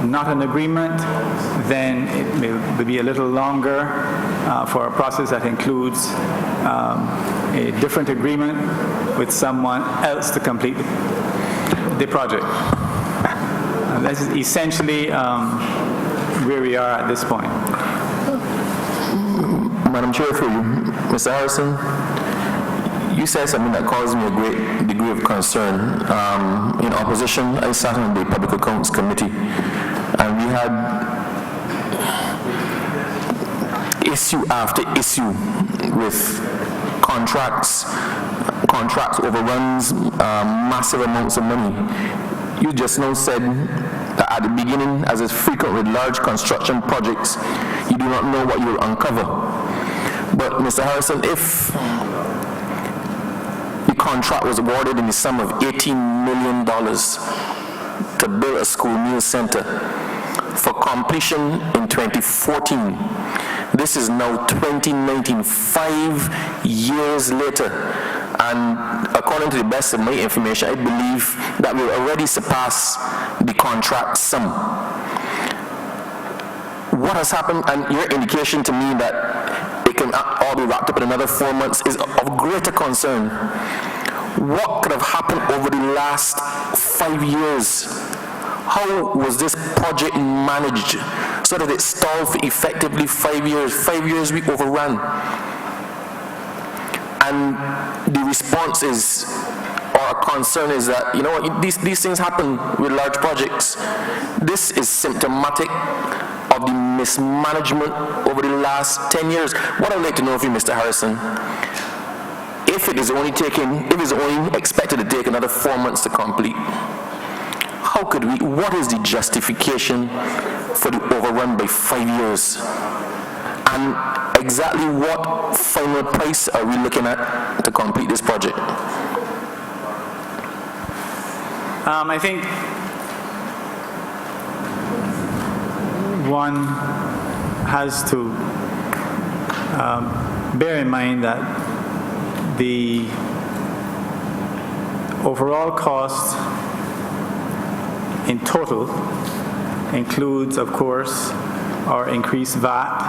not an agreement, then it may be a little longer for a process that includes a different agreement with someone else to complete the project. And this is essentially where we are at this point. Madam Chair, for you, Mr. Harrison, you said something that caused me a great degree of concern. In opposition, I sat on the Public Accounts Committee, and we had issue after issue with contracts overruns, massive amounts of money. You just now said that at the beginning, as is frequent with large construction projects, you do not know what you will uncover. But Mr. Harrison, if the contract was awarded in the sum of $18 million to build a school meal center for completion in 2014, this is now 2019, 5 years later. And according to the best of my information, I believe that we will already surpass the contract sum. What has happened, and your indication to me that it can all be wrapped up in another 4 months is of greater concern. What could have happened over the last 5 years? How was this project managed so that it stalled for effectively 5 years? 5 years we overran. And the response is, or a concern is that, you know what, these things happen with large projects. This is symptomatic of the mismanagement over the last 10 years. What I'd like to know from you, Mr. Harrison, if it is only expected to take another 4 months to complete, what is the justification for the overrun by 5 years? And exactly what final price are we looking at to complete this project? I think one has to bear in mind that the overall cost in total includes, of course, our increased VAT.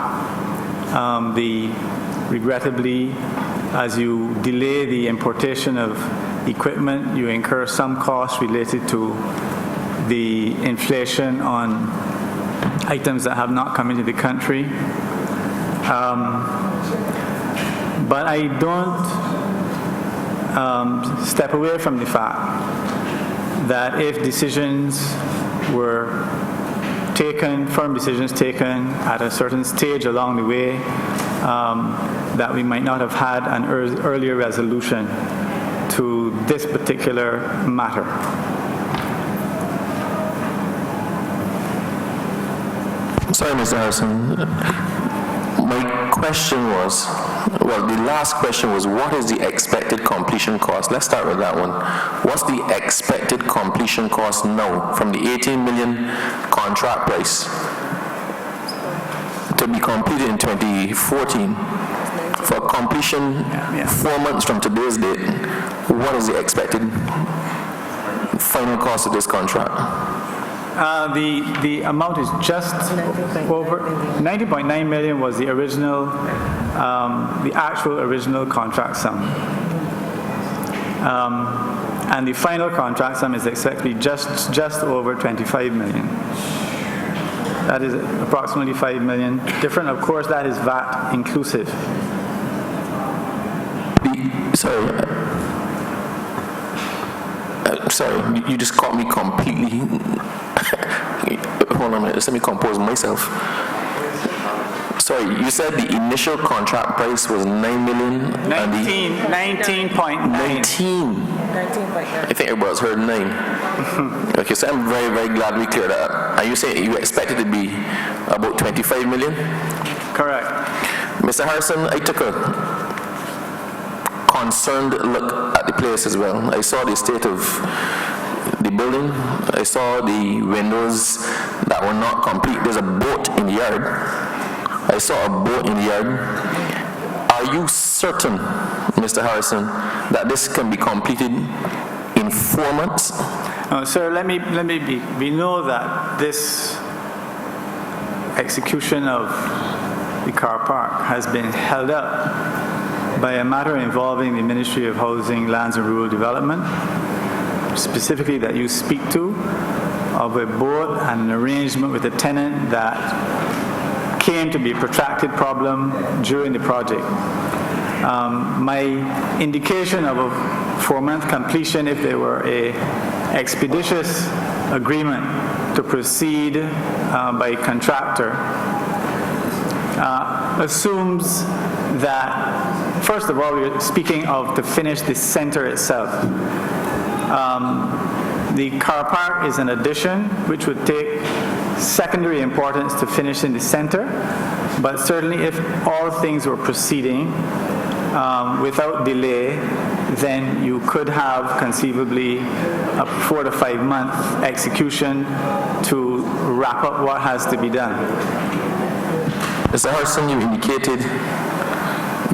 Regrettably, as you delay the importation of equipment, you incur some costs related to the inflation on items that have not come into the country. But I don't step away from the fact that if decisions were taken, firm decisions taken at a certain stage along the way, that we might not have had an earlier resolution to this particular matter. Sorry, Mr. Harrison. My question was, well, the last question was, what is the expected completion cost? Let's start with that one. What's the expected completion cost now from the $18 million contract price to be completed in 2014? For completion 4 months from today's date, what is the expected final cost of this contract? The amount is just over 90.9 million was the original, the actual original contract sum. And the final contract sum is expected to be just over 25 million. That is approximately 5 million different. Of course, that is VAT inclusive. Sorry, you just caught me completely. hold on a minute. Just let me compose myself. Sorry, you said the initial contract price was $9 million? 19.9. 19. I think everybody's heard 9. Okay, so I'm very, very glad we cleared that up. And you say you expect it to be about 25 million? Correct. Mr. Harrison, I took a concerned look at the place as well. I saw the state of the building. I saw the windows that were not complete. There's a boat in the yard. I saw a boat in the yard. Are you certain, Mr. Harrison, that this can be completed in 4 months? Sir, let me be. We know that this execution of the car park has been held up by a matter involving the Ministry of Housing, Lands and Rural Development, specifically that you speak to, of a board and an arrangement with a tenant that came to be a protracted problem during the project. My indication of a 4-month completion, if there were a expeditious agreement to proceed by contractor, assumes that, first of all, we're speaking of to finish the center itself. The car park is an addition which would take secondary importance to finish in the center, but certainly if all things were proceeding without delay, then you could have conceivably a 4 to 5 month execution to wrap up what has to be done. Mr. Harrison, you indicated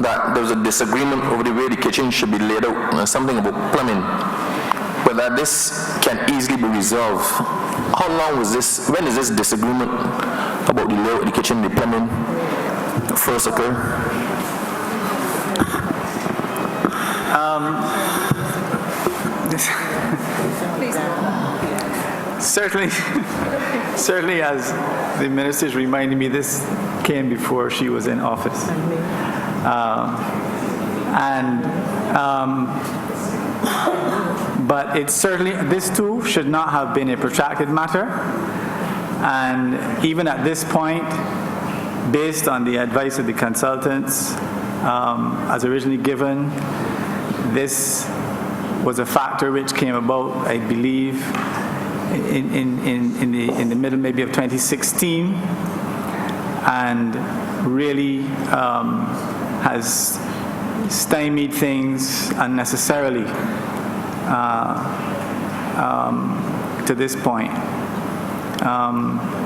that there was a disagreement over the way the kitchen should be laid out and something about plumbing, but that this can easily be resolved. How long was this, when is this disagreement about the layout of the kitchen, the plumbing, first occur? Certainly, as the minister's reminded me, this came before she was in office. But it's certainly, this too should not have been a protracted matter. And even at this point, based on the advice of the consultants, as originally given, this was a factor which came about, I believe, in the middle maybe of 2016, and really has stymied things unnecessarily to this point.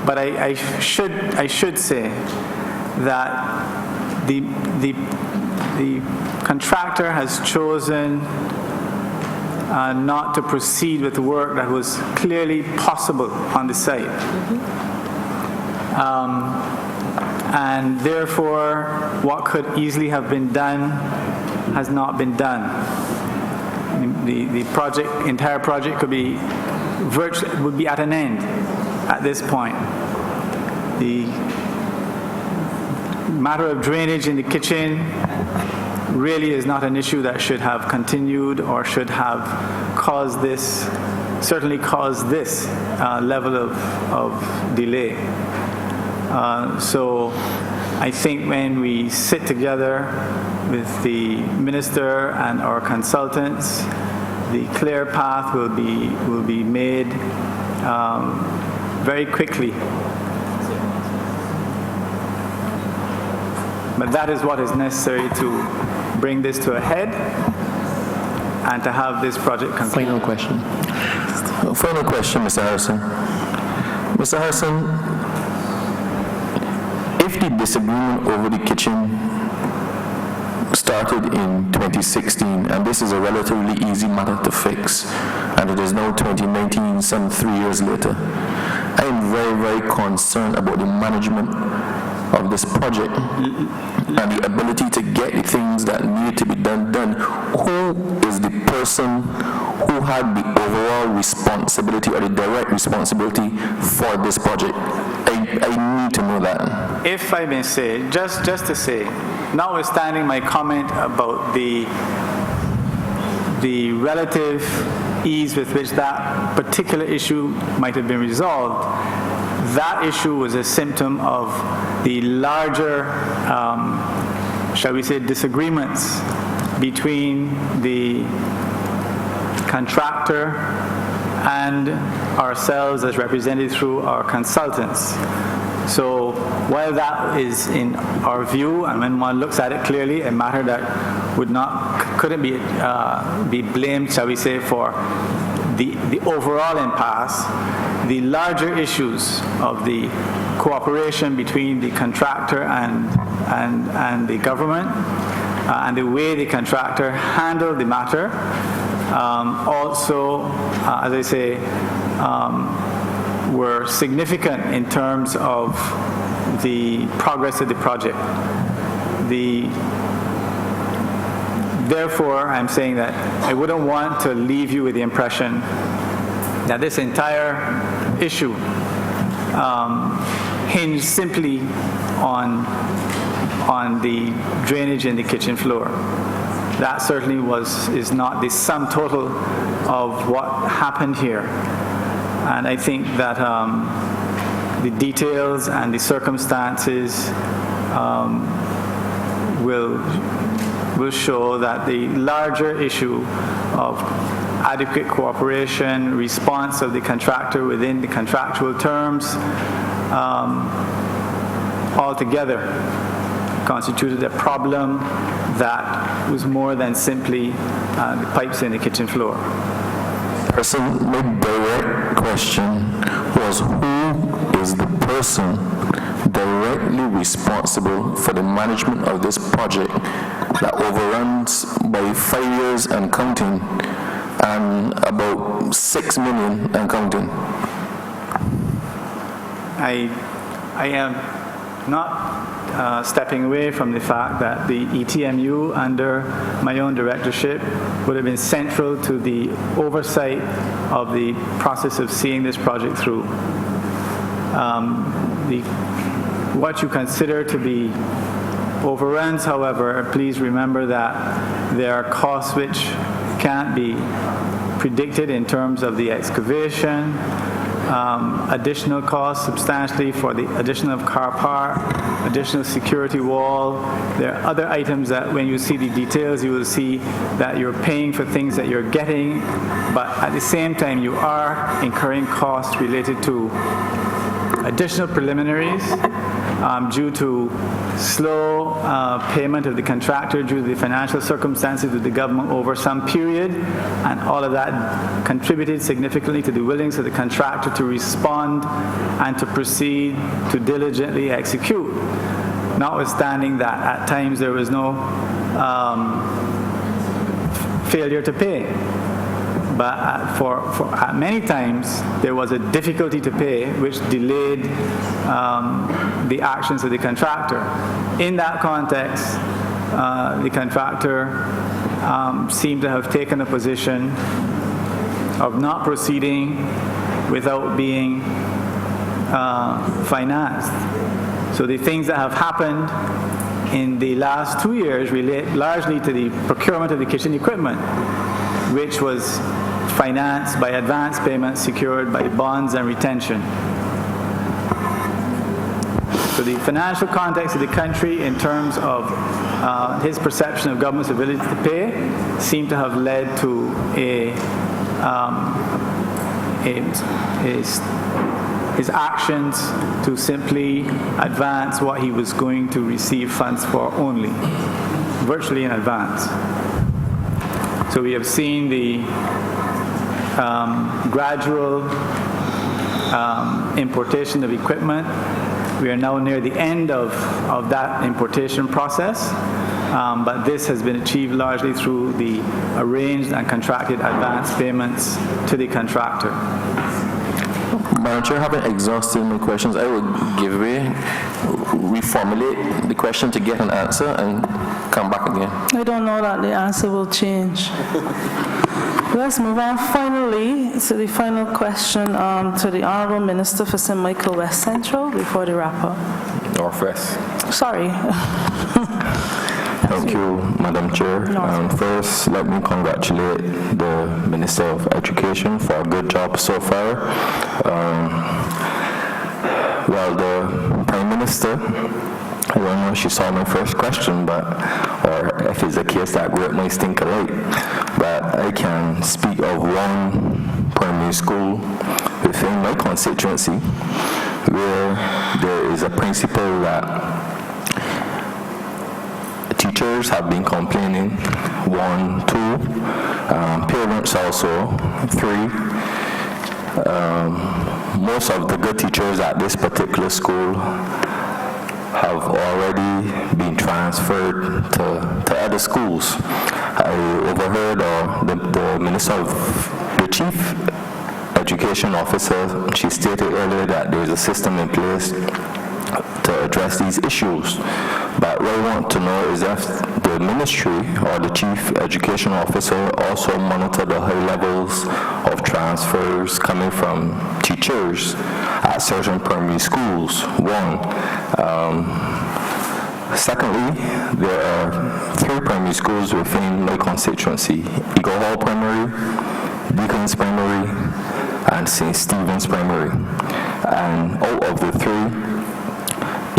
But I should say that the contractor has chosen not to proceed with the work that was clearly possible on the site. And therefore, what could easily have been done has not been done. The entire project would be at an end at this point. The matter of drainage in the kitchen really is not an issue that should have continued or should have caused this, certainly caused this level of delay. So I think when we sit together with the minister and our consultants, the clear path will be made very quickly. But that is what is necessary to bring this to a head and to have this project complete. Final question. Final question, Mr. Harrison. Mr. Harrison, if the disagreement over the kitchen started in 2016, and this is a relatively easy matter to fix, and it is now 2019, some 3 years later, I am very, very concerned about the management of this project and the ability to get the things that need to be done. Who is the person who had the overall responsibility or the direct responsibility for this project? I need to know that. If I may say, just to say, notwithstanding my comment about the relative ease with which that particular issue might have been resolved, that issue was a symptom of the larger, shall we say, disagreements between the contractor and ourselves as represented through our consultants. So while that is in our view, and when one looks at it clearly, a matter that couldn't be blamed, shall we say, for the overall impasse, the larger issues of the cooperation between the contractor and the government, and the way the contractor handled the matter, also, as I say, were significant in terms of the progress of the project. Therefore, I'm saying that I wouldn't want to leave you with the impression that this entire issue hinged simply on the drainage in the kitchen floor. That certainly is not the sum total of what happened here. And I think that the details and the circumstances will show that the larger issue of adequate cooperation, response of the contractor within the contractual terms, altogether constituted a problem that was more than simply the pipes in the kitchen floor. So my direct question was, who is the person directly responsible for the management of this project that overruns by 5 years and counting, and about 6 million and counting? I am not stepping away from the fact that the ETMU under my own directorship would have been central to the oversight of the process of seeing this project through. What you consider to be overruns, however, please remember that there are costs which can't be predicted in terms of the excavation, additional costs substantially for the addition of car park, additional security wall. There are other items that when you see the details, you will see that you're paying for things that you're getting, but at the same time you are incurring costs related to additional preliminaries due to slow payment of the contractor due to the financial circumstances of the government over some period, and all of that contributed significantly to the willingness of the contractor to respond and to proceed to diligently execute, notwithstanding that at times there was no failure to pay. But at many times, there was a difficulty to pay, which delayed the actions of the contractor. In that context, the contractor seemed to have taken a position of not proceeding without being financed. So the things that have happened in the last 2 years relate largely to the procurement of the kitchen equipment, which was financed by advance payments secured by bonds and retention. So the financial context of the country in terms of his perception of government's ability to pay seemed to have led to his actions to simply advance what he was going to receive funds for only, virtually in advance. So we have seen the gradual importation of equipment. We are now near the end of that importation process, but this has been achieved largely through the arranged and contracted advance payments to the contractor. Madam Chair, having exhausted my questions, I will give way, reformulate the question to get an answer, and come back again. I don't know that the answer will change. Let's move on finally to the final question to the Honourable Minister for St. Michael West Central before the wrap-up. Northwest. Sorry. Thank you, Madam Chair. First, let me congratulate the Minister of Education for a good job so far. Well, the Prime Minister, I don't know if she saw my first question, or if it's a case that great minds think alike, but I can speak of one primary school within my constituency where there is a principal that teachers have been complaining, 1, 2, parents also, 3. Most of the good teachers at this particular school have already been transferred to other schools. I overheard the Minister of the Chief Education Officer, she stated earlier that there is a system in place to address these issues. But what I want to know is if the ministry or the Chief Education Officer also monitor the high levels of transfers coming from teachers at certain primary schools, 1. Secondly, there are 3 primary schools within my constituency: Eagle Hall Primary, Deacon's Primary, and St. Stephen's Primary. And out of the 3,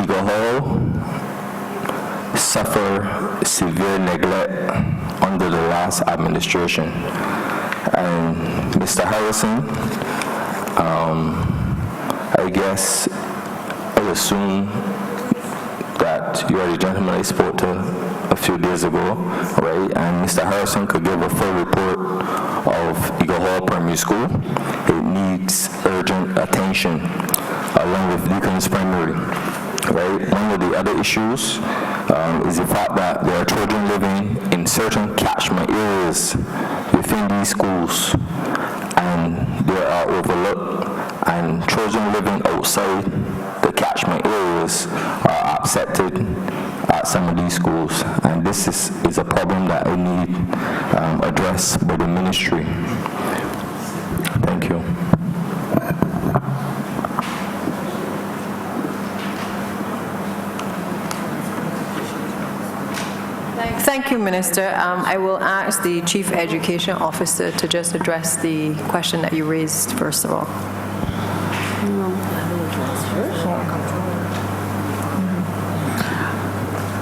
Eagle Hall suffer severe neglect under the last administration. And Mr. Harrison, I guess I assume that you are the gentleman I spoke to a few days ago, right? And Mr. Harrison could give a full report of Eagle Hall Primary School. It needs urgent attention, along with Deacon's Primary, right? One of the other issues is the fact that there are children living in certain catchment areas within these schools, and they are overlooked, and children living outside the catchment areas are accepted at some of these schools, and this is a problem that I need addressed by the ministry. Thank you. Thank you, Minister. I will ask the Chief Education Officer to just address the question that you raised, first of all.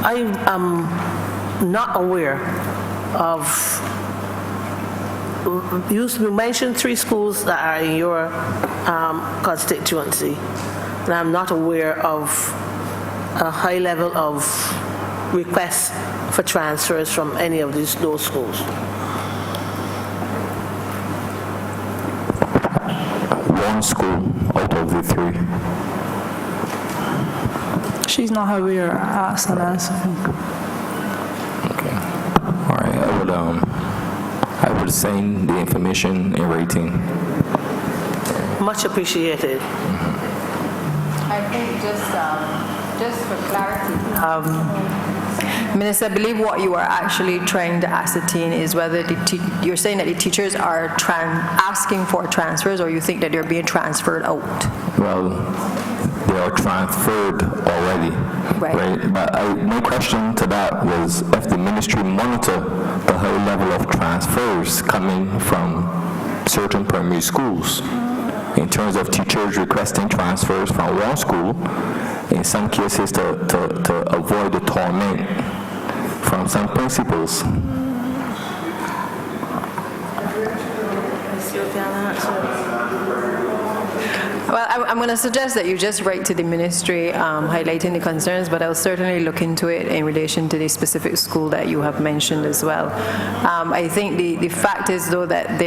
I am not aware of, you mentioned 3 schools that are in your constituency, and I'm not aware of a high level of requests for transfers from any of those schools. One school out of the 3. She's not aware. Ask and answer. Okay. All right. I would send the information in writing. Much appreciated. I think just for clarity, Minister, I believe what you are actually trying to ascertain is whether you're saying that the teachers are asking for transfers, or you think that they're being transferred out? Well, they are transferred already, right? But my question to that was if the ministry monitor the high level of transfers coming from certain primary schools in terms of teachers requesting transfers from one school, in some cases to avoid the torment from some principals. Well, I'm going to suggest that you just write to the ministry highlighting the concerns, but I'll certainly look into it in relation to the specific school that you have mentioned as well. I think the fact is, though, that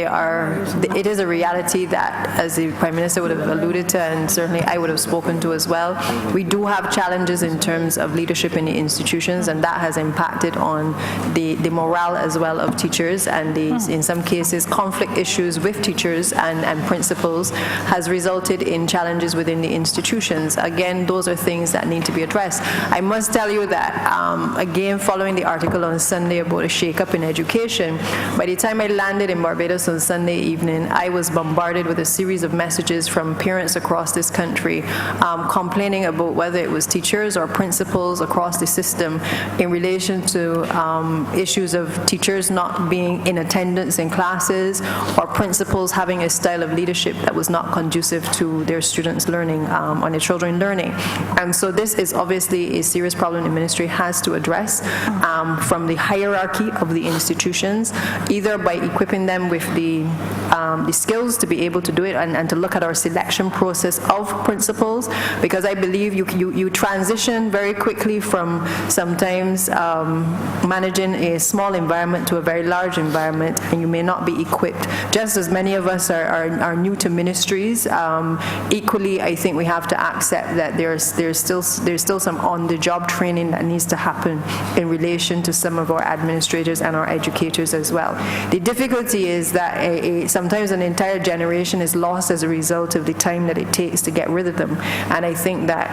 it is a reality that, as the Prime Minister would have alluded to, and certainly I would have spoken to as well, we do have challenges in terms of leadership in the institutions, and that has impacted on the morale as well of teachers, and in some cases conflict issues with teachers and principals has resulted in challenges within the institutions. Again, those are things that need to be addressed. I must tell you that, again, following the article on Sunday about a shake-up in education, by the time I landed in Barbados on Sunday evening, I was bombarded with a series of messages from parents across this country complaining about whether it was teachers or principals across the system in relation to issues of teachers not being in attendance in classes or principals having a style of leadership that was not conducive to their students learning, on their children learning. And so this is obviously a serious problem the ministry has to address from the hierarchy of the institutions, either by equipping them with the skills to be able to do it and to look at our selection process of principals, because I believe you transition very quickly from sometimes managing a small environment to a very large environment, and you may not be equipped. Just as many of us are new to ministries, equally I think we have to accept that there's still some on-the-job training that needs to happen in relation to some of our administrators and our educators as well. The difficulty is that sometimes an entire generation is lost as a result of the time that it takes to get rid of them. And I think that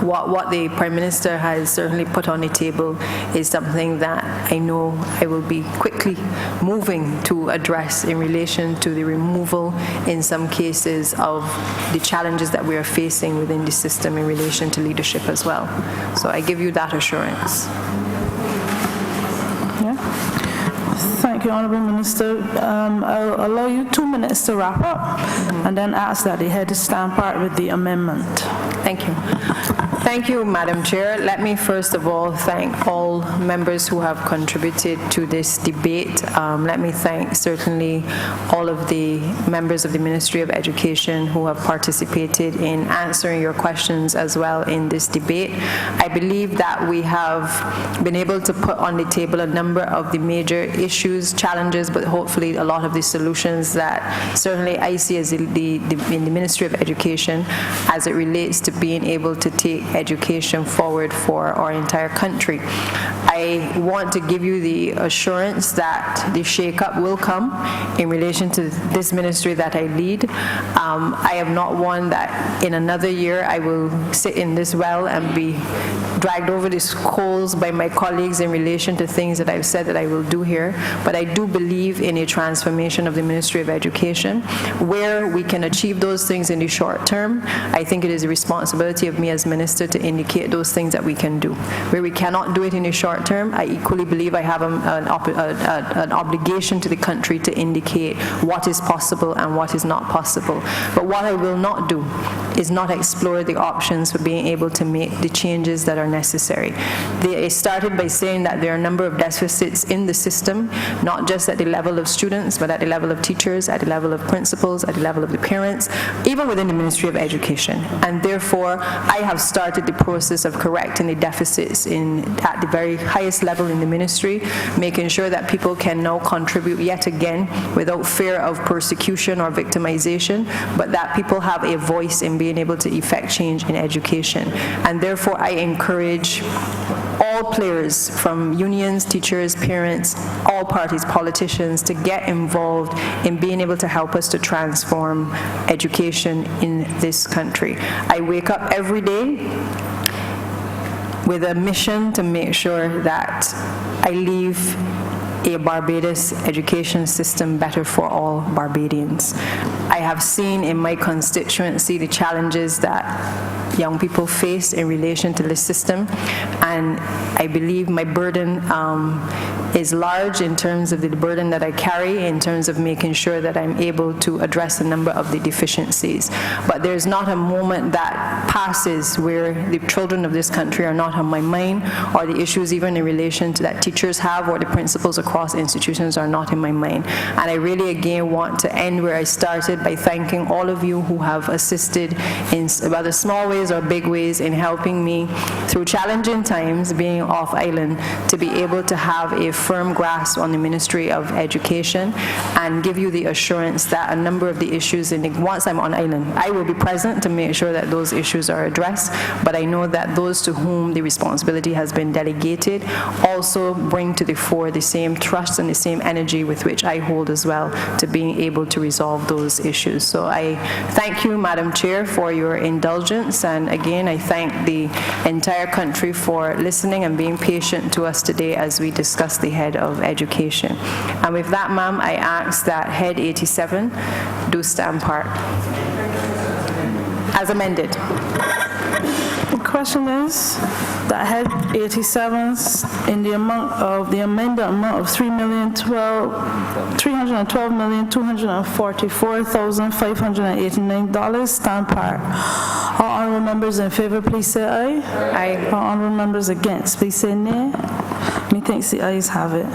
what the Prime Minister has certainly put on the table is something that I know I will be quickly moving to address in relation to the removal, in some cases, of the challenges that we are facing within the system in relation to leadership as well. So I give you that assurance. Thank you, Honourable Minister. I'll allow you 2 minutes to wrap up, and then ask that the head stand part with the amendment. Thank you. Thank you, Madam Chair. Let me first of all thank all members who have contributed to this debate. Let me thank certainly all of the members of the Ministry of Education who have participated in answering your questions as well in this debate. I believe that we have been able to put on the table a number of the major issues, challenges, but hopefully a lot of the solutions that certainly I see as in the Ministry of Education as it relates to being able to take education forward for our entire country. I want to give you the assurance that the shake-up will come in relation to this ministry that I lead. I am not one that in another year I will sit in this well and be dragged over these coals by my colleagues in relation to things that I've said that I will do here, but I do believe in a transformation of the Ministry of Education where we can achieve those things in the short term. I think it is a responsibility of me as Minister to indicate those things that we can do. Where we cannot do it in the short term, I equally believe I have an obligation to the country to indicate what is possible and what is not possible. But what I will not do is not explore the options for being able to make the changes that are necessary. They started by saying that there are a number of deficits in the system, not just at the level of students, but at the level of teachers, at the level of principals, at the level of the parents, even within the Ministry of Education. And therefore, I have started the process of correcting the deficits at the very highest level in the ministry, making sure that people can now contribute yet again without fear of persecution or victimization, but that people have a voice in being able to effect change in education. And therefore, I encourage all players, from unions, teachers, parents, all parties, politicians, to get involved in being able to help us to transform education in this country. I wake up every day with a mission to make sure that I leave a Barbados education system better for all Barbadians. I have seen in my constituency the challenges that young people face in relation to this system, and I believe my burden is large in terms of the burden that I carry, in terms of making sure that I'm able to address a number of the deficiencies. But there's not a moment that passes where the children of this country are not on my mind, or the issues even in relation to that teachers have or the principals across institutions are not in my mind. And I really again want to end where I started by thanking all of you who have assisted in whether small ways or big ways in helping me through challenging times being off island to be able to have a firm grasp on the Ministry of Education and give you the assurance that a number of the issues, once I'm on island, I will be present to make sure that those issues are addressed, but I know that those to whom the responsibility has been delegated also bring to the fore the same trust and the same energy with which I hold as well to being able to resolve those issues. So I thank you, Madam Chair, for your indulgence, and again I thank the entire country for listening and being patient to us today as we discuss the head of education. And with that, ma'am, I ask that head 87 do stand part as amended. The question is, that head 87s in the amount of, the amended amount of $312,244,589 stand par. All honorable members in favor, please say aye. Aye. All honorable members against, please say nay. Methinks the ayes have it.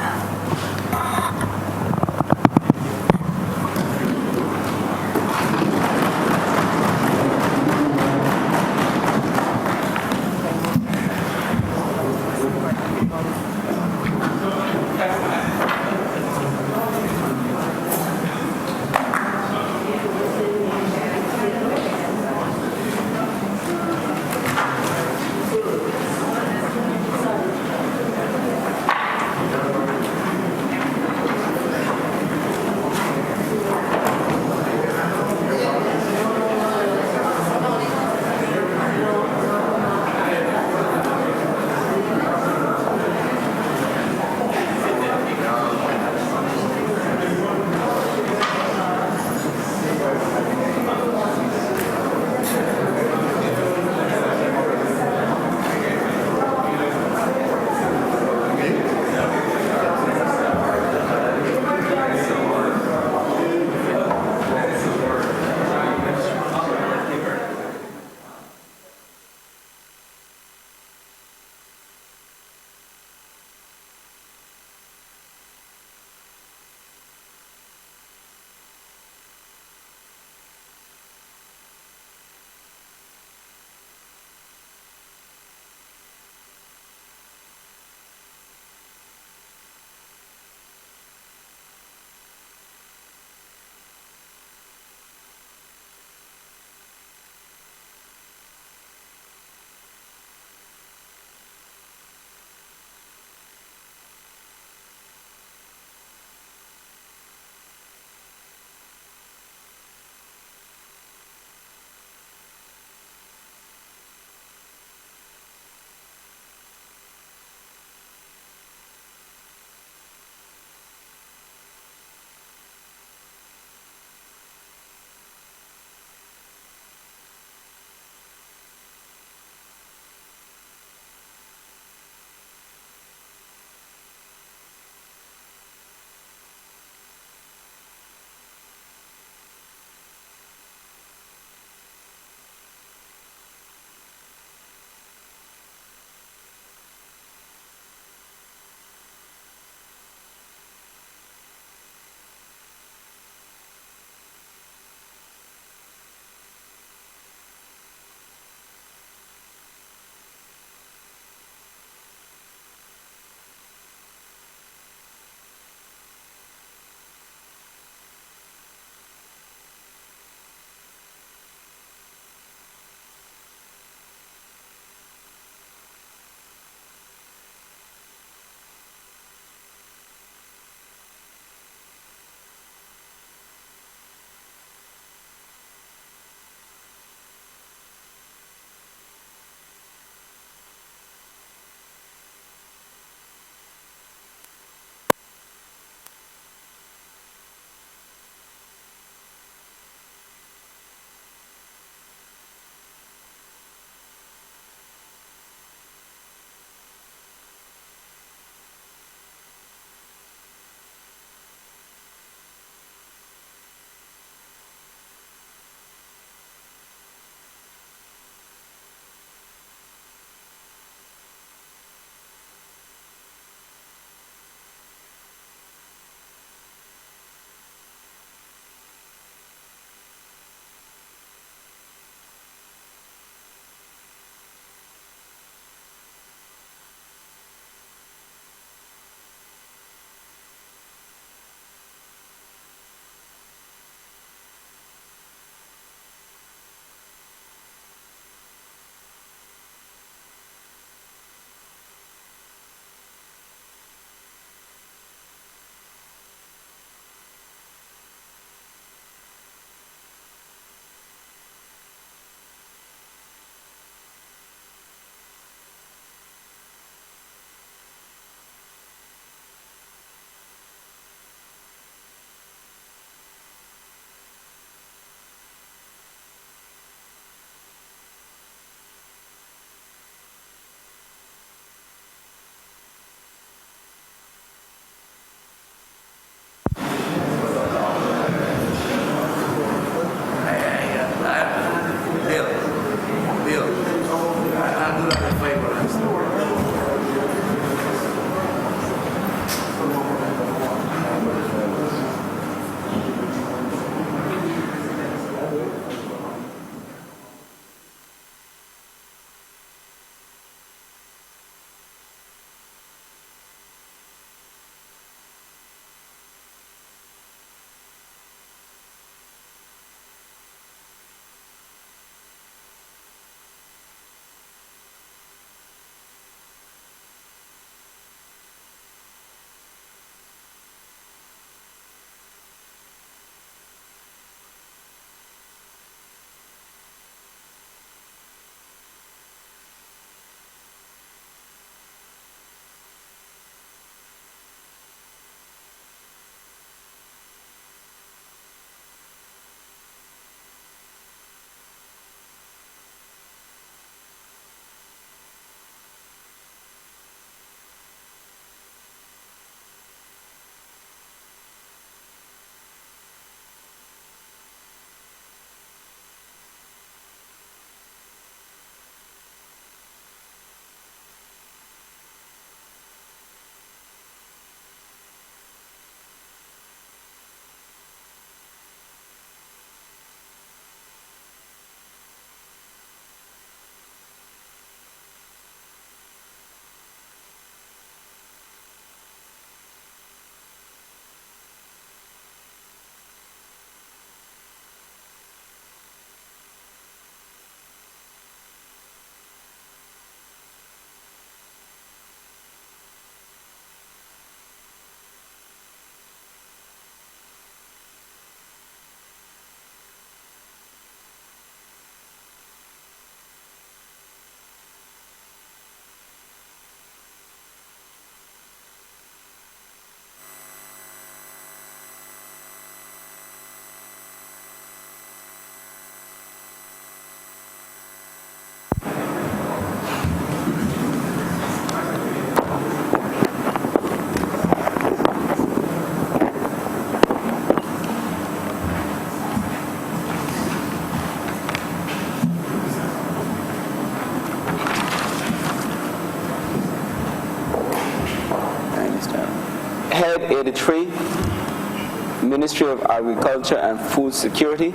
2023, Ministry of Agriculture and Food Security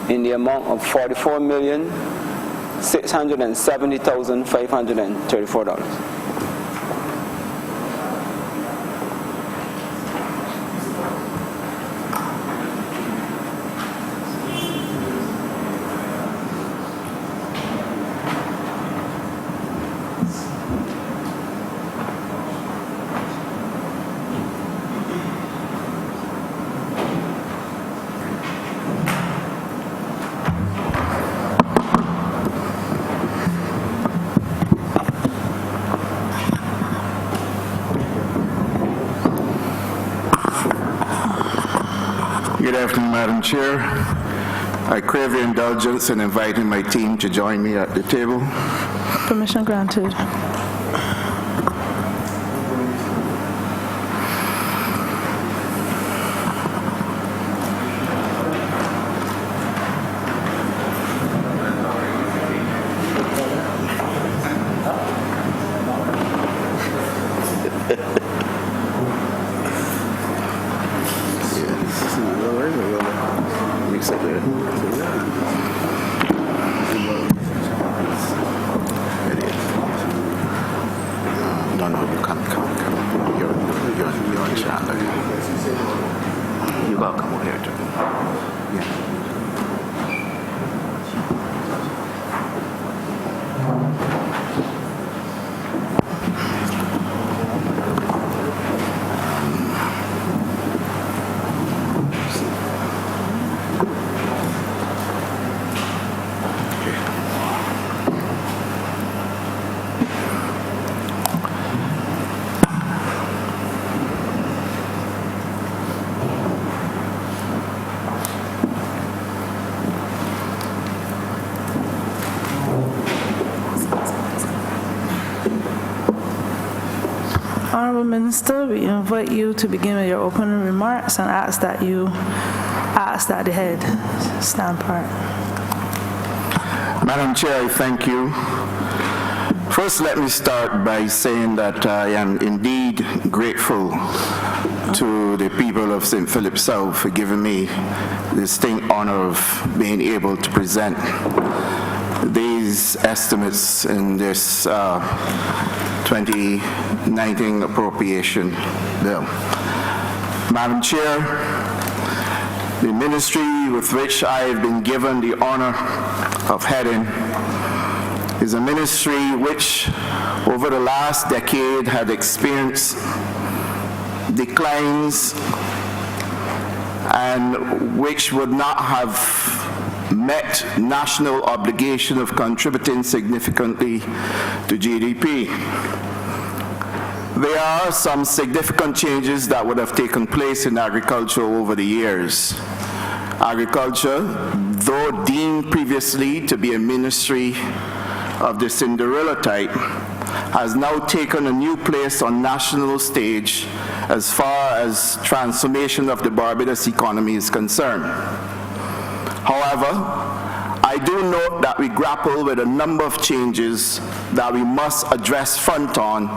in the amount of $44,670,534. Good afternoon, Madam Chair. I crave your indulgence in inviting my team to join me at the table. Permission granted. Honorable Minister, we invite you to begin with your opening remarks and ask that the head stand part. Madam Chair, I thank you. First, let me start by saying that I am indeed grateful to the people of St. Philip South for giving me the distinct honor of being able to present these estimates in this 2019 Appropriation Bill. Madam Chair, the ministry with which I have been given the honor of heading is a ministry which over the last decade had experienced declines and which would not have met national obligation of contributing significantly to GDP. There are some significant changes that would have taken place in agriculture over the years. Agriculture, though deemed previously to be a ministry of the Cinderella type, has now taken a new place on national stage as far as transformation of the Barbados economy is concerned. However, I do note that we grapple with a number of changes that we must address front on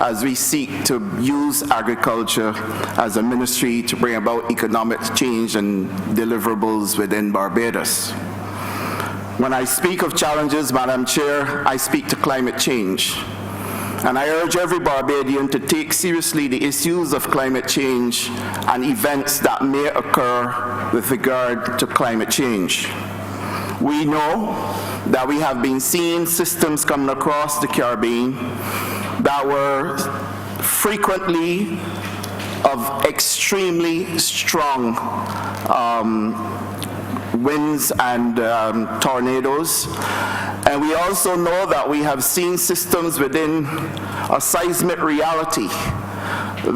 as we seek to use agriculture as a ministry to bring about economic change and deliverables within Barbados. When I speak of challenges, Madam Chair, I speak to climate change. And I urge every Barbadian to take seriously the issues of climate change and events that may occur with regard to climate change. We know that we have been seeing systems coming across the Caribbean that were frequently of extremely strong winds and tornadoes. And we also know that we have seen systems within a seismic reality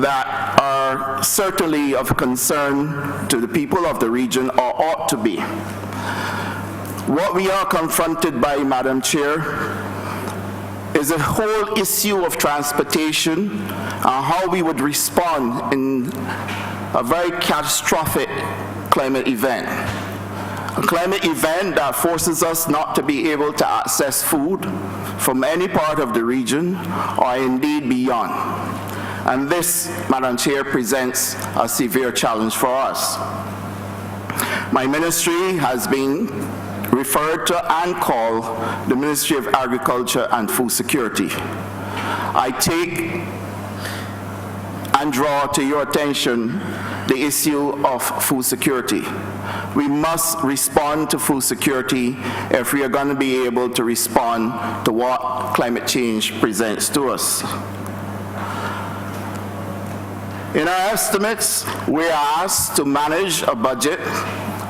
that are certainly of concern to the people of the region, or ought to be. What we are confronted by, Madam Chair, is a whole issue of transportation and how we would respond in a very catastrophic climate event. A climate event that forces us not to be able to access food from any part of the region or indeed beyond. And this, Madam Chair, presents a severe challenge for us. My ministry has been referred to and called the Ministry of Agriculture and Food Security. I take and draw to your attention the issue of food security. We must respond to food security if we are going to be able to respond to what climate change presents to us. In our estimates, we are asked to manage a budget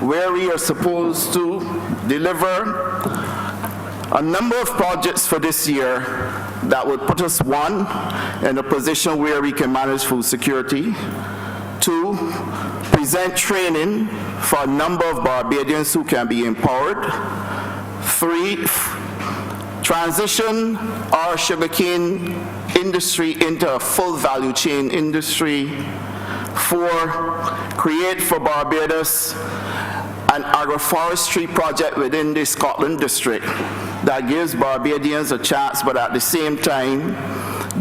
where we are supposed to deliver a number of projects for this year that would put us, one, in a position where we can manage food security, two, present training for a number of Barbadians who can be empowered, three, transition our sugarcane industry into a full value chain industry, four, create for Barbados an agroforestry project within the Scotland district that gives Barbadians a chance, but at the same time,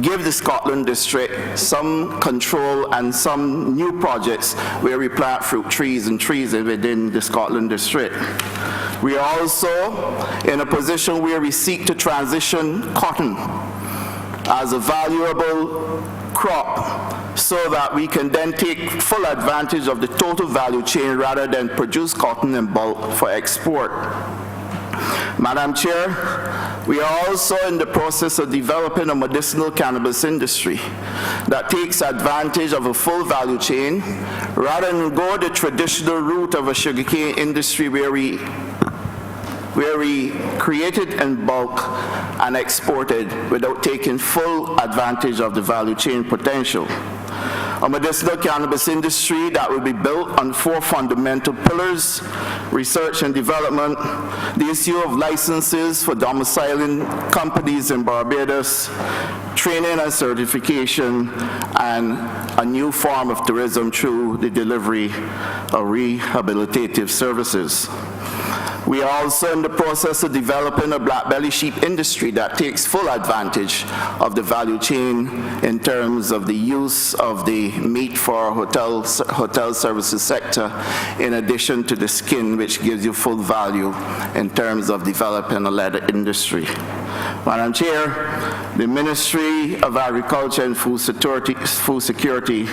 give the Scotland district some control and some new projects where we plant fruit trees and trees within the Scotland district. We are also in a position where we seek to transition cotton as a valuable crop so that we can then take full advantage of the total value chain rather than produce cotton in bulk for export. Madam Chair, we are also in the process of developing a medicinal cannabis industry that takes advantage of a full value chain rather than go the traditional route of a sugarcane industry where we create it in bulk and export it without taking full advantage of the value chain potential. A medicinal cannabis industry that will be built on four fundamental pillars: research and development, the issue of licenses for domiciling companies in Barbados, training and certification, and a new form of tourism through the delivery of rehabilitative services. We are also in the process of developing a black belly sheep industry that takes full advantage of the value chain in terms of the use of the meat for hotel services sector, in addition to the skin, which gives you full value in terms of developing a leather industry. Madam Chair, the Ministry of Agriculture and Food Security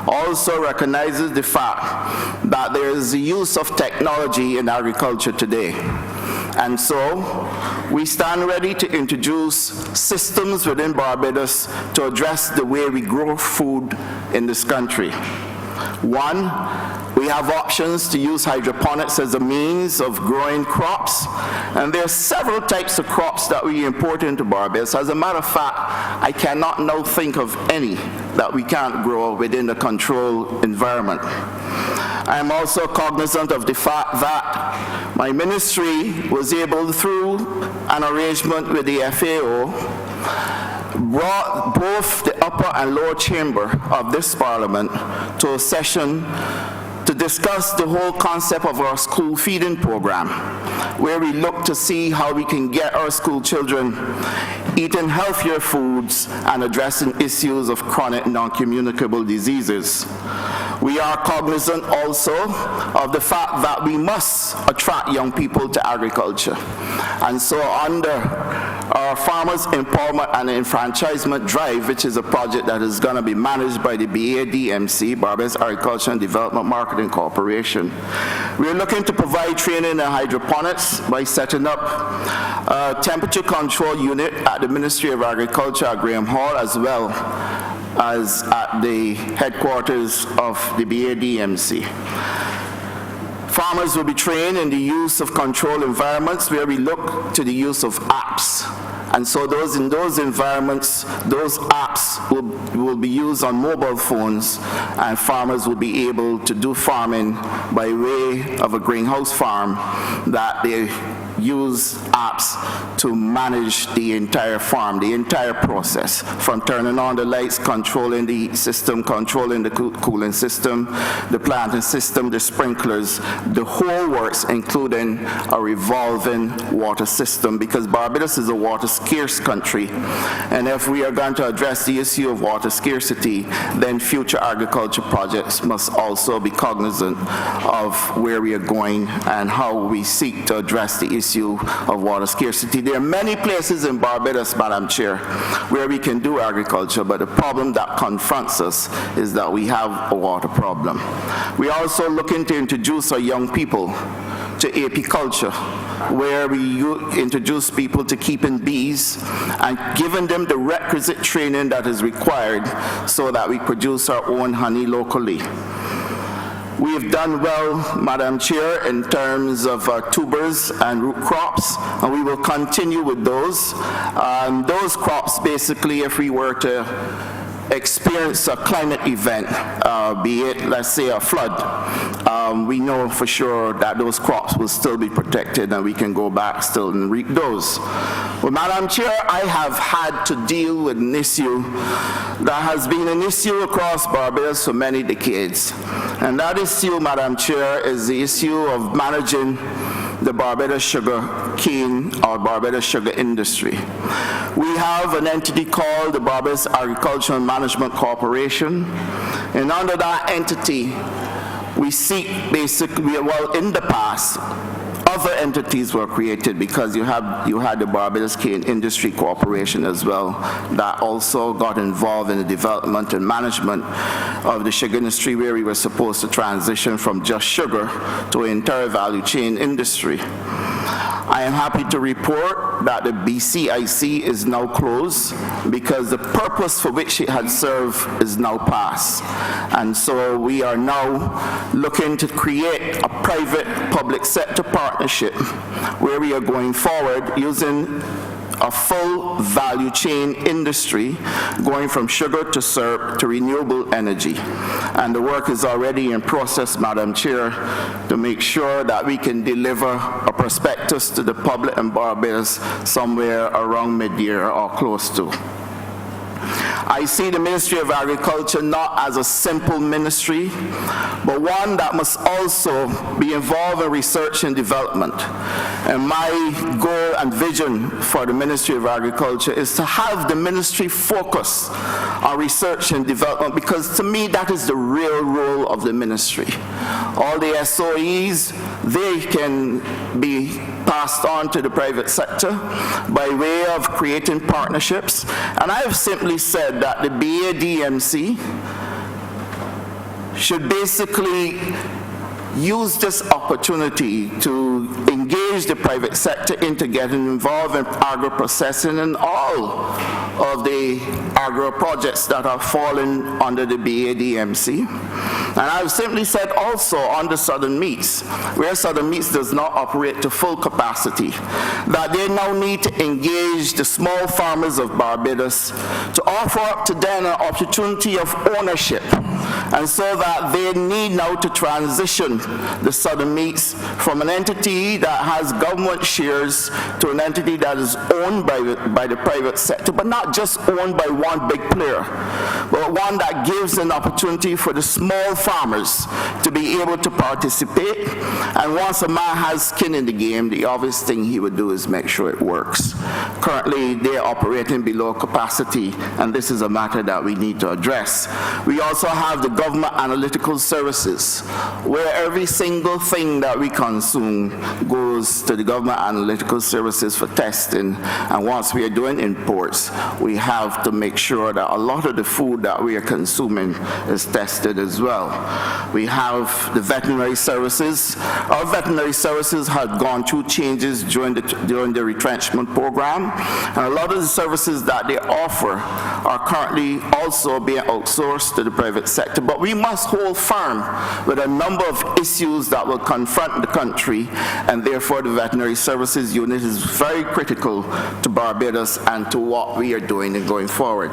also recognizes the fact that there is the use of technology in agriculture today. And so, we stand ready to introduce systems within Barbados to address the way we grow food in this country. One, we have options to use hydroponics as a means of growing crops, and there are several types of crops that we import into Barbados. As a matter of fact, I cannot now think of any that we can't grow within the controlled environment. I am also cognizant of the fact that my ministry was able, through an arrangement with the FAO, brought both the upper and lower chamber of this parliament to a session to discuss the whole concept of our school feeding program, where we look to see how we can get our school children eating healthier foods and addressing issues of chronic non-communicable diseases. We are cognizant also of the fact that we must attract young people to agriculture. And so under our Farmers Empowerment and Enfranchisement Drive, which is a project that is going to be managed by the BADMC, Barbados Agriculture and Development Marketing Corporation, we are looking to provide training in hydroponics by setting up a temperature control unit at the Ministry of Agriculture at Graham Hall, as well as at the headquarters of the BADMC. Farmers will be trained in the use of controlled environments where we look to the use of apps. And so in those environments, those apps will be used on mobile phones, and farmers will be able to do farming by way of a greenhouse farm that they use apps to manage the entire farm, the entire process, from turning on the lights, controlling the heat system, controlling the cooling system, the planting system, the sprinklers, the whole works, including a revolving water system, because Barbados is a water-scarce country. And if we are going to address the issue of water scarcity, then future agriculture projects must also be cognizant of where we are going and how we seek to address the issue of water scarcity. There are many places in Barbados, Madam Chair, where we can do agriculture, but the problem that confronts us is that we have a water problem. We are also looking to introduce our young people to apiculture, where we introduce people to keeping bees and giving them the requisite training that is required so that we produce our own honey locally. We've done well, Madam Chair, in terms of tubers and root crops, and we will continue with those. Those crops, basically, if we were to experience a climate event, be it, let's say, a flood, we know for sure that those crops will still be protected and we can go back still and reap those. Well, Madam Chair, I have had to deal with an issue that has been an issue across Barbados for many decades. And that issue, Madam Chair, is the issue of managing the Barbados sugar cane or Barbados sugar industry. We have an entity called the Barbados Agricultural Management Corporation, and under that entity, we seek basically, well, in the past, other entities were created because you had the Barbados Cane Industry Corporation as well that also got involved in the development and management of the sugar industry, where we were supposed to transition from just sugar to an entire value chain industry. I am happy to report that the BCIC is now closed because the purpose for which it had served is now past. And so we are now looking to create a private-public sector partnership where we are going forward using a full value chain industry, going from sugar to syrup to renewable energy. And the work is already in process, Madam Chair, to make sure that we can deliver a prospectus to the public in Barbados somewhere around mid-year or close to. I see the Ministry of Agriculture not as a simple ministry, but one that must also be involved in research and development. And my goal and vision for the Ministry of Agriculture is to have the ministry focus on research and development, because to me that is the real role of the ministry. All the SOEs, they can be passed on to the private sector by way of creating partnerships. And I have simply said that the BADMC should basically use this opportunity to engage the private sector into getting involved in agro-processing and all of the agro projects that are falling under the BADMC. And I've simply said also on the Southern Meats, where Southern Meats does not operate to full capacity, that they now need to engage the small farmers of Barbados to offer up to them an opportunity of ownership, and so that they need now to transition the Southern Meats from an entity that has government shares to an entity that is owned by the private sector, but not just owned by one big player, but one that gives an opportunity for the small farmers to be able to participate. And once a man has skin in the game, the obvious thing he would do is make sure it works. Currently, they're operating below capacity, and this is a matter that we need to address. We also have the government analytical services, where every single thing that we consume goes to the government analytical services for testing. And once we are doing imports, we have to make sure that a lot of the food that we are consuming is tested as well. We have the veterinary services. Our veterinary services have gone through changes during the retrenchment program, and a lot of the services that they offer are currently also being outsourced to the private sector. but we must hold firm with a number of issues that will confront the country, and therefore the Veterinary Services Unit is very critical to Barbados and to what we are doing and going forward.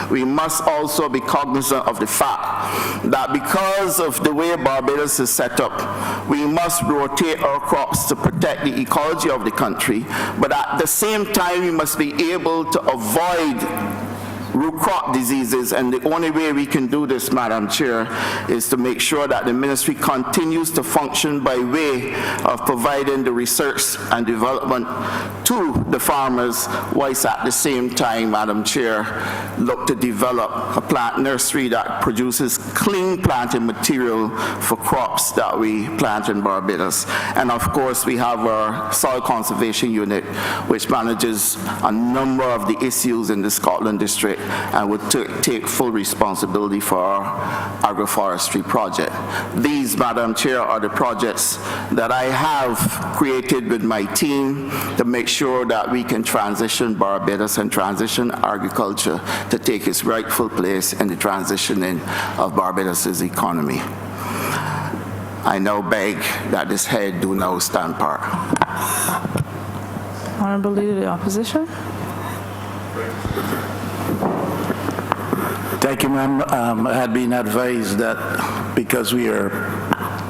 We must also be cognizant of the fact that because of the way Barbados is set up, we must rotate our crops to protect the ecology of the country, but at the same time we must be able to avoid root crop diseases, and the only way we can do this, Madam Chair, is to make sure that the ministry continues to function by way of providing the research and development to the farmers, whilst at the same time, Madam Chair, look to develop a plant nursery that produces clean planting material for crops that we plant in Barbados. And of course, we have our Soil Conservation Unit, which manages a number of the issues in the Scotland District and would take full responsibility for our agroforestry project. These, Madam Chair, are the projects that I have created with my team to make sure that we can transition Barbados and transition agriculture to take its rightful place in the transitioning of Barbados' economy. I now beg that this head do now stand par. Honorable Leader of the Opposition. Thank you, ma'am. I had been advised that because we are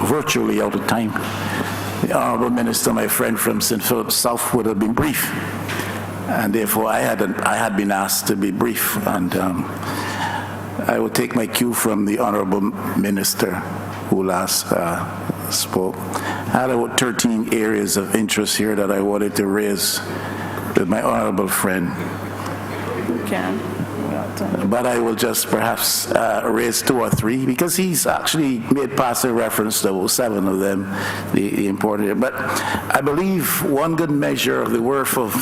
virtually out of time, the Honorable Minister, my friend from St. Philip South, would have been brief. And therefore, I had been asked to be brief. And I will take my cue from the Honorable Minister who last spoke. I had about 13 areas of interest here that I wanted to raise with my honorable friend. You can. But I will just perhaps raise 2 or 3, because he's actually made passing reference to 7 of them, the important. But I believe one good measure of the worth of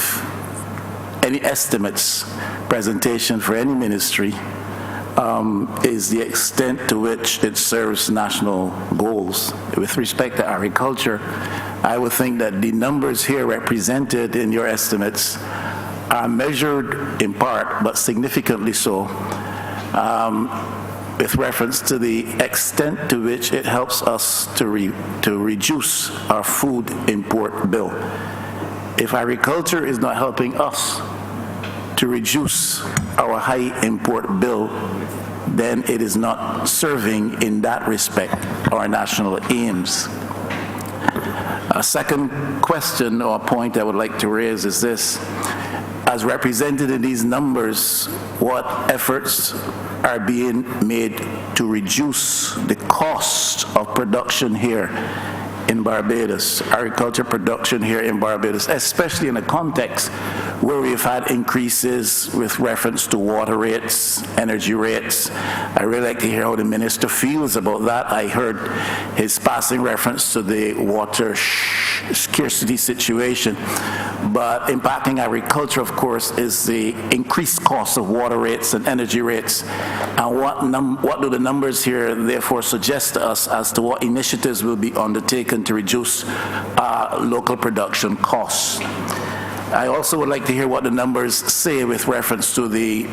any estimates presentation for any ministry is the extent to which it serves national goals. With respect to agriculture, I would think that the numbers here represented in your estimates are measured in part, but significantly so, with reference to the extent to which it helps us to reduce our food import bill. If agriculture is not helping us to reduce our high import bill, then it is not serving in that respect our national aims. A second question or point I would like to raise is this. As represented in these numbers, what efforts are being made to reduce the cost of production here in Barbados, agriculture production here in Barbados, especially in a context where we've had increases with reference to water rates, energy rates? I really like to hear how the minister feels about that. I heard his passing reference to the water scarcity situation. But impacting agriculture, of course, is the increased cost of water rates and energy rates. And what do the numbers here therefore suggest to us as to what initiatives will be undertaken to reduce local production costs? I also would like to hear what the numbers say with reference to the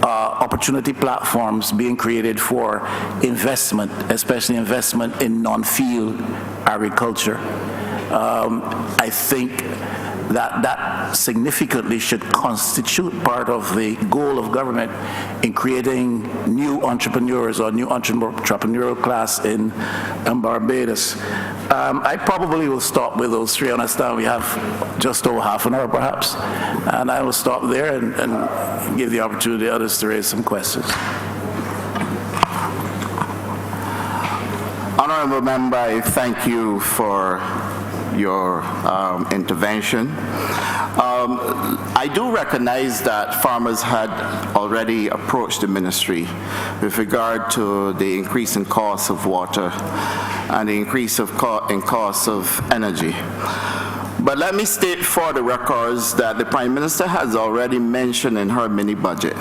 opportunity platforms being created for investment, especially investment in non-field agriculture. I think that significantly should constitute part of the goal of government in creating new entrepreneurs or new entrepreneurial class in Barbados. I probably will stop with those 3. I understand we have just over half an hour perhaps, and I will stop there and give the opportunity to others to raise some questions. Honorable Member, I thank you for your intervention. I do recognize that farmers had already approached the ministry with regard to the increase in costs of water and the increase in costs of energy. But let me state for the records that the Prime Minister has already mentioned in her mini-budget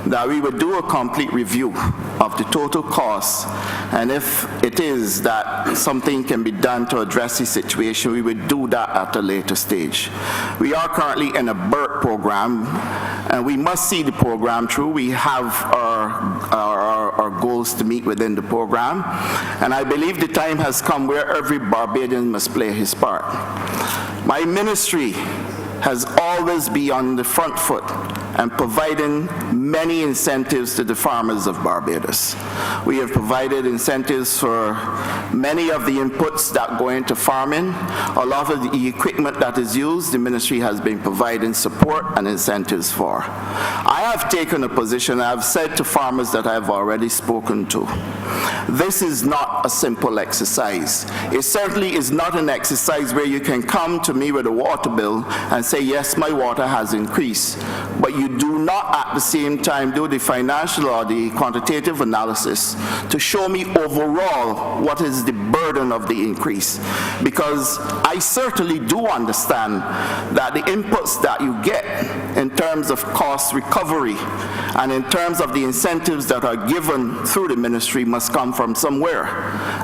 that we would do a complete review of the total costs, and if it is that something can be done to address the situation, we would do that at a later stage. We are currently in a BERT program, and we must see the program through. We have our are goals to meet within the program. And I believe the time has come where every Barbadian must play his part. My ministry has always been on the front foot and providing many incentives to the farmers of Barbados. We have provided incentives for many of the inputs that go into farming. A lot of the equipment that is used, the ministry has been providing support and incentives for. I have taken a position, I have said to farmers that I have already spoken to, this is not a simple exercise. It certainly is not an exercise where you can come to me with a water bill and say, yes, my water has increased, but you do not at the same time do the financial or the quantitative analysis to show me overall what is the burden of the increase. Because I certainly do understand that the inputs that you get in terms of cost recovery and in terms of the incentives that are given through the ministry must come from somewhere.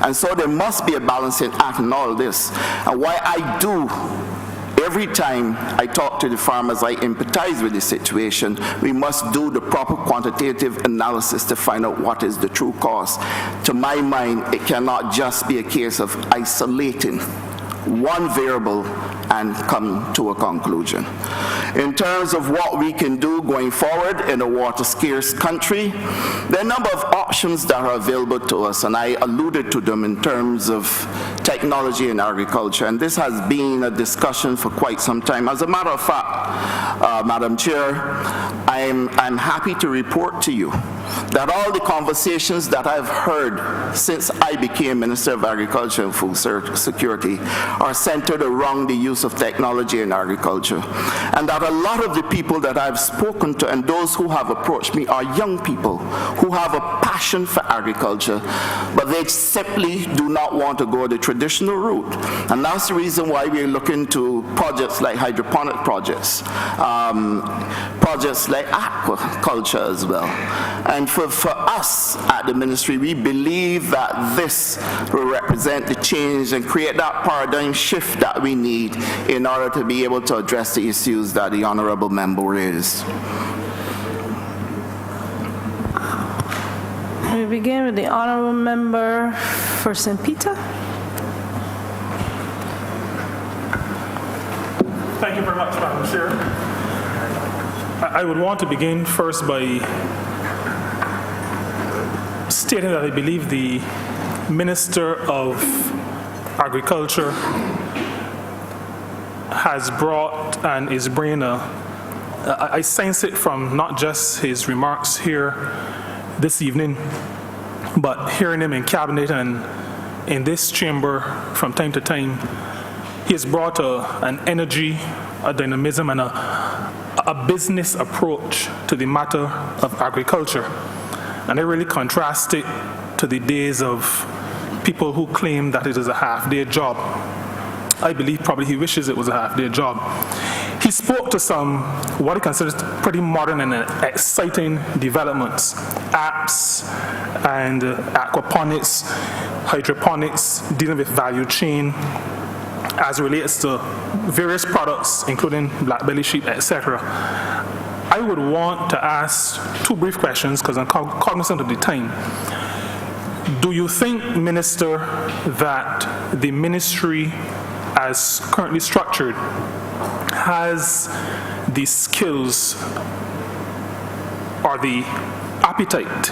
And so there must be a balancing act in all this. And why I do, every time I talk to the farmers, I empathize with the situation. We must do the proper quantitative analysis to find out what is the true cost. To my mind, it cannot just be a case of isolating one variable and come to a conclusion. In terms of what we can do going forward in a water-scarce country, there are a number of options that are available to us, and I alluded to them in terms of technology in agriculture, and this has been a discussion for quite some time. As a matter of fact, Madam Chair, I'm happy to report to you that all the conversations that I've heard since I became Minister of Agriculture and Food Security are centered around the use of technology in agriculture. And that a lot of the people that I've spoken to and those who have approached me are young people who have a passion for agriculture, but they simply do not want to go the traditional route. And that's the reason why we're looking to projects like hydroponic projects, projects like aquaculture as well. And for us at the ministry, we believe that this will represent the change and create that paradigm shift that we need in order to be able to address the issues that the honorable member raised. We begin with the honorable member for St. Peter. Thank you very much, Madam Chair. I would want to begin first by stating that I believe the Minister of Agriculture has brought and is bringing I sense it from not just his remarks here this evening, but hearing him in cabinet and in this chamber from time to time. He has brought an energy, a dynamism, and a business approach to the matter of agriculture. And I really contrast it to the days of people who claim that it is a half-day job. I believe probably he wishes it was a half-day job. He spoke to some, what he considers pretty modern and exciting developments, apps and aquaponics, hydroponics, dealing with value chain as relates to various products, including black belly sheep, etc. I would want to ask two brief questions because I'm cognizant of the time. Do you think, Minister, that the ministry as currently structured has the skills or the appetite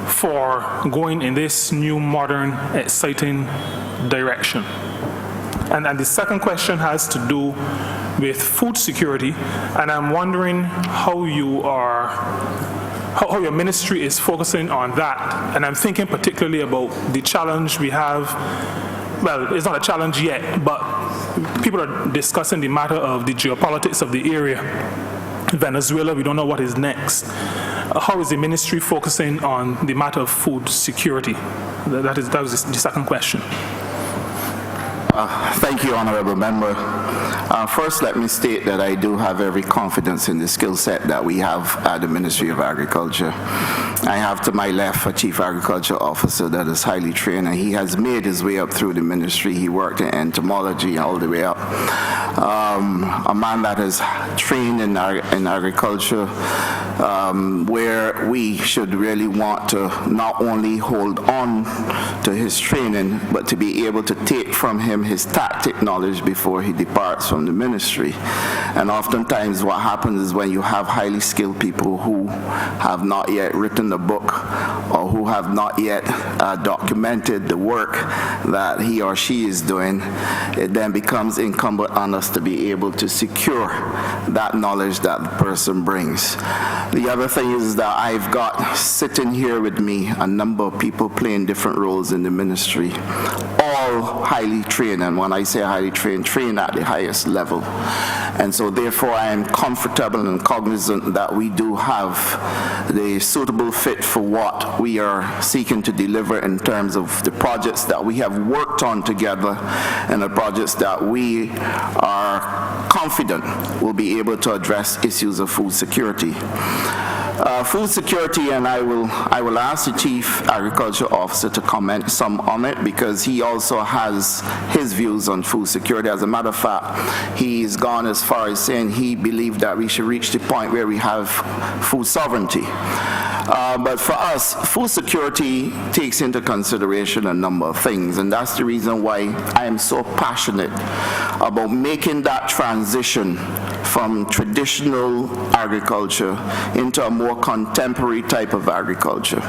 for going in this new, modern, exciting direction? And the second question has to do with food security, and I'm wondering how your ministry is focusing on that. And I'm thinking particularly about the challenge we have. Well, it's not a challenge yet, but people are discussing the matter of the geopolitics of the area. Venezuela, we don't know what is next. How is the ministry focusing on the matter of food security? That was the second question. Thank you, Honorable Member. First, let me state that I do have every confidence in the skill set that we have at the Ministry of Agriculture. I have to my left a Chief Agriculture Officer that is highly trained, and he has made his way up through the ministry. He worked in entomology all the way up. A man that is trained in agriculture, where we should really want to not only hold on to his training, but to be able to take from him his tactic knowledge before he departs from the ministry. And oftentimes what happens is when you have highly skilled people who have not yet written the book or who have not yet documented the work that he or she is doing, it then becomes incumbent on us to be able to secure that knowledge that the person brings. The other thing is that I've got sitting here with me a number of people playing different roles in the ministry, all highly trained, and when I say highly trained, trained at the highest level. And so therefore I am comfortable and cognizant that we do have the suitable fit for what we are seeking to deliver in terms of the projects that we have worked on together and the projects that we are confident will be able to address issues of food security. Food security, and I will ask the Chief Agriculture Officer to comment some on it because he also has his views on food security. As a matter of fact, he's gone as far as saying he believed that we should reach the point where we have food sovereignty. But for us, food security takes into consideration a number of things, and that's the reason why I am so passionate about making that transition from traditional agriculture into a more contemporary type of agriculture.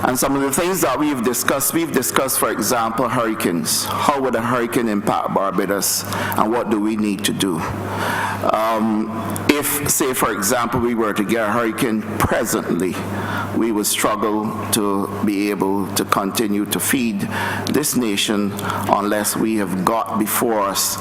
And some of the things that we've discussed, for example, hurricanes. How would a hurricane impact Barbados, and what do we need to do? If, say, for example, we were to get a hurricane presently, we would struggle to be able to continue to feed this nation unless we have got before us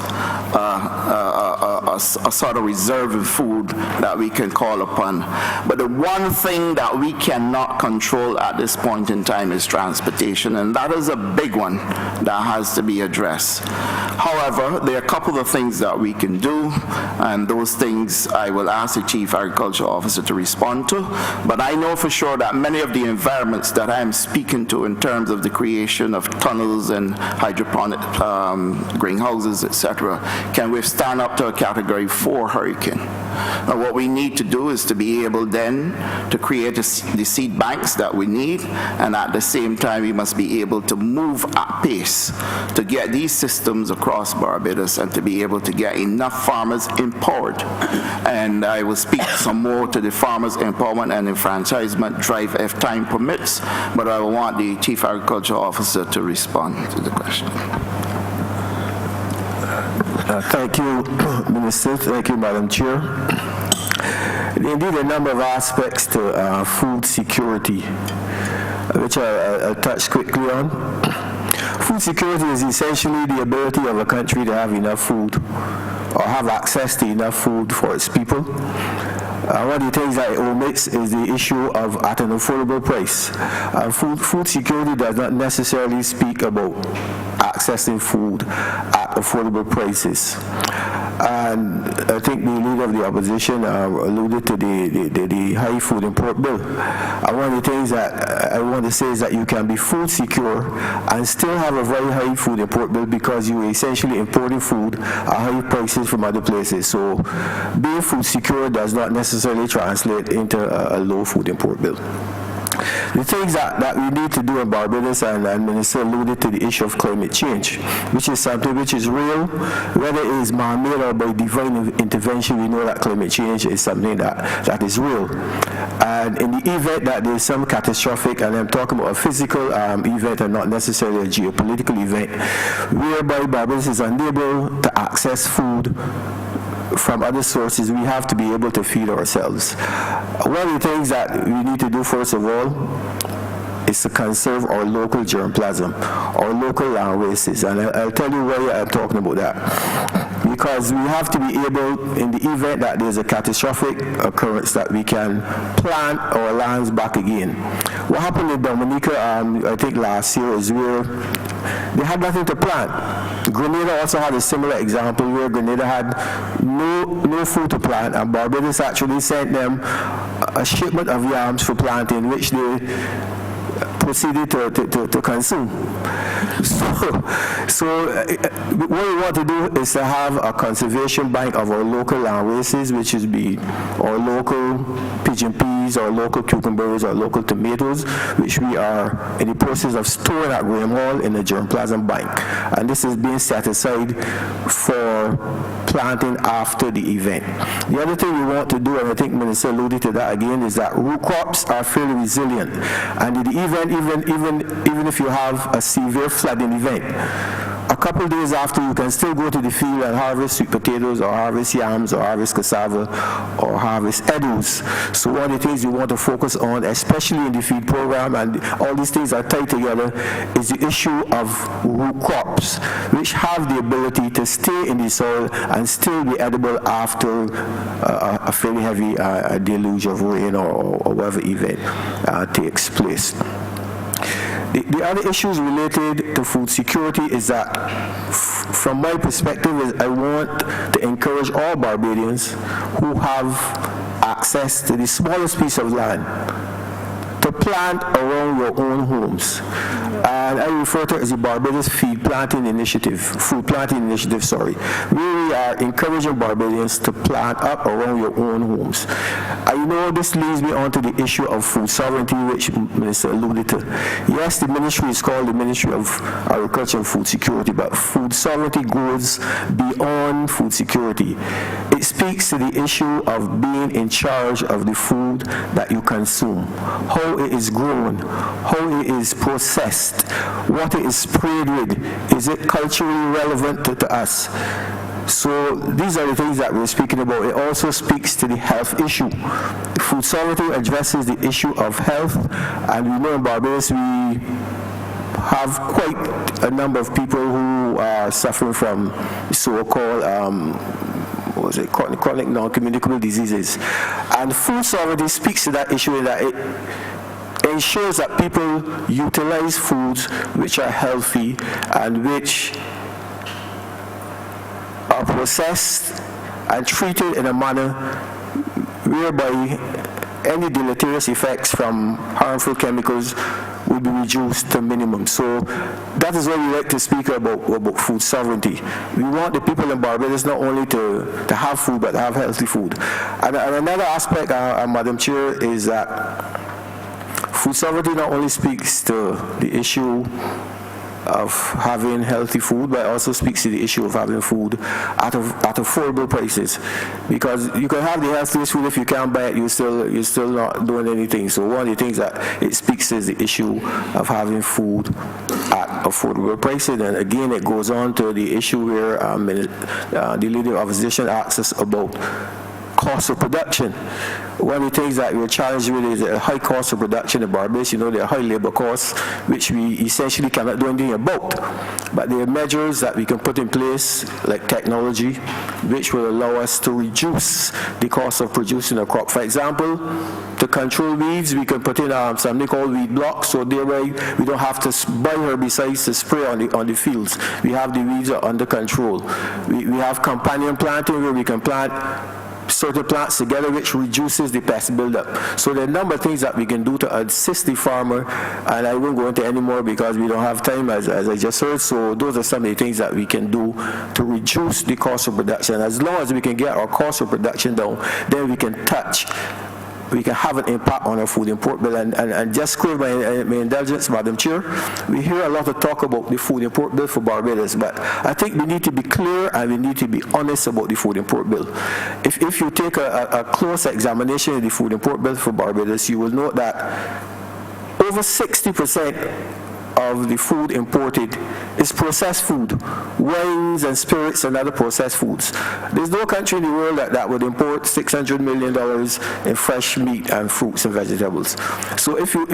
a sort of reserve of food that we can call upon. But the one thing that we cannot control at this point in time is transportation, and that is a big one that has to be addressed. However, there are a couple of things that we can do, and those things I will ask the Chief Agriculture Officer to respond to. But I know for sure that many of the environments that I am speaking to in terms of the creation of tunnels and hydroponic greenhouses, etc., can withstand up to a Category 4 hurricane. Now, what we need to do is to be able then to create the seed banks that we need, and at the same time we must be able to move at pace to get these systems across Barbados and to be able to get enough farmers empowered. And I will speak some more to the farmers empowerment and enfranchisement drive if time permits, but I want the Chief Agriculture Officer to respond to the question. Thank you, Minister. Thank you, Madam Chair. Indeed, a number of aspects to food security, which I'll touch quickly on. Food security is essentially the ability of a country to have enough food or have access to enough food for its people. One of the things that it omits is the issue of at an affordable price. Food security does not necessarily speak about accessing food at affordable prices. And I think the leader of the opposition alluded to the high food import bill. One of the things that I want to say is that you can be food secure and still have a very high food import bill because you are essentially importing food at high prices from other places. So being food secure does not necessarily translate into a low food import bill. The things that we need to do in Barbados, and Minister alluded to the issue of climate change, which is something which is real, whether it is man-made or by divine intervention. We know that climate change is something that is real. And in the event that there is some catastrophic, and I'm talking about a physical event and not necessarily a geopolitical event, whereby Barbados is unable to access food from other sources, we have to be able to feed ourselves. One of the things that we need to do, first of all, is to conserve our local germplasm, our local land races. And I'll tell you why I'm talking about that. Because we have to be able, in the event that there's a catastrophic occurrence, that we can plant our lands back again. What happened in Dominica, I think last year, is where they had nothing to plant. Grenada also had a similar example where Grenada had no food to plant, and Barbados actually sent them a shipment of yams for planting, which they proceeded to consume. So what we want to do is to have a conservation bank of our local land races, which is be our local pigeon peas, our local cucumbers, our local tomatoes, which we are in the process of storing at Graham Hall in the germplasm bank. And this is being set aside for planting after the event. The other thing we want to do, and I think Minister alluded to that again, is that root crops are fairly resilient. And in the event, even if you have a severe flooding event, a couple of days after, you can still go to the field and harvest sweet potatoes, or harvest yams, or harvest cassava, or harvest edibles. So one of the things we want to focus on, especially in the feed program, and all these things are tied together, is the issue of root crops, which have the ability to stay in the soil and still be edible after a fairly heavy deluge of rain or whatever event takes place. The other issues related to food security is that, from my perspective, is I want to encourage all Barbadians who have access to the smallest piece of land to plant around your own homes. And I refer to it as the Barbados Food Planting Initiative, where we are encouraging Barbadians to plant up around your own homes. I know this leads me on to the issue of food sovereignty, which Minister alluded to. Yes, the ministry is called the Ministry of Agriculture and Food Security, but food sovereignty goes beyond food security. It speaks to the issue of being in charge of the food that you consume, how it is grown, how it is processed, what it is sprayed with. Is it culturally relevant to us? So these are the things that we're speaking about. It also speaks to the health issue. Food sovereignty addresses the issue of health, and we know in Barbados we have quite a number of people who are suffering from so-called chronic non-communicable diseases. And food sovereignty speaks to that issue in that it ensures that people utilize foods which are healthy and which are processed and treated in a manner whereby any deleterious effects from harmful chemicals will be reduced to minimum. So that is what we like to speak about food sovereignty. We want the people in Barbados not only to have food, but to have healthy food. And another aspect, Madam Chair, is that food sovereignty not only speaks to the issue of having healthy food, but also speaks to the issue of having food at affordable prices. Because you can have the healthiest food, if you can't buy it, you're still not doing anything. So one of the things that it speaks to is the issue of having food at affordable prices. And again, it goes on to the issue where the Leader of Opposition asks us about cost of production. One of the things that we're challenged with is a high cost of production in Barbados. You know, there are high labor costs, which we essentially cannot do anything about. But there are measures that we can put in place, like technology, which will allow us to reduce the cost of producing a crop. For example, to control weeds, we can put in something called weed blocks, so thereby we don't have to buy herbicides to spray on the fields. We have the weeds under control. We have companion planting, where we can plant certain plants together, which reduces the pest buildup. So there are a number of things that we can do to assist the farmer, and I won't go into any more because we don't have time, as I just heard. So those are some of the things that we can do to reduce the cost of production. As long as we can get our cost of production down, then we can have an impact on our food import bill. And just quote my indulgence, Madam Chair, we hear a lot of talk about the food import bill for Barbados, but I think we need to be clear and we need to be honest about the food import bill. If you take a close examination of the food import bill for Barbados, you will note that over 60% of the food imported is processed food, wines and spirits and other processed foods. There's no country in the world that would import $600 million in fresh meat and fruits and vegetables. So if you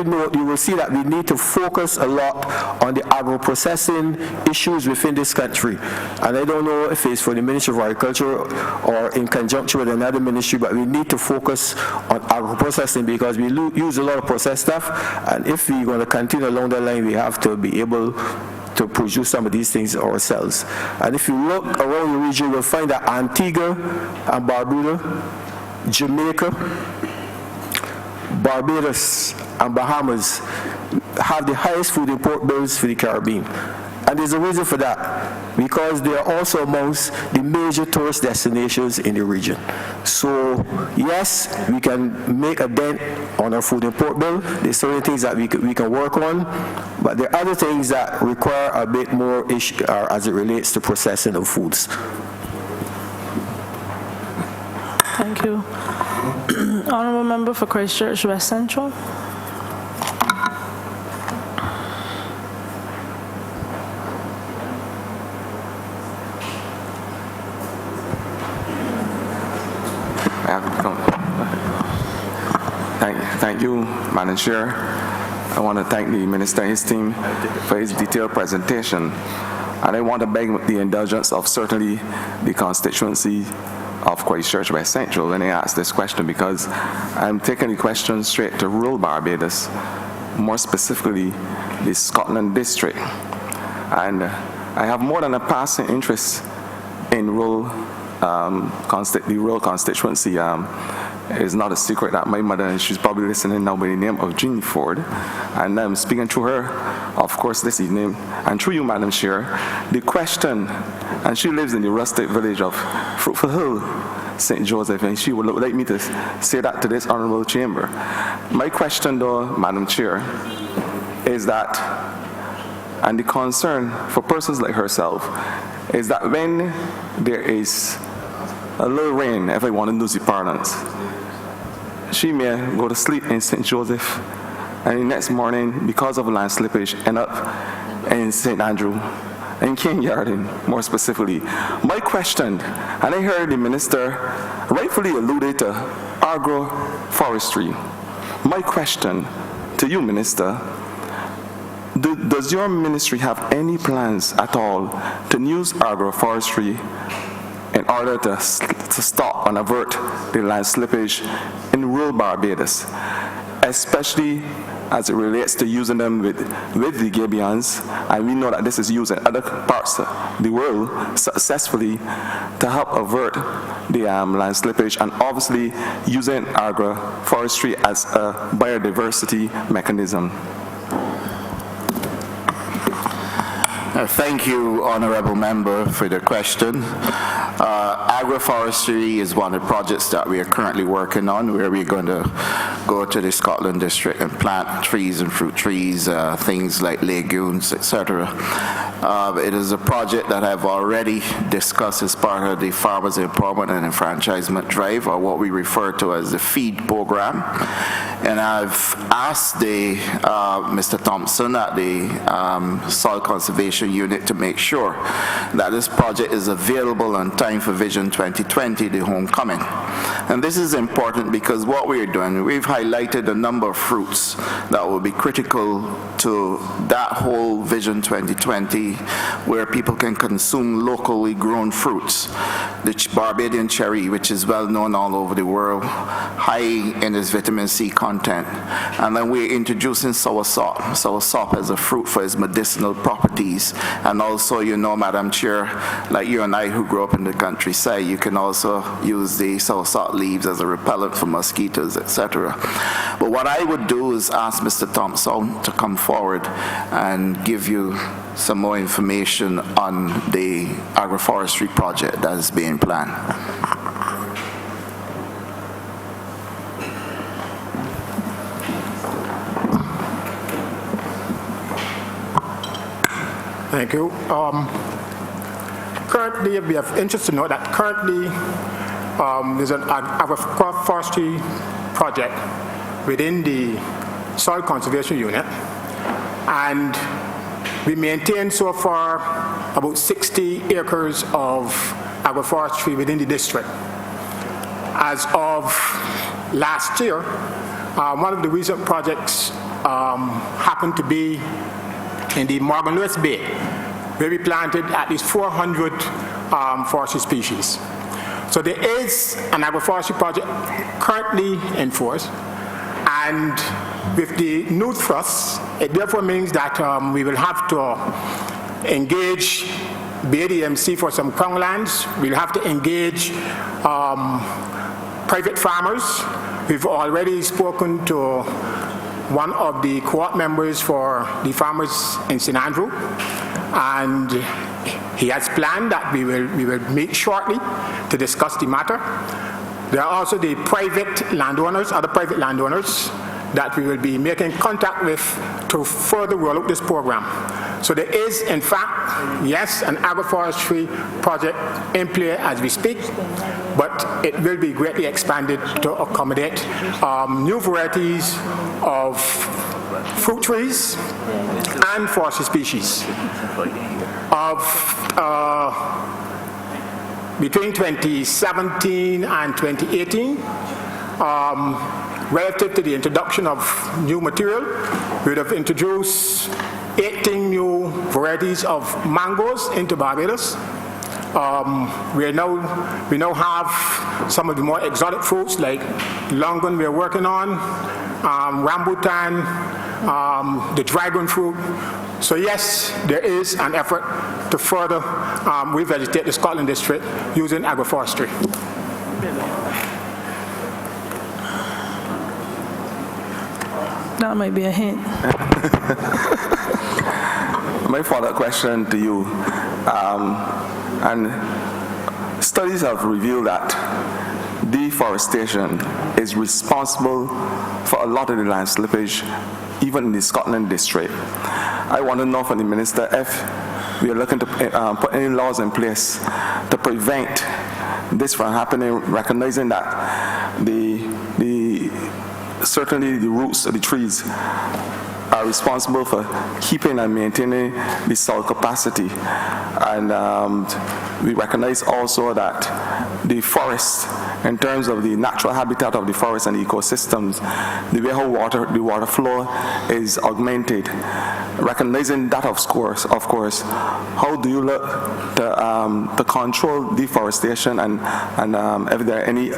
note, you will see that we need to focus a lot on the agro-processing issues within this country. And I don't know if it's for the Ministry of Agriculture or in conjunction with another ministry, but we need to focus on agro-processing because we use a lot of processed stuff, and if we're going to continue along that line, we have to be able to produce some of these things ourselves. And if you look around the region, you'll find that Antigua and Barbuda, Jamaica, Barbados, and Bahamas have the highest food import bills for the Caribbean. And there's a reason for that, because they are also amongst the major tourist destinations in the region. So, yes, we can make a dent on our food import bill. There's certain things that we can work on, but there are other things that require a bit more issue as it relates to processing of foods. Thank you. Honorable Member for Christchurch West Central. Thank you, Madam Chair. I want to thank the Minister and his team for his detailed presentation. And I want to beg the indulgence of certainly the constituency of Christchurch West Central when I ask this question, because I'm taking the question straight to rural Barbados, more specifically the Scotland district. And I have more than a passing interest in rural the rural constituency. It's not a secret that my mother, and she's probably listening now, by the name of Jean Ford, and I'm speaking to her, of course, this evening, and through you, Madam Chair, the question, and she lives in the rustic village of Fruitful Hill, St. Joseph, and she would like me to say that to this honorable chamber. My question, though, Madam Chair, is that, and the concern for persons like herself, is that when there is a little rain, if I want to use the parlance, she may go to sleep in St. Joseph, and the next morning, because of land slippage, end up in St. Andrew, in King Yarden, more specifically. My question, and I heard the minister rightfully alluded to agroforestry. My question to you, Minister, does your ministry have any plans at all to use agroforestry in order to stop and avert the land slippage in rural Barbados, especially as it relates to using them with the gabions, and we know that this is used in other parts of the world successfully to help avert the land slippage, and obviously using agroforestry as a biodiversity mechanism. Thank you, Honourable Member, for the question. Agroforestry is one of the projects that we are currently working on, where we're going to go to the Scotland district and plant trees and fruit trees, things like legumes, etc. It is a project that I've already discussed as part of the Farmers Empowerment and Enfranchisement Drive, or what we refer to as the FEED program. And I've asked Mr. Thompson at the Soil Conservation Unit to make sure that this project is available on time for Vision 2020, the homecoming. And this is important because what we're doing, we've highlighted a number of fruits that will be critical to that whole Vision 2020, where people can consume locally grown fruits. The Barbadian cherry, which is well known all over the world, high in its vitamin C content. And then we're introducing soursop. Soursop as a fruit for its medicinal properties. And also, you know, Madam Chair, like you and I who grew up in the countryside, you can also use the soursop leaves as a repellent for mosquitoes, etc. But what I would do is ask Mr. Thompson to come forward and give you some more information on the agroforestry project that is being planned. Thank you. Currently, we have interest to know that currently there's an agroforestry project within the Soil Conservation Unit, and we maintain so far about 60 acres of agroforestry within the district. As of last year, one of the recent projects happened to be in the Morgan Lewis Bay, where we planted at least 400 forestry species. So there is an agroforestry project currently in force, and with the new thrust, it therefore means that we will have to engage BADMC for some crown lands. We'll have to engage private farmers. We've already spoken to one of the co-op members for the farmers in St. Andrew, and he has planned that we will meet shortly to discuss the matter. There are also the private landowners, other private landowners, that we will be making contact with to further roll out this program. So there is, in fact, yes, an agroforestry project in play as we speak, but it will be greatly expanded to accommodate new varieties of fruit trees and forestry species. Between 2017 and 2018, relative to the introduction of new material, we would have introduced 18 new varieties of mangoes into Barbados. We now have some of the more exotic fruits like longan we're working on, rambutan, the dragon fruit. So yes, there is an effort to further revegetate the Scotland district using agroforestry. That might be a hint. My follow-up question to you, and studies have revealed that deforestation is responsible for a lot of the land slippage, even in the Scotland district. I want to know from the minister if we are looking to put any laws in place to prevent this from happening, recognizing that certainly the roots of the trees are responsible for keeping and maintaining the soil capacity. And we recognize also that the forest, in terms of the natural habitat of the forest and the ecosystems, the way how the water flow is augmented. Recognizing that, of course, how do you look to control deforestation, and if there are any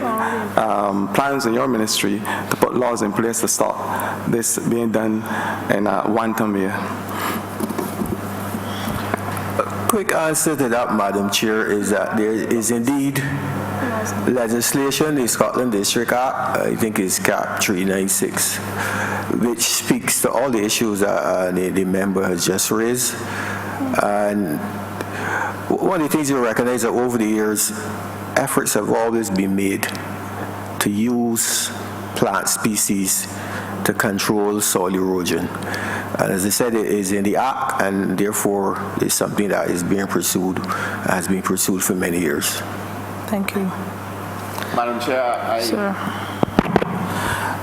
plans in your ministry to put laws in place to stop this being done in a wanton way? A quick answer to that, Madam Chair, is that there is indeed legislation, the Scotland District Act, I think it's Cap 396, which speaks to all the issues that the member has just raised. And one of the things you recognize that over the years, efforts have always been made to use plant species to control soil erosion. And as I said, it is in the Act, and therefore it's something that is being pursued, has been pursued for many years. Thank you. Madam Chair,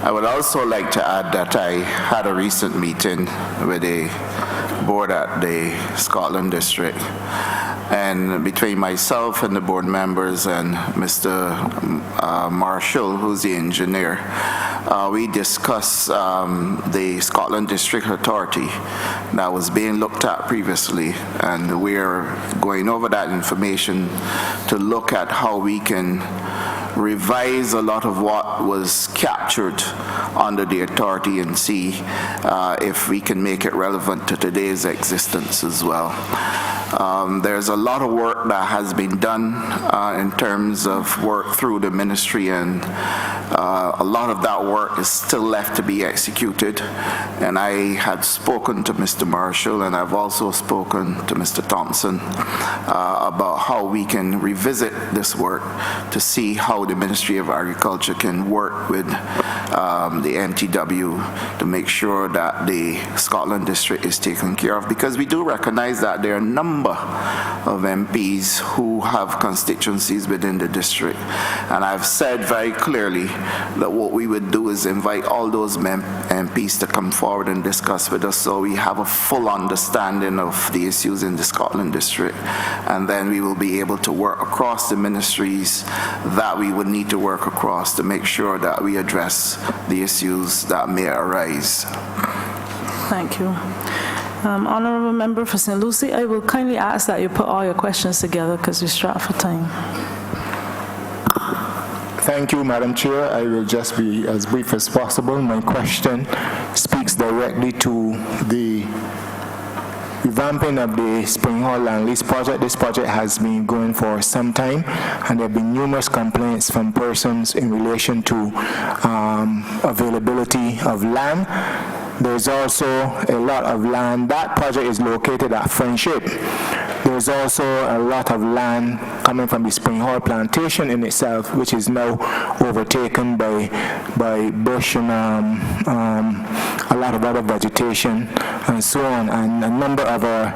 I would also like to add that I had a recent meeting with a board at the Scotland District, and between myself and the board members and Mr. Marshall, who's the engineer, we discussed the Scotland District Authority that was being looked at previously, and we're going over that information to look at how we can revise a lot of what was captured under the authority and see if we can make it relevant to today's existence as well. There's a lot of work that has been done in terms of work through the ministry, and a lot of that work is still left to be executed. And I had spoken to Mr. Marshall, and I've also spoken to Mr. Thompson about how we can revisit this work to see how the Ministry of Agriculture can work with the MTW to make sure that the Scotland District is taken care of, because we do recognize that there are a number of MPs who have constituencies within the district. And I've said very clearly that what we would do is invite all those MPs to come forward and discuss with us, so we have a full understanding of the issues in the Scotland District. And then we will be able to work across the ministries that we would need to work across to make sure that we address the issues that may arise. Thank you. Honorable Member for St. Lucie, I will kindly ask that you put all your questions together because we're strapped for time. Thank you, Madam Chair. I will just be as brief as possible. My question speaks directly to the revamping of the Spring Hall land lease project. This project has been going for some time, and there have been numerous complaints from persons in relation to availability of land. There's also a lot of land. That project is located at Friendship. There's also a lot of land coming from the Spring Hall plantation in itself, which is now overtaken by bush and a lot of other vegetation and so on. And a number of our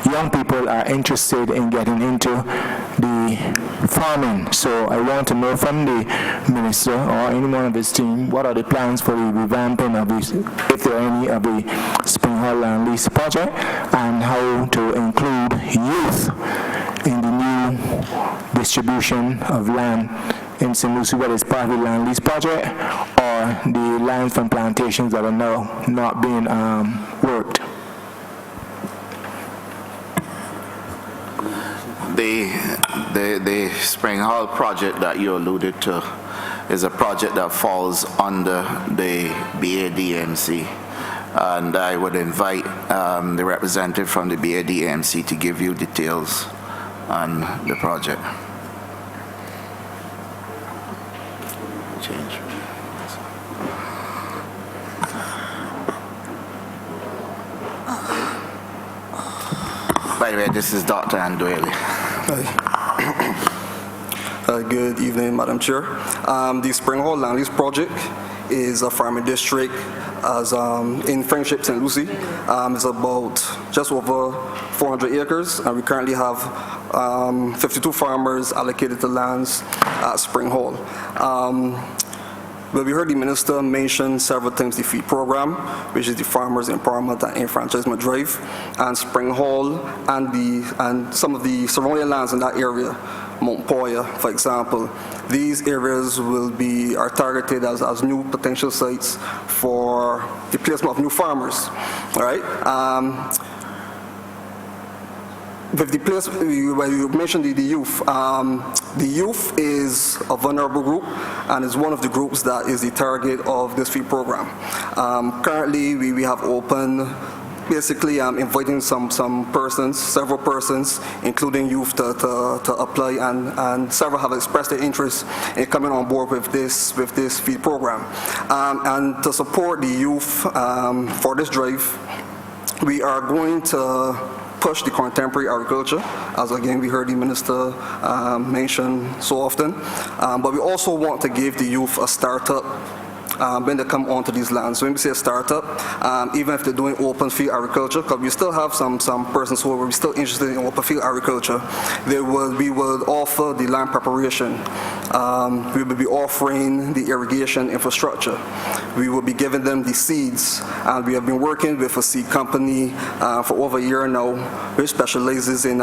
young people are interested in getting into the farming. So I want to know from the minister or anyone of his team, what are the plans for the revamping of this, if there are any, of the Spring Hall land lease project, and how to include youth in the new distribution of land in St. Lucie, whether it's part of the land lease project or the lands from plantations that are now not being worked. The Spring Hall project that you alluded to is a project that falls under the BADMC, and I would invite the representative from the BADMC to give you details on the project. Change. By the way, this is Dr. Andwele. Good evening, Madam Chair. The Spring Hall Land Lease Project is a farming district as in Friendship, St. Lucie. It's about just over 400 acres, and we currently have 52 farmers allocated to lands at Spring Hall. But we heard the minister mention several times the FEED program, which is the Farmers Empowerment and Enfranchisement Drive, and Spring Hall and some of the surrounding lands in that area, Mount Poya, for example. These areas are targeted as new potential sites for the placement of new farmers. All right. With the place, when you mentioned the youth, the youth is a vulnerable group and is one of the groups that is the target of this FEED program. Currently, we have open, basically inviting several persons, including youth, to apply, and several have expressed their interest in coming on board with this FEED program. And to support the youth for this drive, we are going to push the contemporary agriculture, as again we heard the minister mention so often. But we also want to give the youth a startup when they come onto these lands. So when we say a startup, even if they're doing open field agriculture, because we still have some persons who are still interested in open field agriculture, we will offer the land preparation. We will be offering the irrigation infrastructure. We will be giving them the seeds. And we have been working with a seed company for over a year now, which specializes in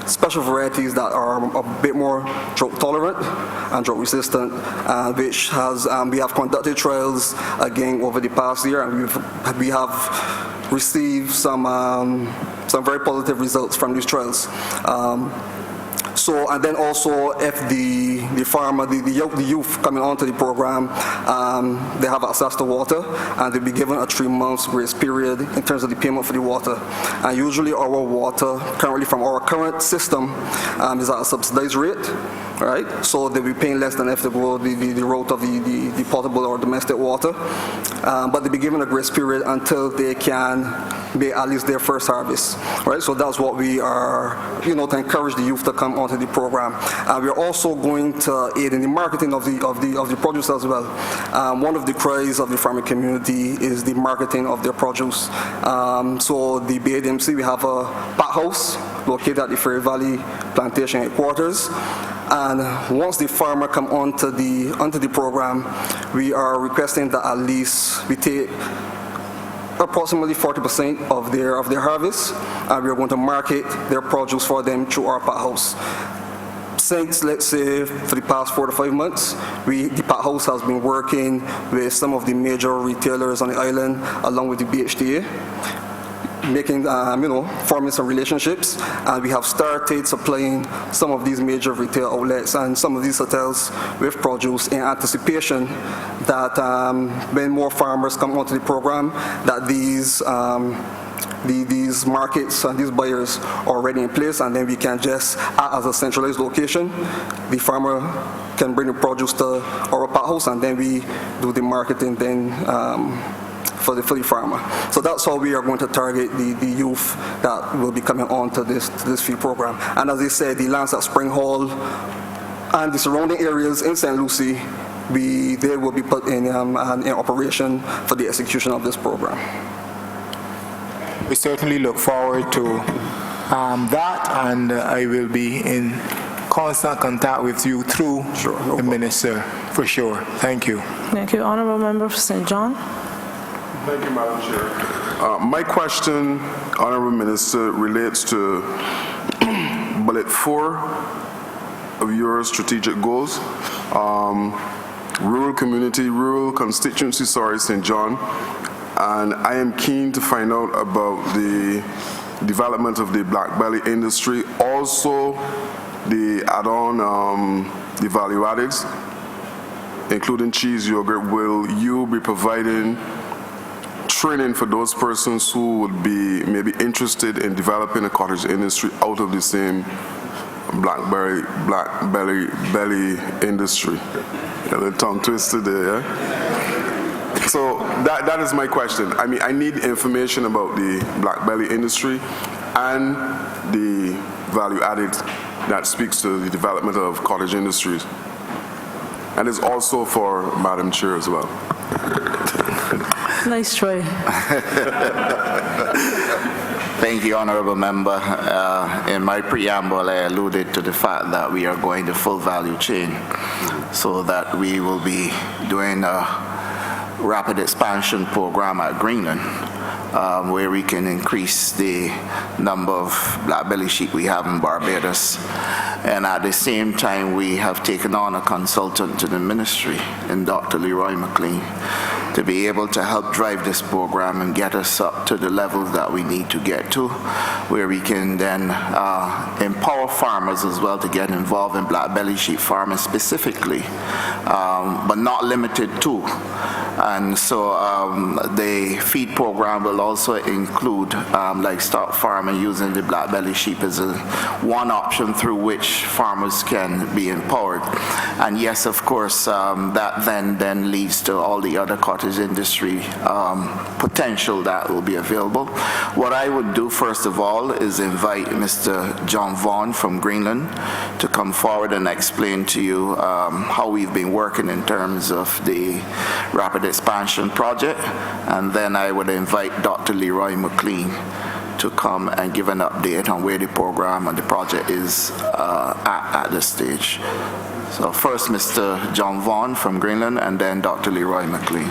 special varieties that are a bit more drought tolerant and drought resistant, which we have conducted trials again over the past year, and we have received some very positive results from these trials. And then also, if the farmer, the youth coming onto the program, they have access to water, and they'll be given a 3-month grace period in terms of the payment for the water. And usually our water, currently from our current system, is at a subsidized rate, right? So they'll be paying less than if they go the route of the potable or domestic water. But they'll be given a grace period until they can make at least their first harvest, right? So that's what we are, to encourage the youth to come onto the program. We're also going to aid in the marketing of the produce as well. One of the cries of the farming community is the marketing of their produce. So the BADMC, we have a pack house located at the Ferry Valley Plantation headquarters. And once the farmer come onto the program, we are requesting that at least we take approximately 40% of their harvest, and we are going to market their produce for them through our pack house. Since, let's say, for the past 4 to 5 months, the pack house has been working with some of the major retailers on the island, along with the BHTA, forming some relationships, and we have started supplying some of these major retail outlets and some of these hotels with produce in anticipation that when more farmers come onto the program, that these these markets and these buyers already in place, and then we can just act as a centralized location. The farmer can bring the produce to our pack house, and then we do the marketing then for the farmer. So that's how we are going to target the youth that will be coming on to this feed program. And as I said, the lands at Spring Hall and the surrounding areas in St. Lucie, they will be put in operation for the execution of this program. We certainly look forward to that, and I will be in constant contact with you through the Minister, for sure. Thank you. Thank you. Honourable Member for St. John. Thank you, Madam Chair. My question, Honourable Minister, relates to bullet 4 of your strategic goals. Rural constituency, St. John. And I am keen to find out about the development of the black belly industry, also the add-on, the value addeds, including cheese, yogurt. Will you be providing training for those persons who would be maybe interested in developing a cottage industry out of the same black belly industry? A little tongue twisted there, yeah? So that is my question. I mean, I need information about the black belly industry and the value added that speaks to the development of cottage industries. And it's also for Madam Chair as well. Nice try. Thank you, Honourable Member. In my preamble, I alluded to the fact that we are going the full value chain, so that we will be doing a rapid expansion program at Greenland, where we can increase the number of black belly sheep we have in Barbados. And at the same time, we have taken on a consultant to the ministry in Dr. Leroy McLean to be able to help drive this program and get us up to the levels that we need to get to, where we can then empower farmers as well to get involved in black belly sheep farming specifically, but not limited to. And so the feed program will also include livestock farming using the black belly sheep as one option through which farmers can be empowered. And yes, of course, that then leads to all the other cottage industry potential that will be available. What I would do first of all is invite Mr. John Vaughan from Greenland to come forward and explain to you how we've been working in terms of the rapid expansion project, and then I would invite Dr. Leroy McLean to come and give an update on where the program and the project is at this stage. So first Mr. John Vaughan from Greenland, and then Dr. Leroy McLean.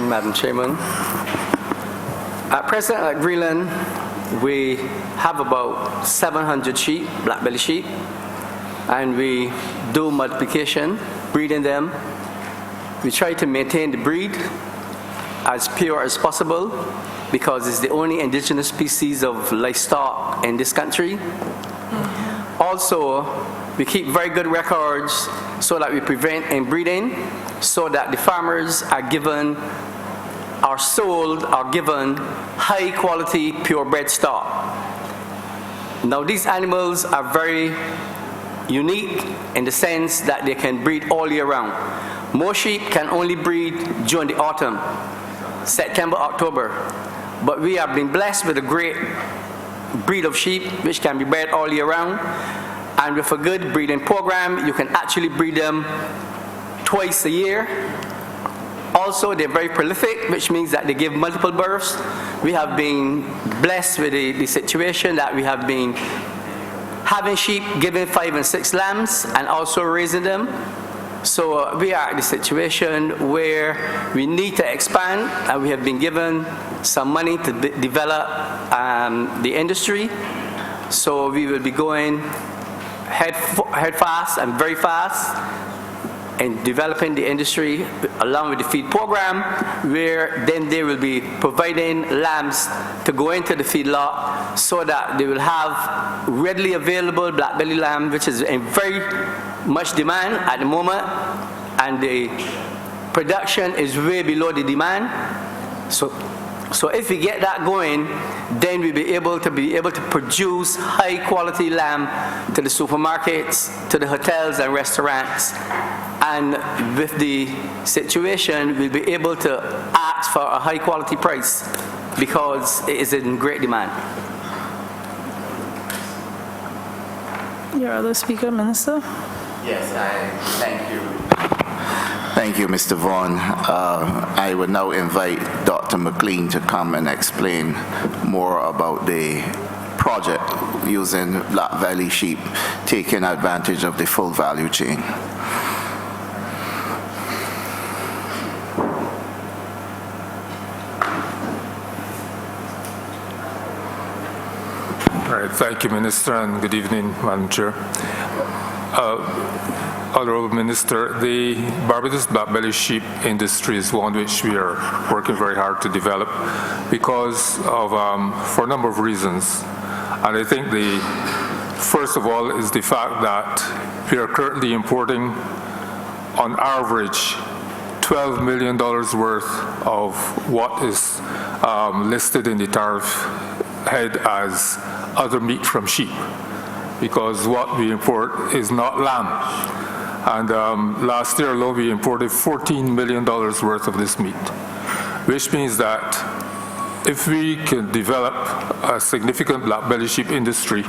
Madam Chairman. At present at Greenland, we have about 700 sheep, black belly sheep, and we do multiplication, breeding them. We try to maintain the breed as pure as possible because it's the only indigenous species of livestock in this country. Also, we keep very good records so that we prevent inbreeding, so that the farmers are given high quality purebred stock. Now these animals are very unique in the sense that they can breed all year round. Most sheep can only breed during the autumn, September, October. But we have been blessed with a great breed of sheep which can be bred all year round. And with a good breeding program, you can actually breed them twice a year. Also, they're very prolific, which means that they give multiple births. We have been blessed with the situation that we have been having sheep giving 5 and 6 lambs and also raising them. So we are at the situation where we need to expand, and we have been given some money to develop the industry. So we will be going head fast and very fast in developing the industry along with the feed program, where then they will be providing lambs to go into the feedlot so that they will have readily available black belly lamb, which is in very much demand at the moment, and the production is way below the demand. So if we get that going, then we'll be able to produce high quality lamb to the supermarkets, to the hotels and restaurants. And with the situation, we'll be able to ask for a high quality price because it is in great demand. Your other speaker, Minister? Yes, thank you. Thank you, Mr. Vaughan. I would now invite Dr. McLean to come and explain more about the project using Black Valley sheep, taking advantage of the full value chain. All right, thank you, Minister, and good evening, Madam Chair. Honorable Minister, the Barbados black belly sheep industry is one which we are working very hard to develop because of, for a number of reasons. And I think the first of all is the fact that we are currently importing, on average, $12 million worth of what is listed in the tariff head as other meat from sheep, because what we import is not lamb. And last year alone, we imported $14 million worth of this meat, which means that if we can develop a significant black belly sheep industry,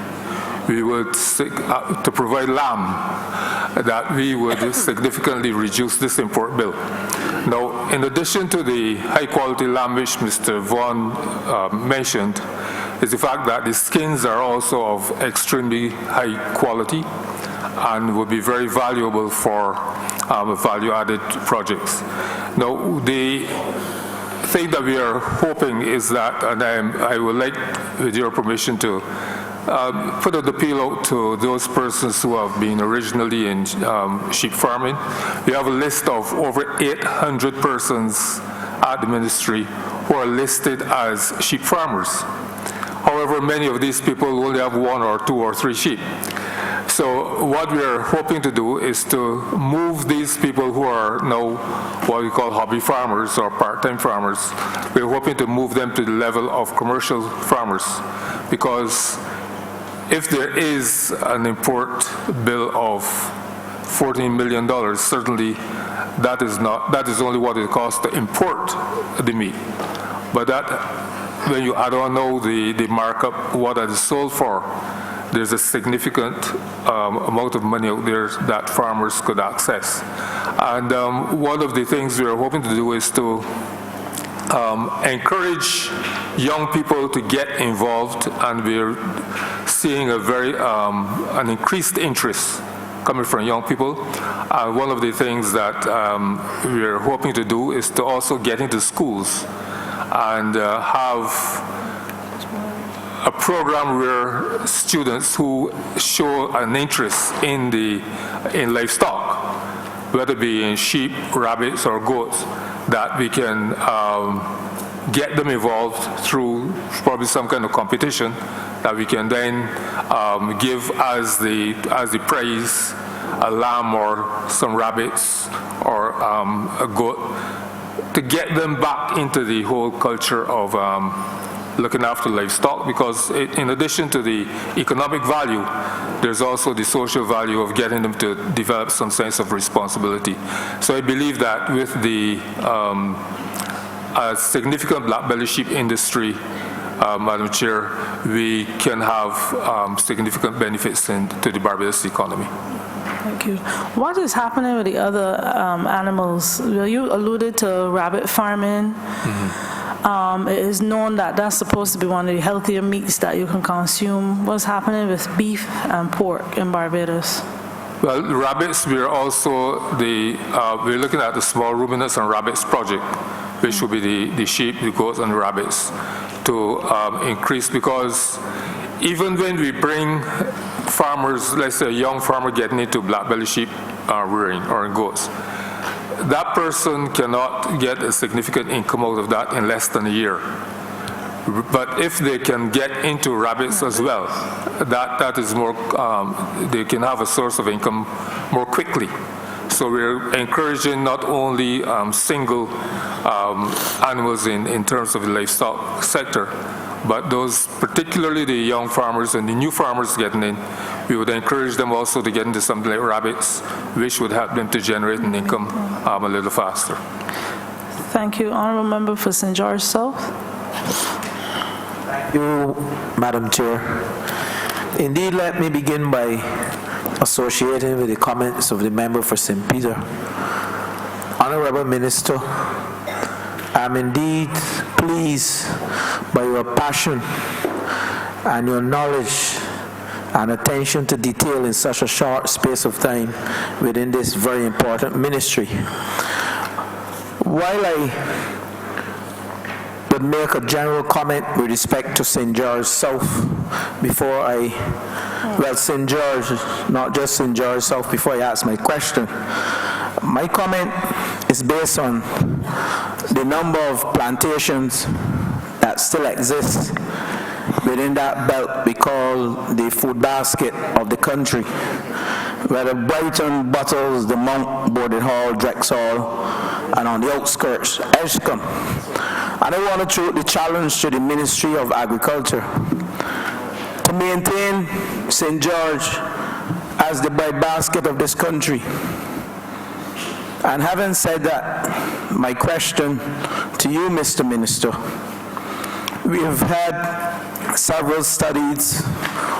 we would, to provide lamb, that we would significantly reduce this import bill. Now, in addition to the high quality lamb which Mr. Vaughan mentioned, is the fact that the skins are also of extremely high quality and would be very valuable for value-added projects. Now, the thing that we are hoping is that, and I would like, with your permission, to put an appeal out to those persons who have been originally in sheep farming. We have a list of over 800 persons at the ministry who are listed as sheep farmers. However, many of these people only have 1 or 2 or 3 sheep. So what we are hoping to do is to move these people who are now what we call hobby farmers or part-time farmers. We're hoping to move them to the level of commercial farmers, because if there is an import bill of $14 million, certainly that is only what it costs to import the meat. But that, when you add on now the markup, what that is sold for, there's a significant amount of money out there that farmers could access. And one of the things we are hoping to do is to encourage young people to get involved, and we're seeing a very an increased interest coming from young people. One of the things that we're hoping to do is to also get into schools and have a program where students who show an interest in livestock, whether it be in sheep, rabbits, or goats, that we can get them involved through probably some kind of competition that we can then give as the prize a lamb or some rabbits or a goat, to get them back into the whole culture of looking after livestock, because in addition to the economic value, there's also the social value of getting them to develop some sense of responsibility. So I believe that with the significant black belly sheep industry, Madam Chair, we can have significant benefits to the Barbados economy. Thank you. What is happening with the other animals? You alluded to rabbit farming. Mm-hmm. It is known that that's supposed to be one of the healthier meats that you can consume. What's happening with beef and pork in Barbados? Well, rabbits, we're also we're looking at the small ruminants and rabbits project, which will be the sheep, the goats, and the rabbits, to increase, because even when we bring farmers, let's say a young farmer getting into black belly sheep, rearing or in goats. That person cannot get a significant income out of that in less than a year. But if they can get into rabbits as well, that is more, they can have a source of income more quickly. So we're encouraging not only single animals in terms of the livestock sector, but those, particularly the young farmers and the new farmers getting in, we would encourage them also to get into something like rabbits, which would help them to generate an income a little faster. Thank you. Honourable Member for St. George South. Thank you, Madam Chair. Indeed, let me begin by associating with the comments of the member for St. Peter. Honourable Minister, I'm indeed pleased by your passion and your knowledge and attention to detail in such a short space of time within this very important ministry. While I would make a general comment with respect to St. George South before St. George, not just St. George South, before I ask my question. My comment is based on the number of plantations that still exist within that belt we call the food basket of the country, whether Brighton, Bottles, the Mount, Boarded Hall, Drexel, and on the outskirts, Edgecombe. And I want to throw the challenge to the Ministry of Agriculture to maintain St. George as the breadbasket of this country. And having said that, my question to you, Mr. Minister, we have had several studies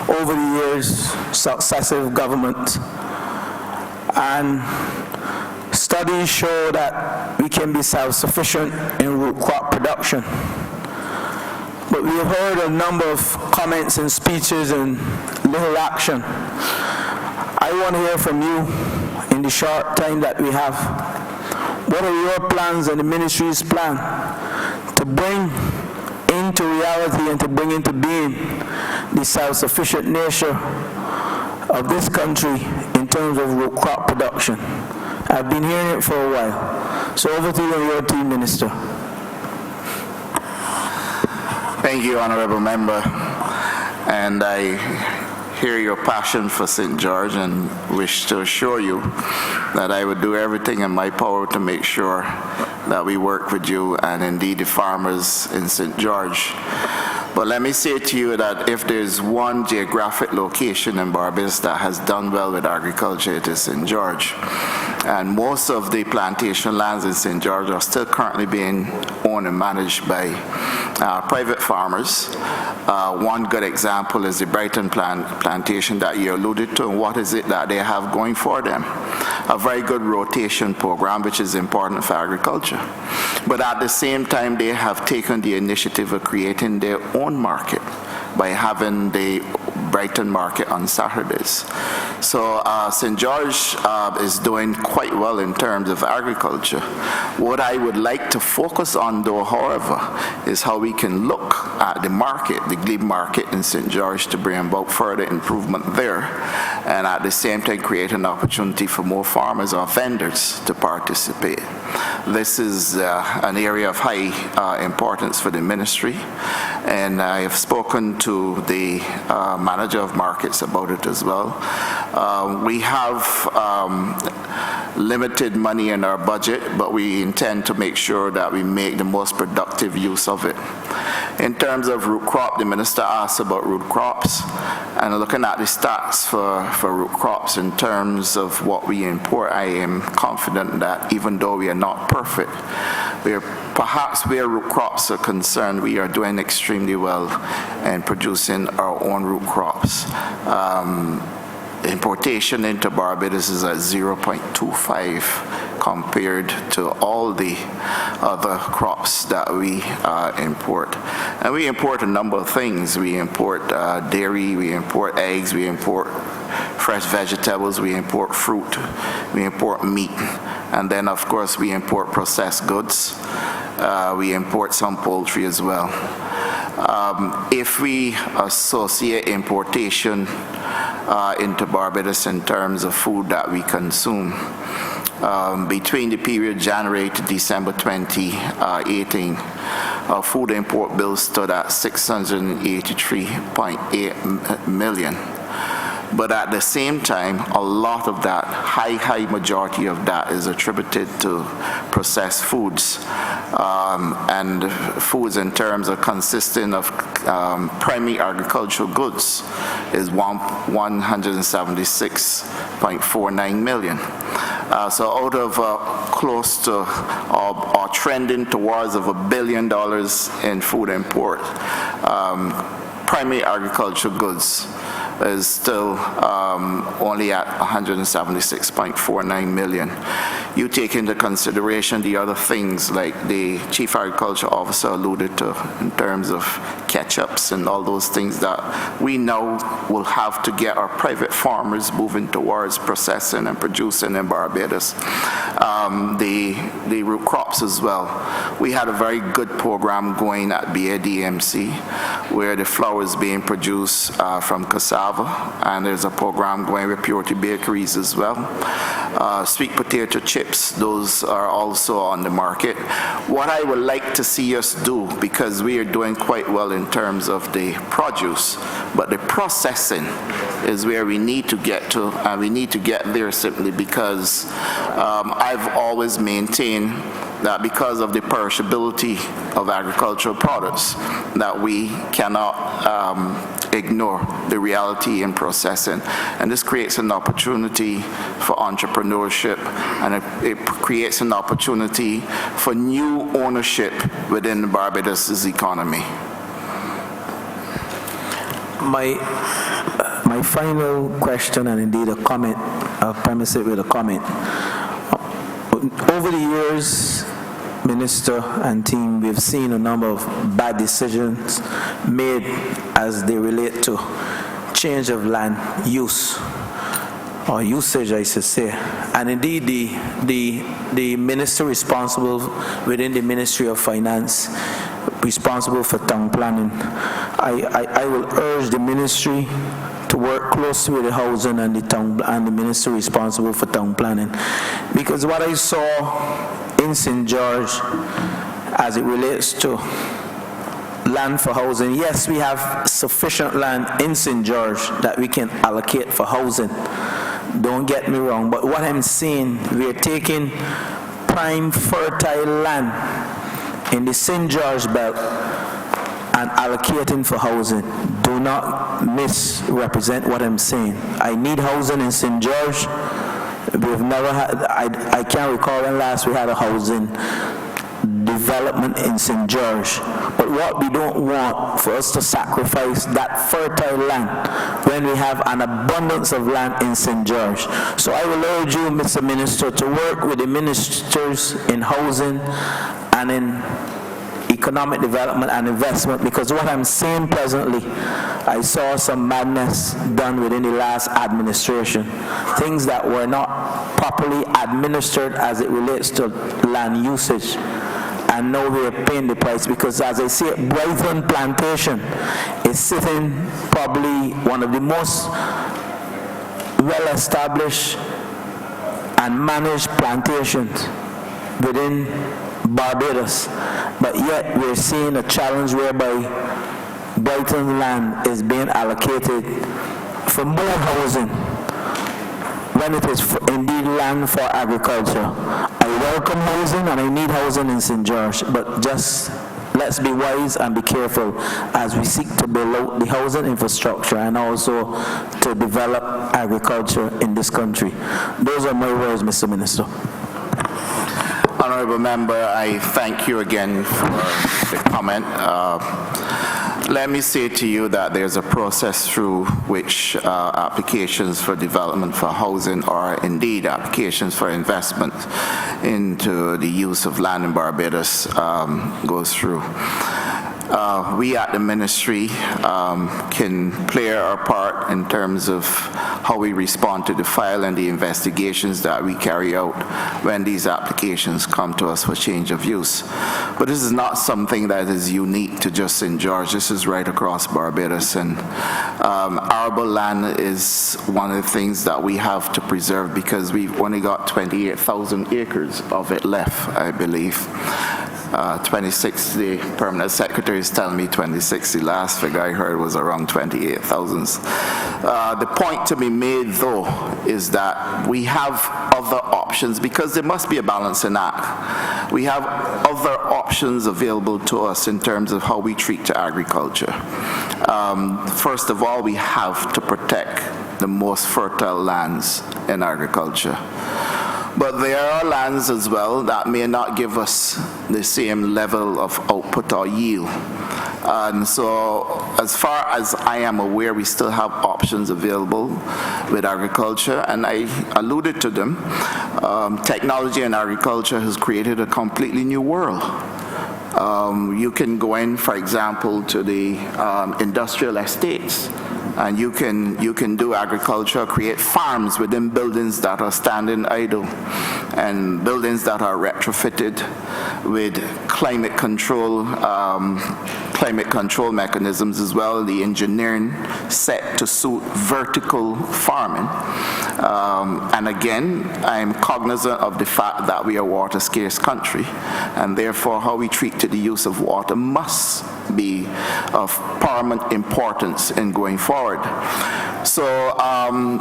over the years, successive governments, and studies show that we can be self-sufficient in root crop production. But we have heard a number of comments and speeches and little action. I want to hear from you in the short time that we have. What are your plans and the ministry's plan to bring into reality and to bring into being the self-sufficient nature of this country in terms of root crop production? I've been hearing it for a while. So over to you and your team, Minister. Thank you, Honourable Member. And I hear your passion for St. George and wish to assure you that I would do everything in my power to make sure that we work with you and indeed the farmers in St. George. But let me say to you that if there's one geographic location in Barbados that has done well with agriculture, it is St. George. And most of the plantation lands in St. George are still currently being owned and managed by private farmers. One good example is the Brighton plantation that you alluded to, and what is it that they have going for them? A very good rotation program, which is important for agriculture. But at the same time, they have taken the initiative of creating their own market by having the Brighton market on Saturdays. So St. George is doing quite well in terms of agriculture. What I would like to focus on, though, however, is how we can look at the market, the glebe market in St. George, to bring about further improvement there, and at the same time create an opportunity for more farmers or vendors to participate. This is an area of high importance for the ministry, and I have spoken to the manager of markets about it as well. We have limited money in our budget, but we intend to make sure that we make the most productive use of it. In terms of root crop, the minister asked about root crops, and looking at the stats for root crops in terms of what we import, I am confident that even though we are not perfect, perhaps where root crops are concerned, we are doing extremely well in producing our own root crops. Importation into Barbados is at 0.25 compared to all the other crops that we import. And we import a number of things. We import dairy, we import eggs, we import fresh vegetables, we import fruit, we import meat, and then of course we import processed goods. We import some poultry as well. If we associate importation into Barbados in terms of food that we consume. Between the period January to December 2018, our food import bill stood at $683.8 million. But at the same time, a lot of that, high majority of that is attributed to processed foods. And foods in terms of consisting of primary agricultural goods is $176.49 million. So out of close to or trending towards of $1 billion in food import, primary agricultural goods is still only at $176.49 million. You take into consideration the other things like the Chief Agriculture Officer alluded to in terms of ketchups and all those things that we now will have to get our private farmers moving towards processing and producing in Barbados. The root crops as well. We had a very good program going at BADMC where the flour is being produced from cassava, and there's a program going with Purity Bakeries as well. Sweet potato chips, those are also on the market. What I would like to see us do, because we are doing quite well in terms of the produce, but the processing is where we need to get to, and we need to get there simply because I've always maintained that because of the perishability of agricultural products, that we cannot ignore the reality in processing. And this creates an opportunity for entrepreneurship, and it creates an opportunity for new ownership within Barbados' economy. My final question, and indeed a comment, I'll premise it with a comment. Over the years, Minister and team, we've seen a number of bad decisions made as they relate to change of land use, or usage, I should say. And indeed, the minister responsible within the Ministry of Finance, responsible for town planning, I will urge the ministry to work closely with the housing and the minister responsible for town planning, because what I saw in St. George as it relates to land for housing, yes, we have sufficient land in St. George that we can allocate for housing, don't get me wrong, but what I'm saying, we're taking prime fertile land in the St. George belt and allocating for housing. Do not misrepresent what I'm saying. I need housing in St. George. We've never had, I can't recall when last we had a housing development in St. George. But what we don't want for us to sacrifice that fertile land when we have an abundance of land in St. George. So I will urge you, Mr. Minister, to work with the ministers in housing and in economic development and investment, because what I'm saying presently, I saw some madness done within the last administration, things that were not properly administered as it relates to land usage, and now we're paying the price, because as I say, Brighton Plantation is sitting probably one of the most well-established and managed plantations within Barbados, but yet we're seeing a challenge whereby Brighton land is being allocated for more housing when it is indeed land for agriculture. I welcome housing and I need housing in St. George, but just let's be wise and be careful as we seek to build out the housing infrastructure and also to develop agriculture in this country. Those are my words, Mr. Minister. Honorable Member, I thank you again for the comment. Let me say to you that there's a process through which applications for development for housing, or indeed applications for investment into the use of land in Barbados goes through. we at the ministry can play our part in terms of how we respond to the file and the investigations that we carry out when these applications come to us for change of use. But this is not something that is unique to just St. George. This is right across Barbados, and arable land is one of the things that we have to preserve because we've only got 28,000 acres of it left, I believe. 26, the permanent secretary is telling me 26. The last figure I heard was around 28,000. The point to be made, though, is that we have other options because there must be a balancing act. We have other options available to us in terms of how we treat agriculture. First of all, we have to protect the most fertile lands in agriculture. But there are lands as well that may not give us the same level of output or yield. And so as far as I am aware, we still have options available with agriculture, and I alluded to them. Technology in agriculture has created a completely new world. You can go in, for example, to the industrial estates, and you can do agriculture, create farms within buildings that are standing idle, and buildings that are retrofitted with climate control mechanisms as well, the engineering set to suit vertical farming. And again, I'm cognizant of the fact that we are a water scarce country, and therefore how we treat to the use of water must be of paramount importance in going forward. So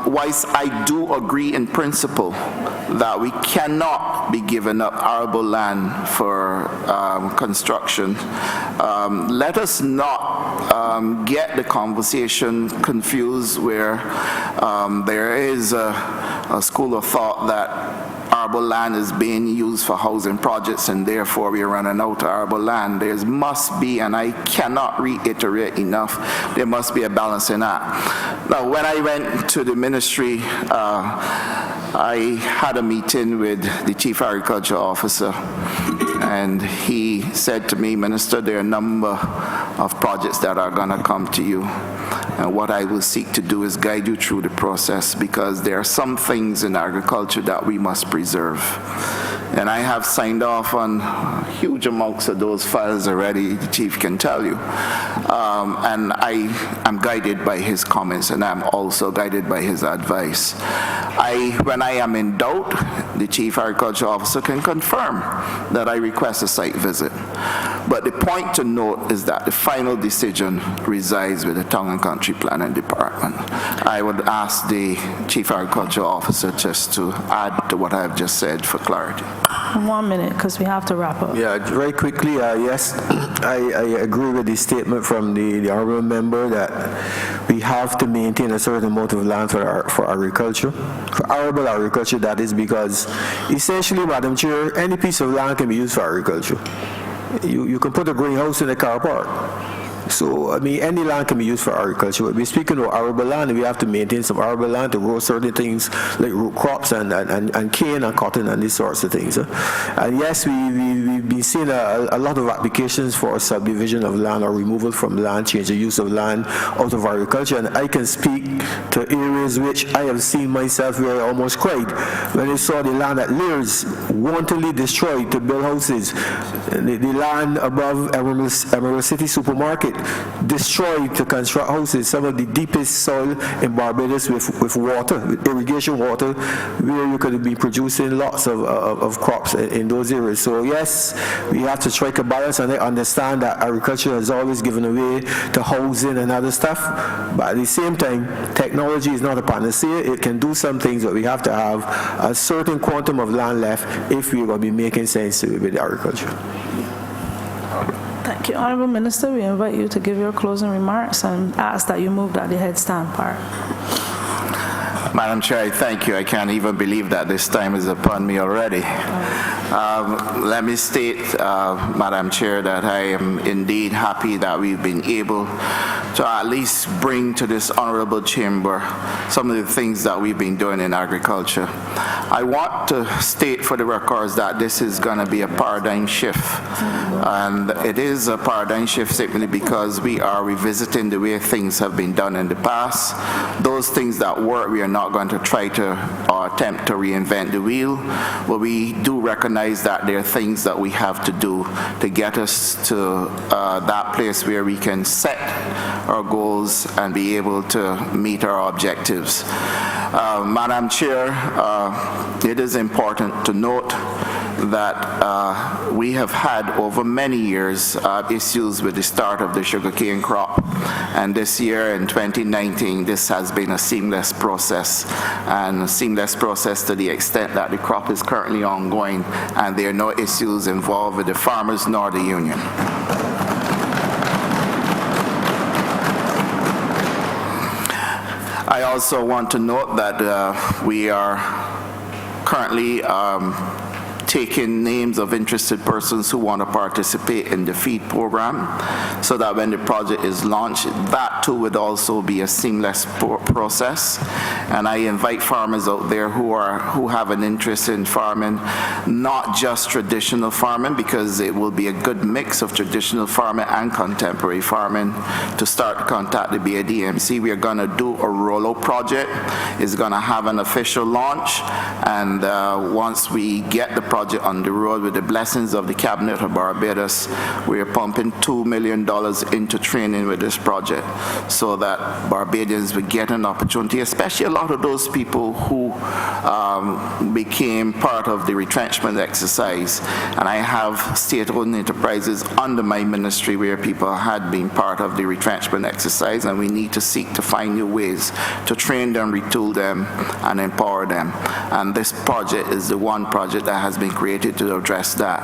whilst I do agree in principle that we cannot be giving up arable land for construction, let us not get the conversation confused where there is a school of thought that arable land is being used for housing projects and therefore we are running out of arable land. There must be, and I cannot reiterate enough, there must be a balancing act. Now, when I went to the ministry, I had a meeting with the Chief Agriculture Officer, and he said to me, Minister, there are a number of projects that are going to come to you. And what I will seek to do is guide you through the process because there are some things in agriculture that we must preserve. And I have signed off on huge amounts of those files already, the Chief can tell you. And I am guided by his comments, and I'm also guided by his advice. When I am in doubt, the Chief Agriculture Officer can confirm that I request a site visit. But the point to note is that the final decision resides with the Town and Country Planning Department. I would ask the Chief Agriculture Officer just to add to what I have just said for clarity. 1 minute, because we have to wrap up. Yeah, very quickly, yes, I agree with the statement from the honorable member that we have to maintain a certain amount of land for agriculture, for arable agriculture, that is, because essentially, Madam Chair, any piece of land can be used for agriculture. You can put a greenhouse in a car park. So, I mean, any land can be used for agriculture. But we're speaking of arable land, we have to maintain some arable land to grow certain things like root crops and cane and cotton and these sorts of things. And yes, we've been seeing a lot of applications for subdivision of land or removal from land, change the use of land out of agriculture. And I can speak to areas which I have seen myself where I almost cried when I saw the land at Lears wantonly destroyed to build houses. The land above Emerald City Supermarket destroyed to construct houses, some of the deepest soil in Barbados with water, with irrigation water, where you could be producing lots of crops in those areas. So yes, we have to strike a balance, and I understand that agriculture has always given away to housing and other stuff, but at the same time, technology is not a panacea. It can do some things, but we have to have a certain quantum of land left if we're going to be making sense with agriculture. Thank you. Honorable Minister, we invite you to give your closing remarks and ask that you move that the headstand part. Madam Chair, I thank you. I can't even believe that this time is upon me already. Let me state, Madam Chair, that I am indeed happy that we've been able to at least bring to this honorable chamber some of the things that we've been doing in agriculture. I want to state for the records that this is going to be a paradigm shift. And it is a paradigm shift simply because we are revisiting the way things have been done in the past. Those things that work, we are not going to try to attempt to reinvent the wheel, but we do recognize that there are things that we have to do to get us to that place where we can set our goals and be able to meet our objectives. Madam Chair, it is important to note that we have had over many years issues with the start of the sugarcane crop, and this year in 2019 this has been a seamless process, and a seamless process to the extent that the crop is currently ongoing and there are no issues involved with the farmers nor the union. I also want to note that we are currently taking names of interested persons who want to participate in the feed program, so that when the project is launched, that too would also be a seamless process. And I invite farmers out there who have an interest in farming, not just traditional farming, because it will be a good mix of traditional farming and contemporary farming, to start to contact the BADMC. We are going to do a rollout project. It's going to have an official launch, and once we get the project on the road, with the blessings of the Cabinet of Barbados, we are pumping $2 million into training with this project, so that Barbadians will get an opportunity, especially a lot of those people who became part of the retrenchment exercise. And I have state-owned enterprises under my ministry where people had been part of the retrenchment exercise, and we need to seek to find new ways to train them, retool them, and empower them. And this project is the one project that has been created to address that.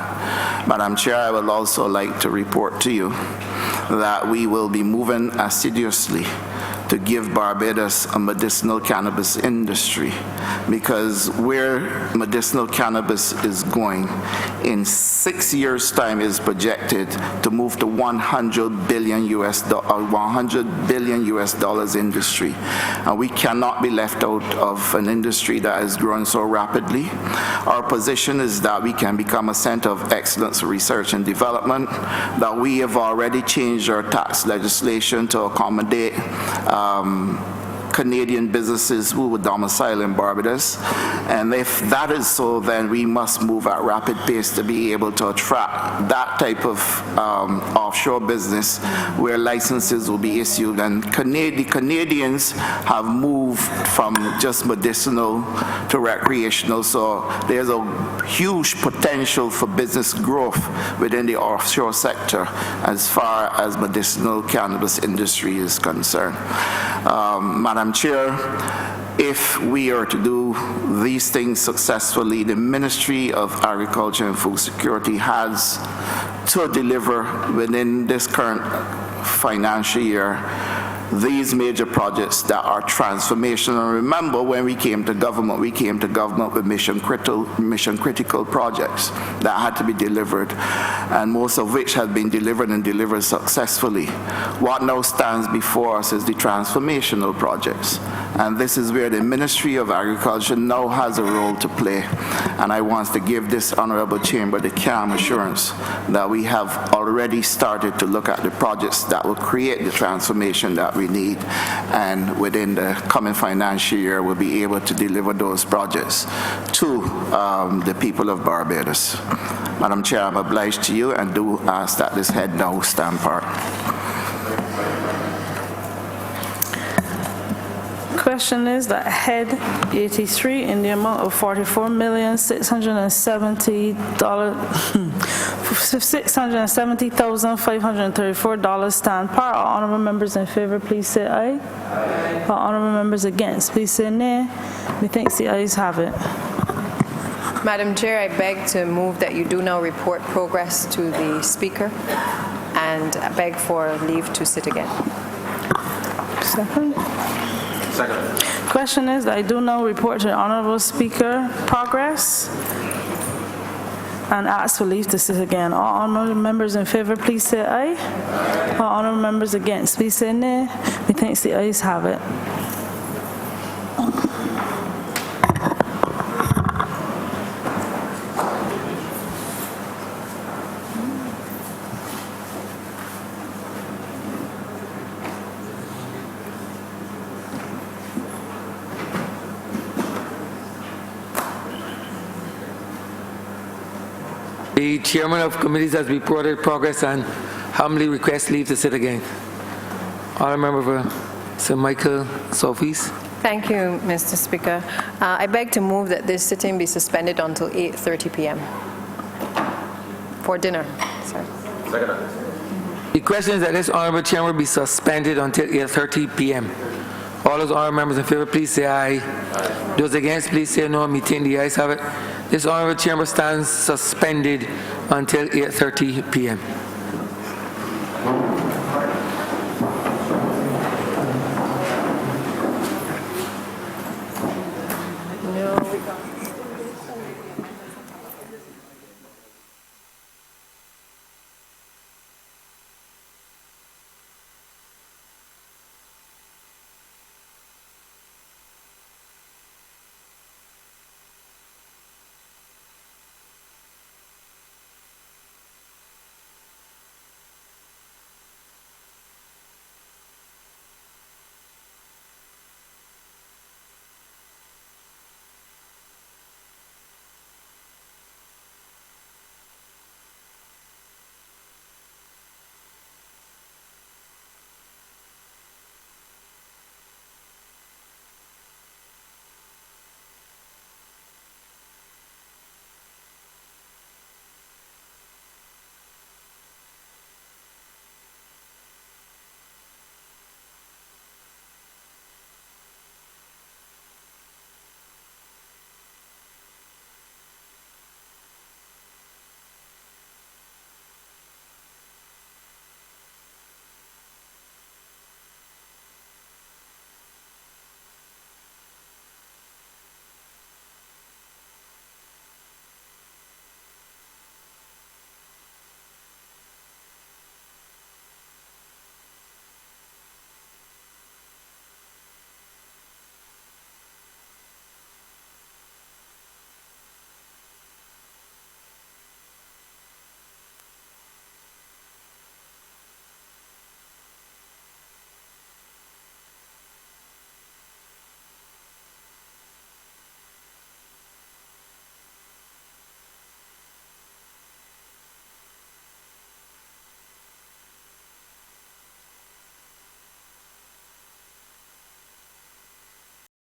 Madam Chair, I would also like to report to you that we will be moving assiduously to give Barbados a medicinal cannabis industry, because where medicinal cannabis is going in 6 years' time is projected to move to $100 billion US industry. And we cannot be left out of an industry that is growing so rapidly. Our position is that we can become a center of excellence for research and development, that we have already changed our tax legislation to accommodate Canadian businesses who would domicile in Barbados. And if that is so, then we must move at rapid pace to be able to attract that type of offshore business where licenses will be issued. And the Canadians have moved from just medicinal to recreational, so there's a huge potential for business growth within the offshore sector as far as medicinal cannabis industry is concerned. Madam Chair, if we are to do these things successfully, the Ministry of Agriculture and Food Security has to deliver within this current financial year these major projects that are transformational. Remember, when we came to government with mission critical projects that had to be delivered, and most of which have been delivered and delivered successfully. What now stands before us is the transformational projects. And this is where the Ministry of Agriculture now has a role to play. And I want to give this honorable chamber the calm assurance that we have already started to look at the projects that will create the transformation that we need, and within the coming financial year we'll be able to deliver those projects to the people of Barbados. Madam Chair, I'm obliged to you and do ask that this head now stand part. Question is that head 83 in the amount of $670,534 stand par. All honorable members in favor, please say aye. Aye. All honorable members against, please say nay. Methinks the ayes have it. Madam Chair, I beg to move that you do now report progress to the Speaker, and I beg for leave to sit again. Second. Question is, I do now report to the Honorable Speaker progress. and ask for leave to sit again. All honorable members in favor, please say aye. All honorable members against, please say nay. Methinks the ayes have it. The chairman of committees has reported progress and humbly requests leave to sit again. Honourable member for St. Michael Southeast. Thank you, Mr. Speaker. I beg to move that this sitting be suspended until 8:30 p.m. for dinner. Sorry. The question is that this honourable chamber be suspended until 8:30 p.m. All those honourable members in favour, please say aye. Those against, please say no. Meeting the ayes have it. This honourable chamber stands suspended until 8:30 p.m.